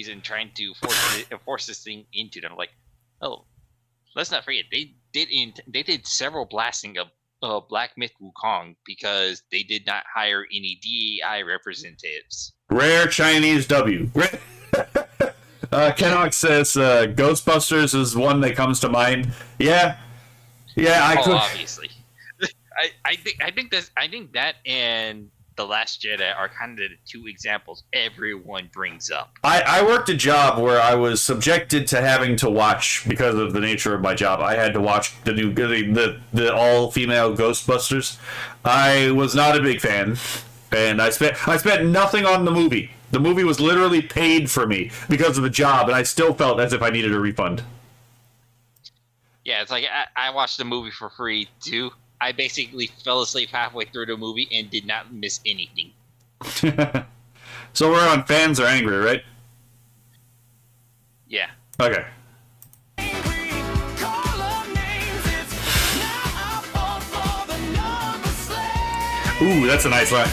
and trying to force this thing into them. Like, oh, let's not forget they did several blasting of Black Myth Wukong because they did not hire any DEI representatives. Rare Chinese W. Kennock says Ghostbusters is one that comes to mind. Yeah, I could. Obviously. I think that and The Last Jedi are kind of the two examples everyone brings up. I worked a job where I was subjected to having to watch, because of the nature of my job, I had to watch the all-female Ghostbusters. I was not a big fan, and I spent nothing on the movie. The movie was literally paid for me because of the job, and I still felt as if I needed a refund. Yeah, it's like I watched the movie for free too. I basically fell asleep halfway through the movie and did not miss anything. So we're on fans are angry, right? Yeah. Okay. Ooh, that's a nice line.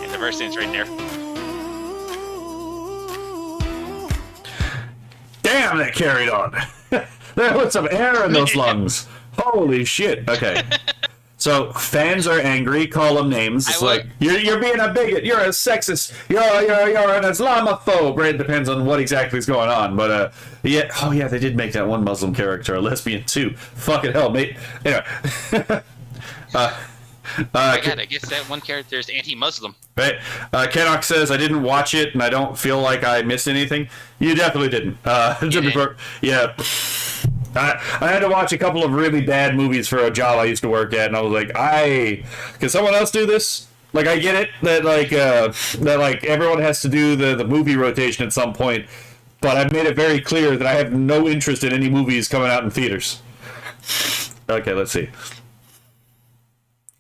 And the verse ends right there. Damn, that carried on. There was some air in those lungs. Holy shit. Okay. So fans are angry. Call them names. It's like you're being a bigot. You're a sexist. You're an Islamophobe. Right? It depends on what exactly is going on. But yeah. Oh yeah, they did make that one Muslim character a lesbian too. Fucking hell, mate. Anyway. I guess that one character is anti-Muslim. Right. Kenok says, I didn't watch it, and I don't feel like I missed anything. You definitely didn't. Yeah. I had to watch a couple of really bad movies for a job I used to work at, and I was like, can someone else do this? Like, I get it that everyone has to do the movie rotation at some point, but I've made it very clear that I have no interest in any movies coming out in theaters. Okay, let's see.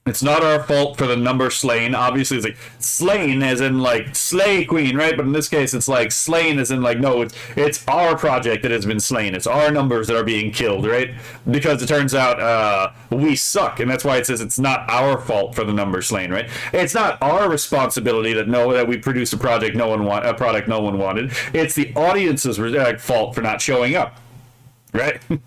It's not our fault for the number slain. Obviously, it's like slain as in like slay queen, right? But in this case, it's like slain as in like, no, it's our project that has been slain. It's our numbers that are being killed, right? Because it turns out we suck, and that's why it says it's not our fault for the number slain, right? It's not our responsibility that we produced a product no one wanted. It's the audience's fault for not showing up, right? And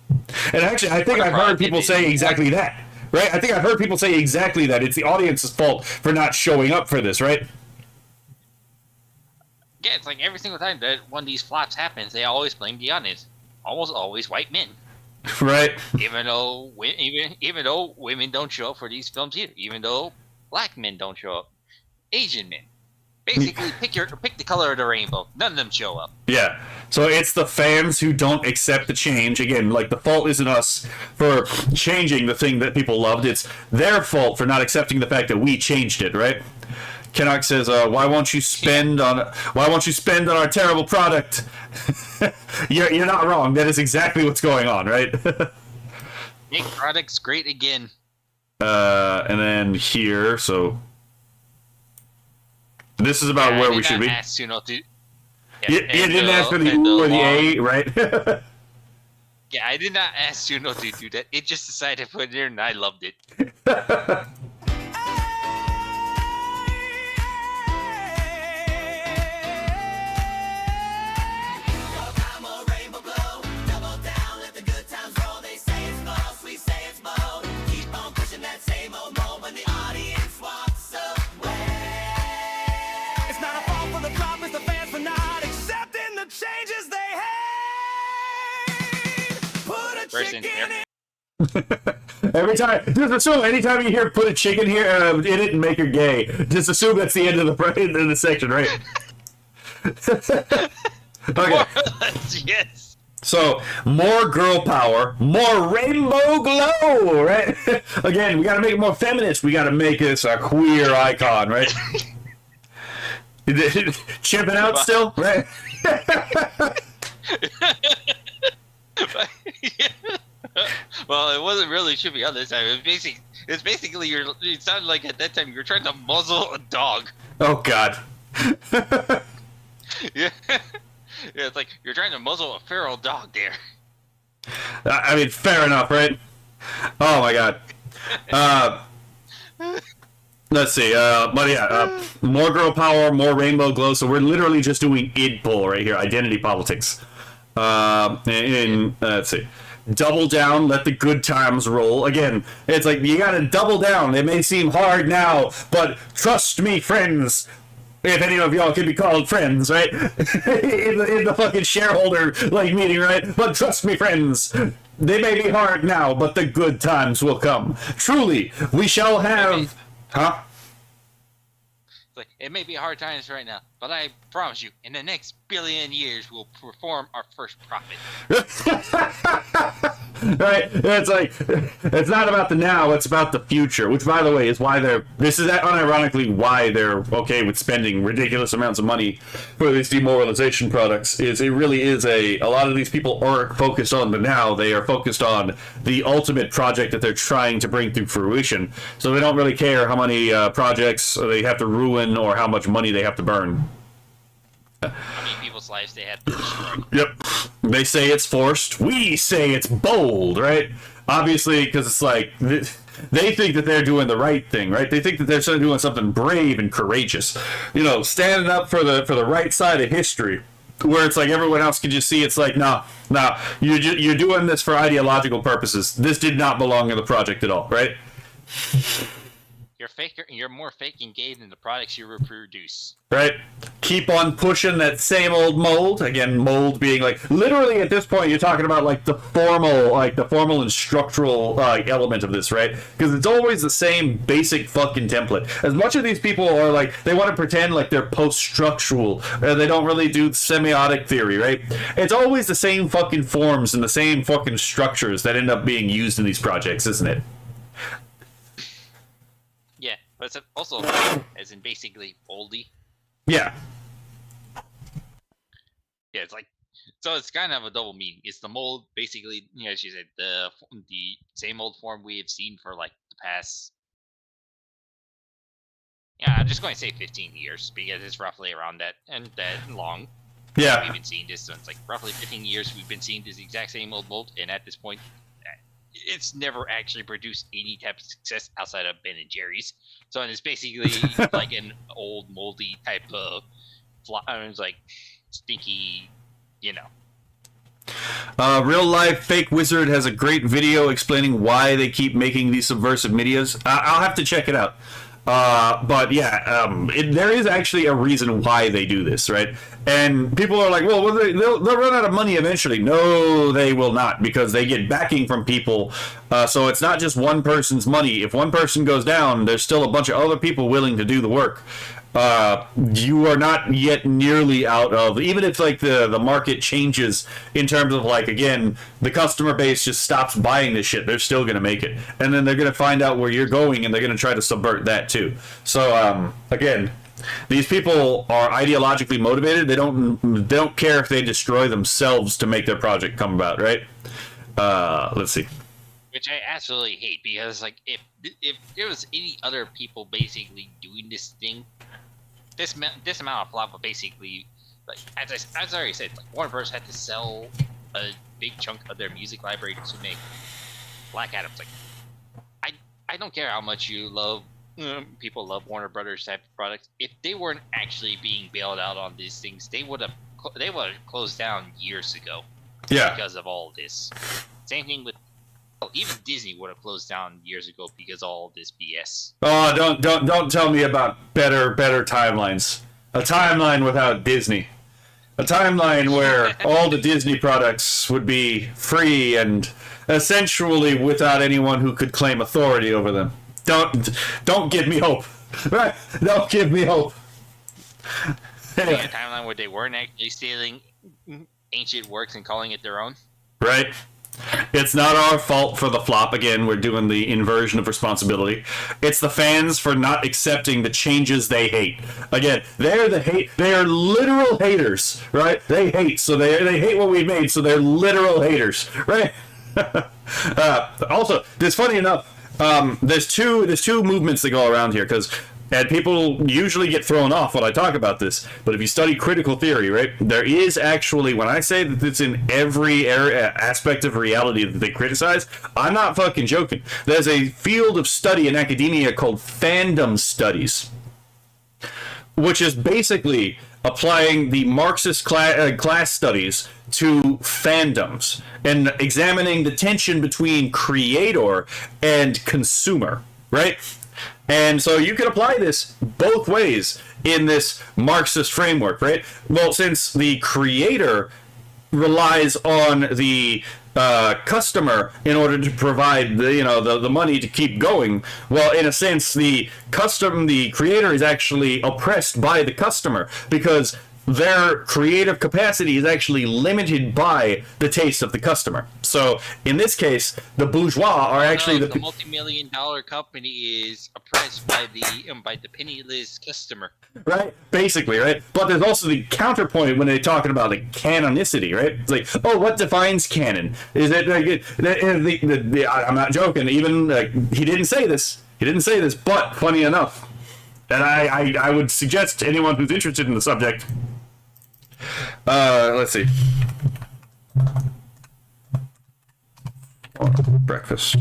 actually, I think I've heard people say exactly that. Right? I think I've heard people say exactly that. It's the audience's fault for not showing up for this, right? Yeah, it's like every single time that one of these flops happens, they always blame the audience. Almost always white men. Right. Even though women don't show up for these films either. Even though black men don't show up. Asian men. Basically, pick the color of the rainbow. None of them show up. Yeah. So it's the fans who don't accept the change. Again, like, the fault isn't us for changing the thing that people loved. It's their fault for not accepting the fact that we changed it, right? Kenok says, why won't you spend on our terrible product? You're not wrong. That is exactly what's going on, right? Make products great again. And then here, so this is about where we should be. You didn't ask for the U or the A, right? Yeah, I did not ask Suno to do that. It just decided to put it there, and I loved it. Just assume anytime you hear "put a chicken here" in it and make her gay, just assume that's the end of the section, right? Okay. Yes. So more girl power, more rainbow glow, right? Again, we got to make it more feminist. We got to make this a queer icon, right? Chipping out still, right? Well, it wasn't really chipping out this time. It's basically it sounded like at that time you were trying to muzzle a dog. Oh God. Yeah. Yeah, it's like you're trying to muzzle a feral dog there. I mean, fair enough, right? Oh my God. Let's see. But yeah, more girl power, more rainbow glow. So we're literally just doing id pull right here, identity politics. Let's see. Double down, let the good times roll. Again, it's like you gotta double down. It may seem hard now, but trust me, friends. If any of y'all can be called friends, right? in the fucking shareholder meeting, right? But trust me, friends. They may be hard now, but the good times will come. Truly, we shall have. Huh? It's like, it may be hard times right now, but I promise you, in the next billion years, we'll perform our first profit. Right? It's like, it's not about the now, it's about the future, which, by the way, is why this is unironically why they're okay with spending ridiculous amounts of money for these demoralization products. It really is a lot of these people aren't focused on the now, they are focused on the ultimate project that they're trying to bring to fruition. So they don't really care how many projects they have to ruin or how much money they have to burn. How many people's lives they have to destroy. Yep. They say it's forced. We say it's bold, right? Obviously, because it's like, they think that they're doing the right thing, right? They think that they're doing something brave and courageous. You know, standing up for the right side of history. Where it's like everyone else can just see it's like, nah, you're doing this for ideological purposes. This did not belong in the project at all, right? You're more fake and gay than the products you reproduce. Right? Keep on pushing that same old mold. Again, mold being like, literally at this point, you're talking about like the formal and structural element of this, right? Because it's always the same basic fucking template. As much of these people are like, they want to pretend like they're post-structural, they don't really do semiotic theory, right? It's always the same fucking forms and the same fucking structures that end up being used in these projects, isn't it? Yeah, but it's also, as in basically oldie. Yeah. Yeah, it's like, so it's kind of a double meaning. It's the mold, basically, you know, as you said, the same old form we have seen for like the past. Yeah, I'm just going to say 15 years because it's roughly around that and that long. Yeah. We've been seeing this, so it's like roughly 15 years we've been seeing this exact same old mold, and at this point, it's never actually produced any type of success outside of Ben and Jerry's. So it's basically like an old moldy type of, it's like stinky, you know. Real life fake wizard has a great video explaining why they keep making these subversive videos. I'll have to check it out. But yeah, there is actually a reason why they do this, right? And people are like, well, they'll run out of money eventually. No, they will not, because they get backing from people. So it's not just one person's money. If one person goes down, there's still a bunch of other people willing to do the work. You are not yet nearly out of, even if like the market changes in terms of like, again, the customer base just stops buying this shit, they're still going to make it. And then they're going to find out where you're going and they're going to try to subvert that too. So, again, these people are ideologically motivated. They don't care if they destroy themselves to make their project come about, right? Let's see. Which I absolutely hate, because like if there was any other people basically doing this thing, this amount of flop would basically, like as I already said, like Warner Bros. Had to sell a big chunk of their music library to make Black Adam's. Like, I don't care how much you love people love Warner Brothers type of products. If they weren't actually being bailed out on these things, they would have closed down years ago. Yeah. Because of all this. Same thing with. Even Disney would have closed down years ago because of all this BS. Oh, don't tell me about better timelines. A timeline without Disney. A timeline where all the Disney products would be free and essentially without anyone who could claim authority over them. Don't give me hope. Right? Don't give me hope. Anyway. A timeline where they weren't actually stealing ancient works and calling it their own. Right. It's not our fault for the flop. Again, we're doing the inversion of responsibility. It's the fans for not accepting the changes they hate. Again, they're the hate. They are literal haters, right? They hate, so they hate what we made, so they're literal haters, right? Also, it's funny enough. There's two movements that go around here, and people usually get thrown off when I talk about this, but if you study critical theory, right, there is actually, when I say that it's in every aspect of reality that they criticize, I'm not fucking joking. There's a field of study in academia called fandom studies, which is basically applying the Marxist class studies to fandoms and examining the tension between creator and consumer, right? And so you can apply this both ways in this Marxist framework, right? Well, since the creator relies on the customer in order to provide the money to keep going. Well, in a sense, the creator is actually oppressed by the customer because their creative capacity is actually limited by the taste of the customer. So in this case, the bourgeois are actually the multi-million-dollar company is oppressed by the penniless customer. Right, basically, right. But there's also the counterpoint when they're talking about like canonicity, right? It's like, oh, what defines canon? Is it like I'm not joking. Even he didn't say this. But funny enough, and I would suggest to anyone who's interested in the subject. Let's see. Breakfast.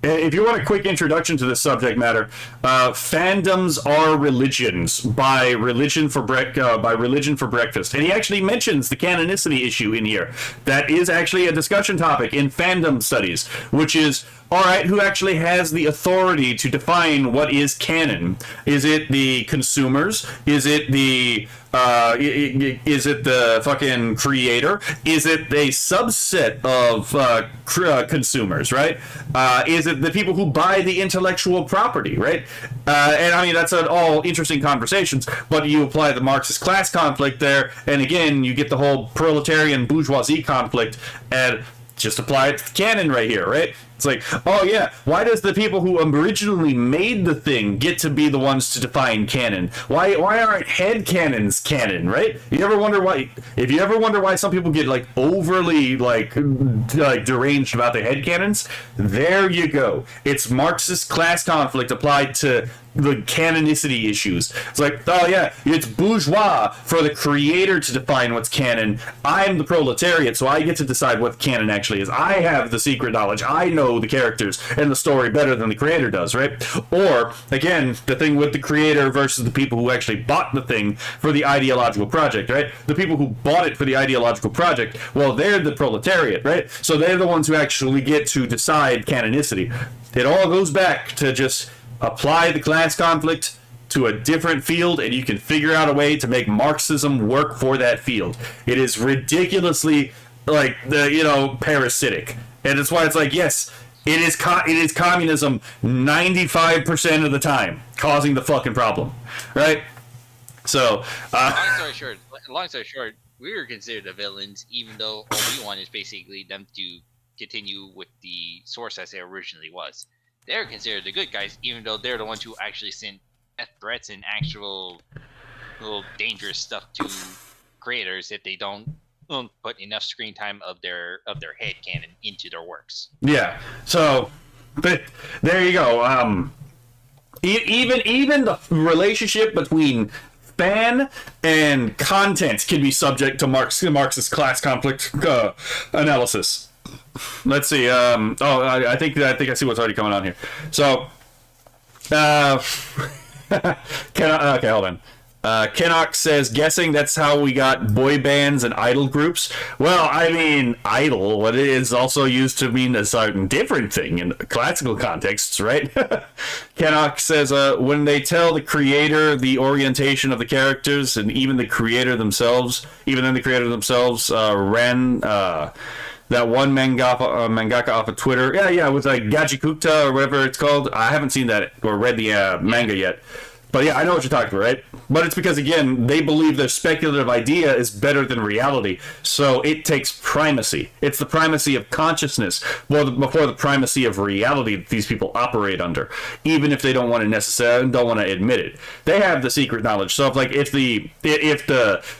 If you want a quick introduction to this subject matter, fandoms are religions by Religion for Breakfast, and he actually mentions the canonicity issue in here. That is actually a discussion topic in fandom studies, which is, all right, who actually has the authority to define what is canon? Is it the consumers? Is it the fucking creator? Is it a subset of consumers, right? Is it the people who buy the intellectual property, right? And I mean, that's all interesting conversations, but you apply the Marxist class conflict there, and again, you get the whole proletarian bourgeoisie conflict, and just apply it to the canon right here, right? It's like, oh yeah, why does the people who originally made the thing get to be the ones to define canon? Why aren't head canons canon, right? If you ever wonder why some people get like overly like deranged about their head canons, there you go. It's Marxist class conflict applied to the canonicity issues. It's like, oh yeah, it's bourgeois for the creator to define what's canon. I'm the proletariat, so I get to decide what canon actually is. I have the secret knowledge. I know the characters and the story better than the creator does, right? Or, again, the thing with the creator versus the people who actually bought the thing for the ideological project, right? The people who bought it for the ideological project, well, they're the proletariat, right? So they're the ones who actually get to decide canonicity. It all goes back to just apply the class conflict to a different field, and you can figure out a way to make Marxism work for that field. It is ridiculously parasitic, and that's why it's like, yes, it is communism 95% of the time causing the fucking problem, right? So long story short, we were considered the villains, even though all we want is basically them to continue with the source as it originally was. They're considered the good guys, even though they're the ones who actually send death threats and actual little dangerous stuff to creators if they don't put enough screen time of their head canon into their works. Yeah. So, but there you go. Even the relationship between fan and content can be subject to Marxist class conflict analysis. Let's see. I think I see what's already coming on here. So, okay, hold on. Kennock says, guessing that's how we got boy bands and idol groups. Well, I mean, idol, what it is also used to mean a certain different thing in classical contexts, right? Kennock says, when they tell the creator the orientation of the characters, and even the creator themselves, ran that one mangaka off of Twitter. Yeah, with like Gachikukta or whatever it's called. I haven't seen that or read the manga yet. But yeah, I know what you're talking about, right? But it's because, again, they believe their speculative idea is better than reality. So it takes primacy. It's the primacy of consciousness before the primacy of reality that these people operate under, even if they don't want to admit it. They have the secret knowledge. So if the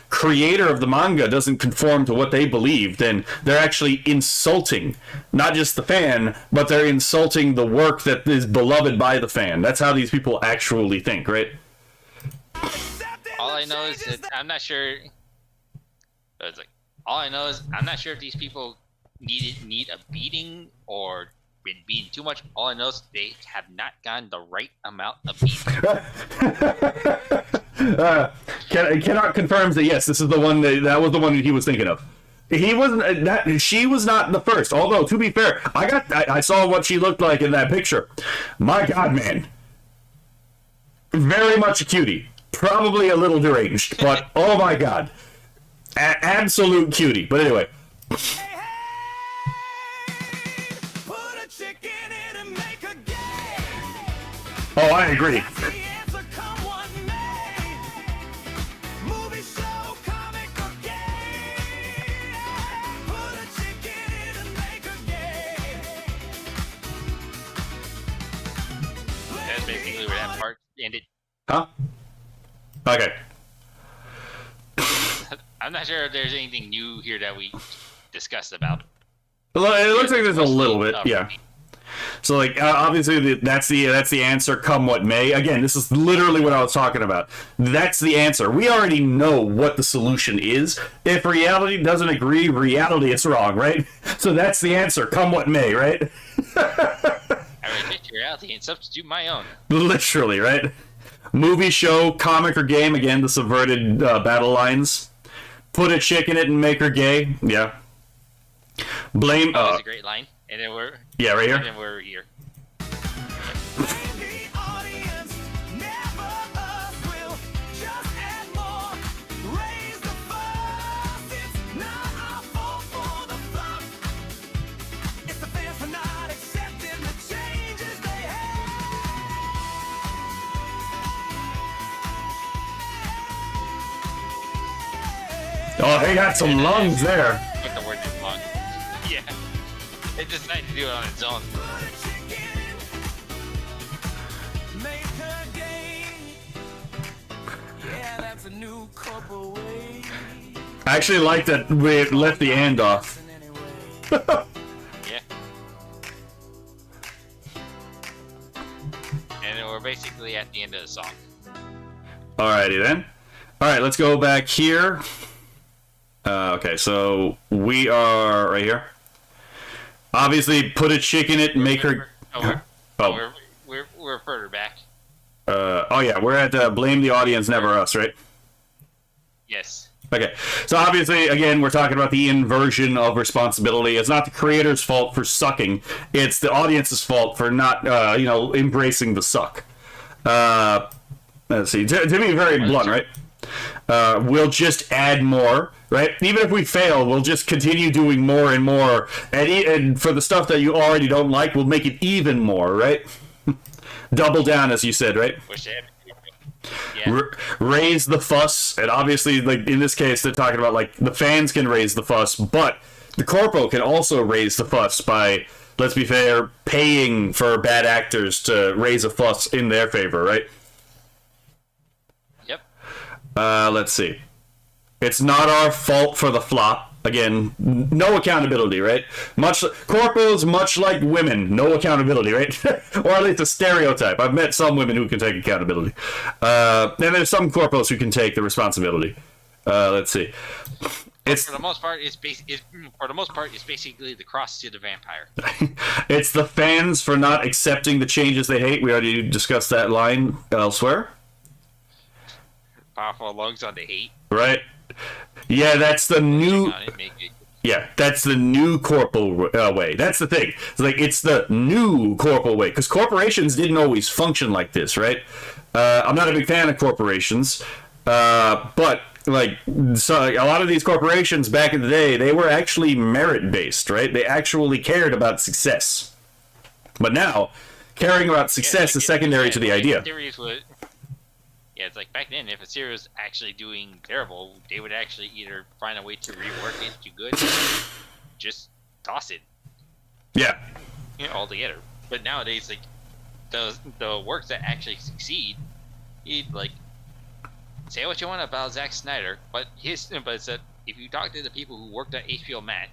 creator of the manga doesn't conform to what they believe, then they're actually insulting not just the fan, but they're insulting the work that is beloved by the fan. That's how these people actually think, right? All I know is that I'm not sure. All I know is I'm not sure if these people need a beating or been beaten too much. All I know is they have not gotten the right amount of beating. Cannot confirms that yes, this is the one that was the one that he was thinking of. He wasn't. She was not the first. Although to be fair, I saw what she looked like in that picture. My God, man, very much a cutie. probably a little deranged, but oh my god. Absolute cutie. But anyway. Hey, put a chick in it and make her gay. Oh, I agree. That's the answer, come what may. Movie, show, comic, or gay. Put a chick in it and make her gay. That's basically where that part ended. Huh? Okay. I'm not sure if there's anything new here that we discussed about. Well, it looks like there's a little bit, yeah. So, like, obviously, that's the answer, come what may. Again, this is literally what I was talking about. That's the answer. We already know what the solution is. If reality doesn't agree, reality is wrong, right? So that's the answer, come what may, right? I reject reality and substitute my own. Literally, right? Movie, show, comic, or game. Again, the subverted battle lines. Put a chick in it and make her gay. Yeah. Blame. That was a great line. And then we're right here. And then we're here. Blame the audience, never us. Will just add more. Raise the fuss. It's not our fault for the flop. It's the fans for not accepting the changes they have. Oh, he got some lungs there. Put the word in long. Yeah. It just nice to do it on its own. Make her gay. Yeah, that's a new corporate way. I actually like that we left the and off. Yeah. And then we're basically at the end of the song. Alrighty then. Alright, let's go back here. Okay, so we are right here. Obviously, put a chick in it and make her... We're further back. Oh yeah, we're at blame the audience, never us, right? Yes. Okay, so obviously, again, we're talking about the inversion of responsibility. It's not the creator's fault for sucking. It's the audience's fault for not, embracing the suck. Let's see. To be very blunt, right? We'll just add more, right? Even if we fail, we'll just continue doing more and more. And for the stuff that you already don't like, we'll make it even more, right? Double down, as you said, right? Yeah. Raise the fuss, and obviously, like in this case, they're talking about like the fans can raise the fuss, but the corpo can also raise the fuss by, let's be fair, paying for bad actors to raise a fuss in their favor, right? Yep. Let's see. It's not our fault for the flop. Again, no accountability, right? Corpos, much like women, no accountability, right? Or at least a stereotype. I've met some women who can take accountability. And there's some corpos who can take the responsibility. Let's see. For the most part, it's basically the cross to the vampire. It's the fans for not accepting the changes they hate. We already discussed that line elsewhere. Powerful lungs on the hate. Right. Yeah, that's the new. Yeah, that's the new corporal way. That's the thing. It's the new corporal way because corporations didn't always function like this, right? I'm not a big fan of corporations, but so a lot of these corporations back in the day, they were actually merit based, right? They actually cared about success. But now, caring about success is secondary to the idea. Yeah, it's like back then, if a series was actually doing terrible, they would actually either find a way to rework it to good, or just toss it. Yeah. Altogether. But nowadays, like the works that actually succeed, say what you want about Zack Snyder, but it's that if you talk to the people who worked at HBO Max,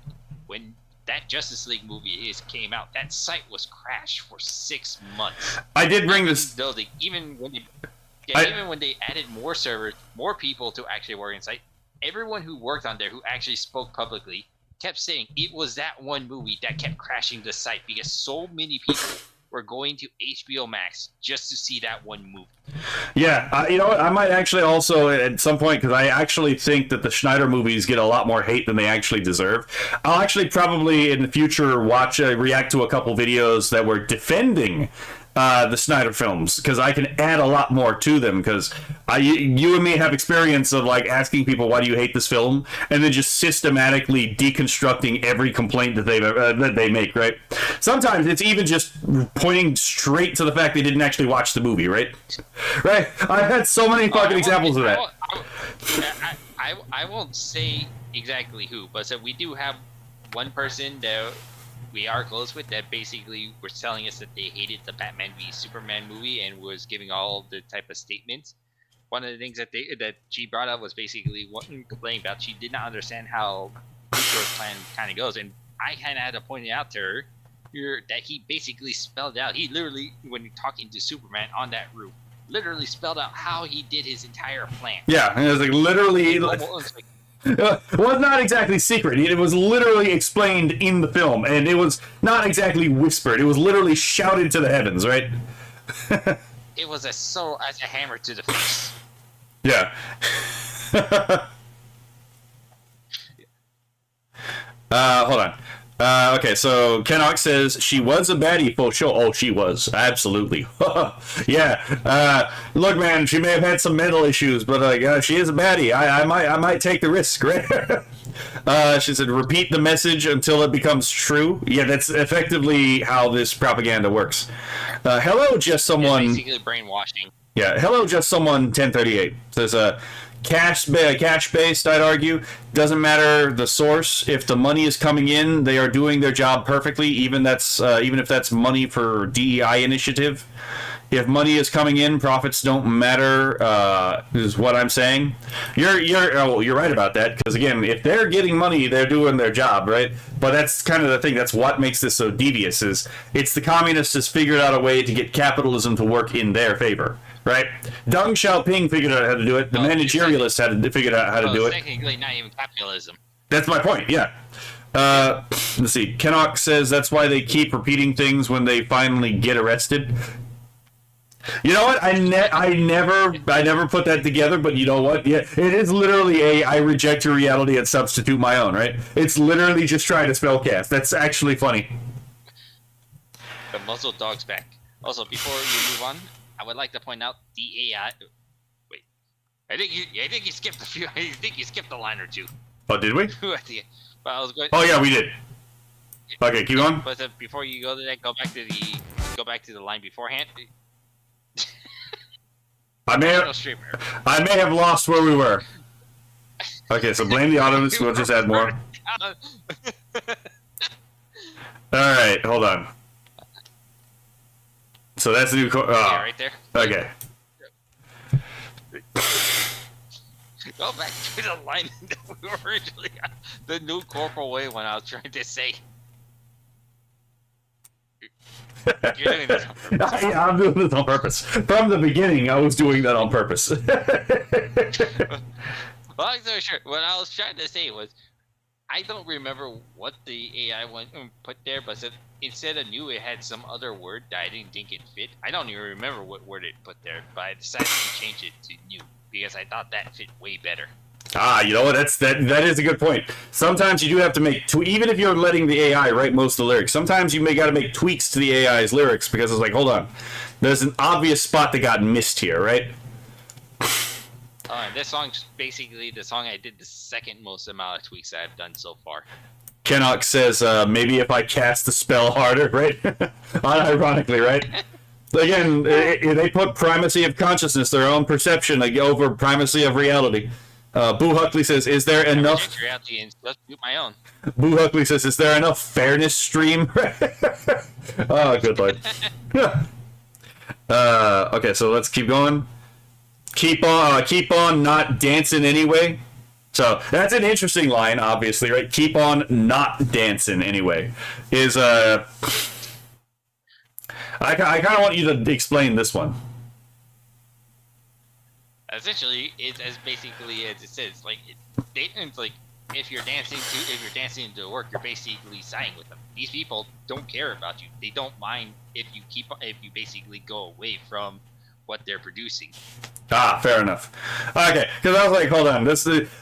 when that Justice League movie came out, that site was crashed for 6 months. I did bring this building, even when they added more servers, more people to actually work on site, everyone who worked on there who actually spoke publicly kept saying it was that one movie that kept crashing the site because so many people were going to HBO Max just to see that one movie. Yeah, you know what? I might actually also at some point, because I actually think that the Schneider movies get a lot more hate than they actually deserve. I'll actually probably in the future react to a couple videos that were defending the Snyder films, because I can add a lot more to them, because you and me have experience of like asking people, why do you hate this film, and then just systematically deconstructing every complaint that they make, right? Sometimes it's even just pointing straight to the fact they didn't actually watch the movie, right? Right? I've had so many fucking examples of that. I won't say exactly who, but so we do have one person that we are close with that basically was telling us that they hated the Batman v Superman movie and was giving all the type of statements. One of the things that she brought up was basically what complaining about. She did not understand how Luthor's plan kind of goes, and I kind of had to point it out to her that he basically spelled out. He literally, when talking to Superman on that roof, literally spelled out how he did his entire plan. Yeah, and it was like literally. Was not exactly secret. It was literally explained in the film, and it was not exactly whispered. It was literally shouted to the heavens, right? It was as a hammer to the face. Yeah. Hold on. Okay, so Kenok says she was a baddie for sure. Oh, she was absolutely. Yeah. Look, man, she may have had some mental issues, but she is a baddie. I might take the risk, right? She said, repeat the message until it becomes true. Yeah, that's effectively how this propaganda works. Hello, just someone. It's basically brainwashing. Yeah. Hello, just someone. 1038 says, cash based, I'd argue. Doesn't matter the source. If the money is coming in, they are doing their job perfectly. Even if that's money for DEI initiative. If money is coming in, profits don't matter. Is what I'm saying. You're right about that, because again, if they're getting money, they're doing their job, right? But that's kind of the thing. That's what makes this so devious. Is it's the communists has figured out a way to get capitalism to work in their favor. Right? Deng Xiaoping figured out how to do it. The managerialists had figured out how to do it. Technically, not even capitalism. That's my point, yeah. Let's see. Kenok says that's why they keep repeating things when they finally get arrested. You know what? I never put that together, but you know what? Yeah, it is literally I reject your reality and substitute my own, right? It's literally just trying to spell cast. That's actually funny. The muzzle dog's back. Also, before you move on, I would like to point out the AI. Wait, I think you skipped a few. I think you skipped a line or two. Oh, did we? But I was going. Oh yeah, we did. Okay, keep going. But before you go to that, go back to the line beforehand. I may have lost where we were. Okay, so blame the audience. We'll just add more. All right, hold on. So that's the new. Yeah, right there. Okay. Go back to the line that we were originally on. The new corporal way when I was trying to say. You're doing this on purpose. Yeah, I'm doing this on purpose. From the beginning, I was doing that on purpose. Long story short, what I was trying to say was, I don't remember what the AI put there, but instead of new, it had some other word that I didn't think it fit. I don't even remember what word it put there, but I decided to change it to new because I thought that fit way better. You know what? That is a good point. Sometimes you do have to make even if you're letting the AI write most of the lyrics. Sometimes you may got to make tweaks to the AI's lyrics because it's like, hold on, there's an obvious spot that got missed here, right? This song's basically the song I did the second most amount of tweaks I've done so far. Kenok says, maybe if I cast the spell harder, right? Unironically, right? Again, they put primacy of consciousness, their own perception, over primacy of reality. Boo Huckley says, is there enough... reality and let's do my own. Boo Huckley says, is there enough fairness stream? Oh, good lord. Okay, so let's keep going. Keep on not dancing anyway. So that's an interesting line, obviously, right? Keep on not dancing anyway. I kind of want you to explain this one. Essentially, it's as basically as it says. Like it's like if you're dancing to work, you're basically siding with them. These people don't care about you. They don't mind if you basically go away from what they're producing. Fair enough. Okay, because I was like, hold on,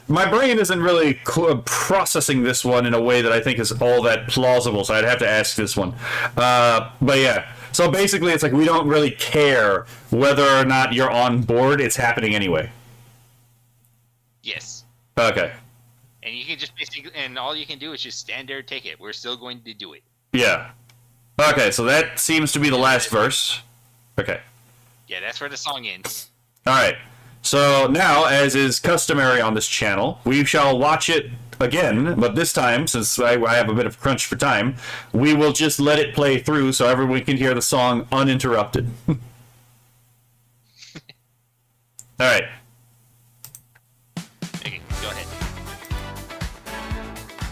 my brain isn't really processing this one in a way that I think is all that plausible, so I'd have to ask this one. But yeah, So basically, it's like we don't really care whether or not you're on board. It's happening anyway. Yes. Okay. And you can just basically, and all you can do is just stand there and take it. We're still going to do it. Yeah. Okay, so that seems to be the last verse. Okay. Yeah, that's where the song ends. Alright. So now, as is customary on this channel, we shall watch it again, but this time, since I have a bit of crunch for time, we will just let it play through so everyone can hear the song uninterrupted. Alright. Okay, go ahead.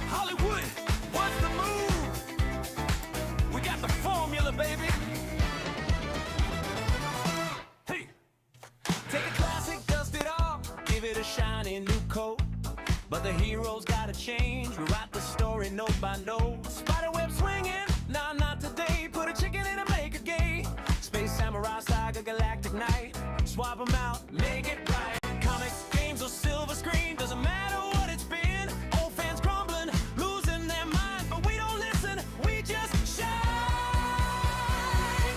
Hollywood, what's the move? We got the formula, baby. Hey, take a classic, dust it off, give it a shiny new coat. But the heroes gotta change, rewrite the story note by note. Spiderweb swinging, nah, not today. Put a chicken in and make a gay. Space Samurai Saga, Galactic Night. Swap them out, make it right. Comics, games, or silver screen, doesn't matter what it's been. Old fans grumbling, losing their mind, but we don't listen, we just shine.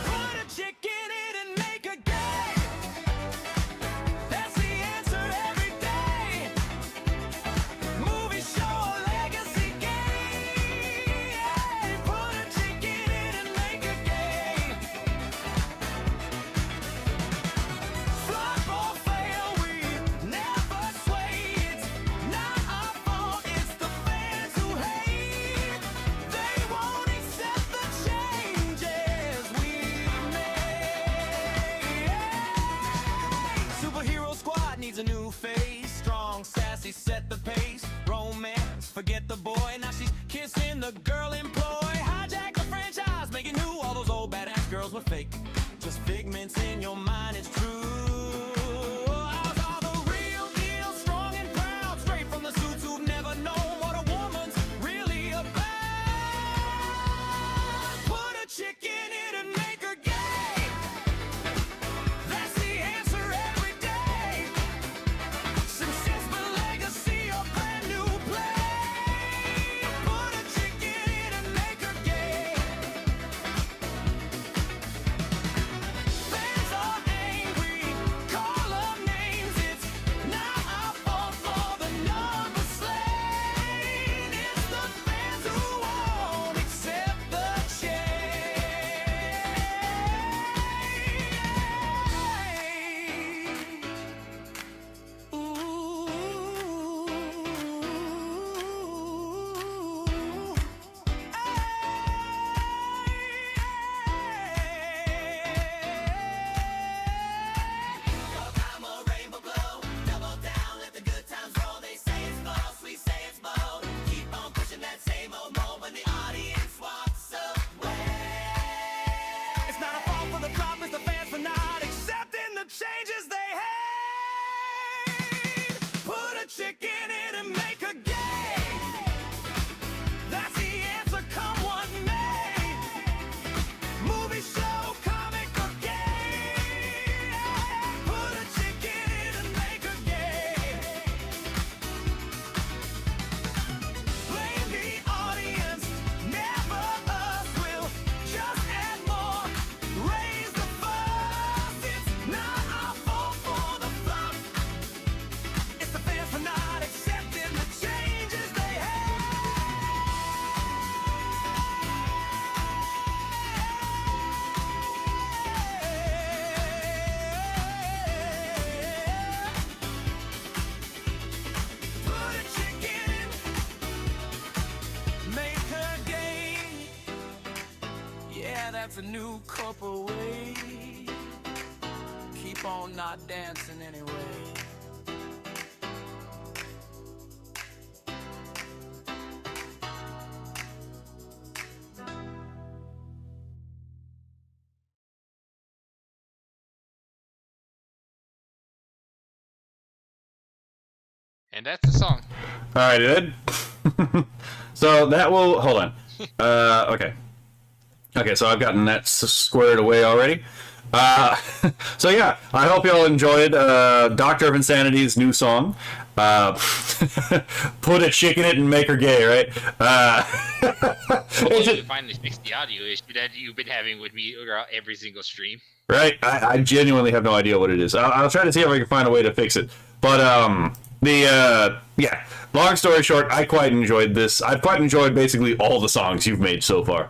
Put a chick in it and make a game. That's the answer every day. Movie show, legacy game. Put a chick in it and make a game. Flop or fail, we never sway. It's not our fault, it's the fans who hate. They won't accept the changes we made. Superhero squad needs a new face. Strong, sassy, set the pace. Romance, forget the boy. Now she's kissing the girl employ. Hijack the franchise, make it new. All those old badass girls were fake. Just figments in your mind, it's true. Ours are the real deal, strong and proud. Straight from the suits who've never known what a woman's really about. Put a chick in it and make her gay. That's the answer every day. Successful legacy or brand new play. Put a chick in it and make her gay. Fans are angry, call them names. It's not our fault for the number slain. It's the fans who won't accept the change. I'm a rainbow glow, double down, let the good times roll. They say it's false, we say it's bold. Keep on pushing that same old mold when the audience walks away. It's not a fault for the drop, it's the fans for not accepting the changes they hate. Put a chick in it and make her gay. That's the answer, come what may. Movie, show, comic, or game. Put a chick in it and make her gay. Blame the audience, never us. Will just add more, raise the fuss. It's not our fault for the flop. It's the fans for not accepting the changes they have. Put a chick in it, make her gay. Yeah, that's a new couple way. Keep on not dancing anyway. And that's the song. Alright, Ed. So that will... Hold on. Okay. Okay, so I've gotten that squared away already. So yeah, I hope y'all enjoyed Doctor of Insanity's new song. Put a chick in it and make her gay, right? Hopefully you finally fixed the audio issue that you've been having with me every single stream. Right? I genuinely have no idea what it is. I'll try to see if I can find a way to fix it. But yeah. Long story short, I quite enjoyed this. I've quite enjoyed basically all the songs you've made so far.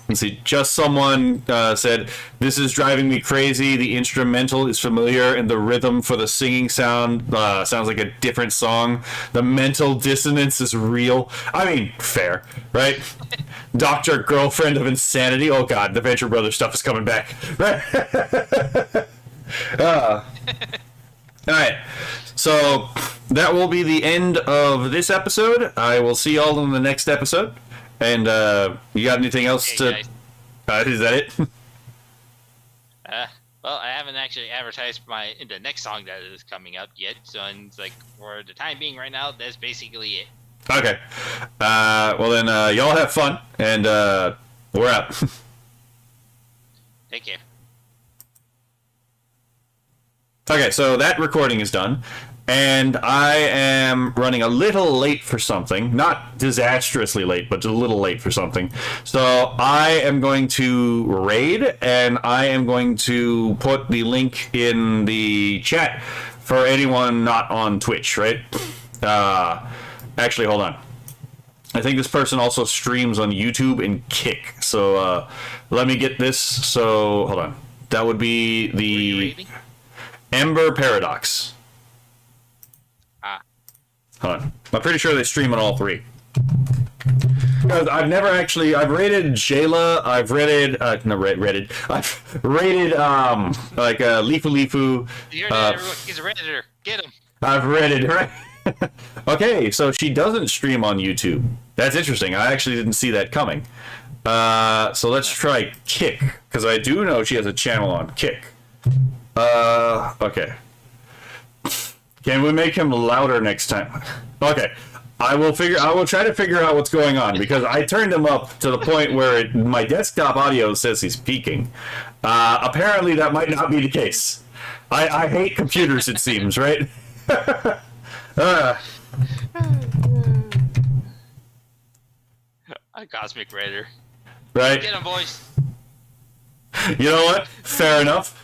Let's see. Just Someone said, "This is driving me crazy. The instrumental is familiar, and the rhythm for the singing sounds like a different song. The mental dissonance is real." I mean, fair, right? Doctor Girlfriend of Insanity. Oh God, the Venture Brothers stuff is coming back. Right? All right. So that will be the end of this episode. I will see y'all in the next episode. And you got anything else to? Is that it? Well, I haven't actually advertised the next song that is coming up yet. So, it's like for the time being, right now, that's basically it. Okay. Well then, y'all have fun, and we're out. Take care. Okay, so that recording is done, and I am running a little late for something. Not disastrously late, but just a little late for something. So I am going to raid, and I am going to put the link in the chat for anyone not on Twitch, right? Actually, hold on. I think this person also streams on YouTube and Kick. So let me get this. So hold on. That would be the Ember Paradox. Hold on. I'm pretty sure they stream on all three. Because I've rated Jayla, I've rated, I've rated, like, Lifu Lifu. He's a Redditor. Get him. I've rated, right? Okay, so she doesn't stream on YouTube. That's interesting. I actually didn't see that coming. So let's try Kick, because I do know she has a channel on Kick. Okay. Can we make him louder next time? Okay. I will try to figure out what's going on, because I turned him up to the point where my desktop audio says he's peaking. Apparently that might not be the case. I hate computers, it seems, right? A cosmic raider. Right? Get him, boys. You know what? Fair enough.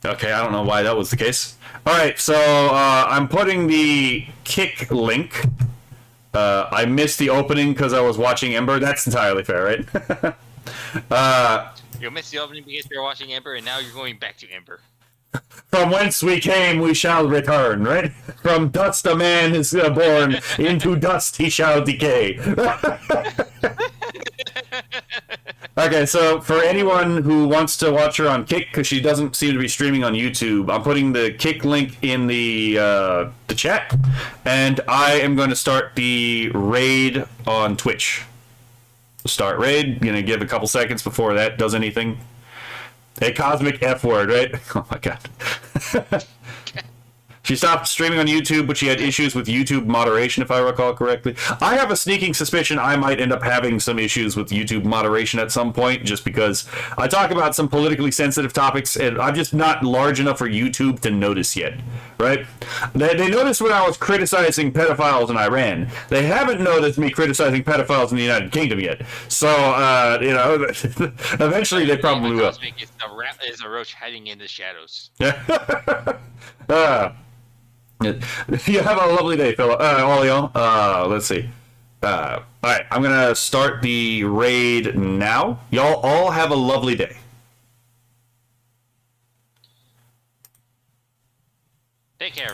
Okay, I don't know why that was the case. Alright, so I'm putting the Kick link. I missed the opening because I was watching Ember. That's entirely fair, right? You missed the opening because you're watching Ember, and now you're going back to Ember. From whence we came, we shall return, right? From dust a man is born, into dust he shall decay. Okay, so for anyone who wants to watch her on Kick, because she doesn't seem to be streaming on YouTube, I'm putting the Kick link in the chat, and I am going to start the raid on Twitch. Start raid, gonna give a couple seconds before that does anything. A cosmic F word, right? Oh my god. She stopped streaming on YouTube, but she had issues with YouTube moderation, if I recall correctly. I have a sneaking suspicion I might end up having some issues with YouTube moderation at some point, just because I talk about some politically sensitive topics, and I'm just not large enough for YouTube to notice yet, right? They noticed when I was criticizing pedophiles in Iran. They haven't noticed me criticizing pedophiles in the United Kingdom yet. So, you know, eventually they probably will. Cosmic is a roach hiding in the shadows. You have a lovely day, fellow. All y'all. Let's see. All right, I'm gonna start the raid now. Y'all all have a lovely day. Take care.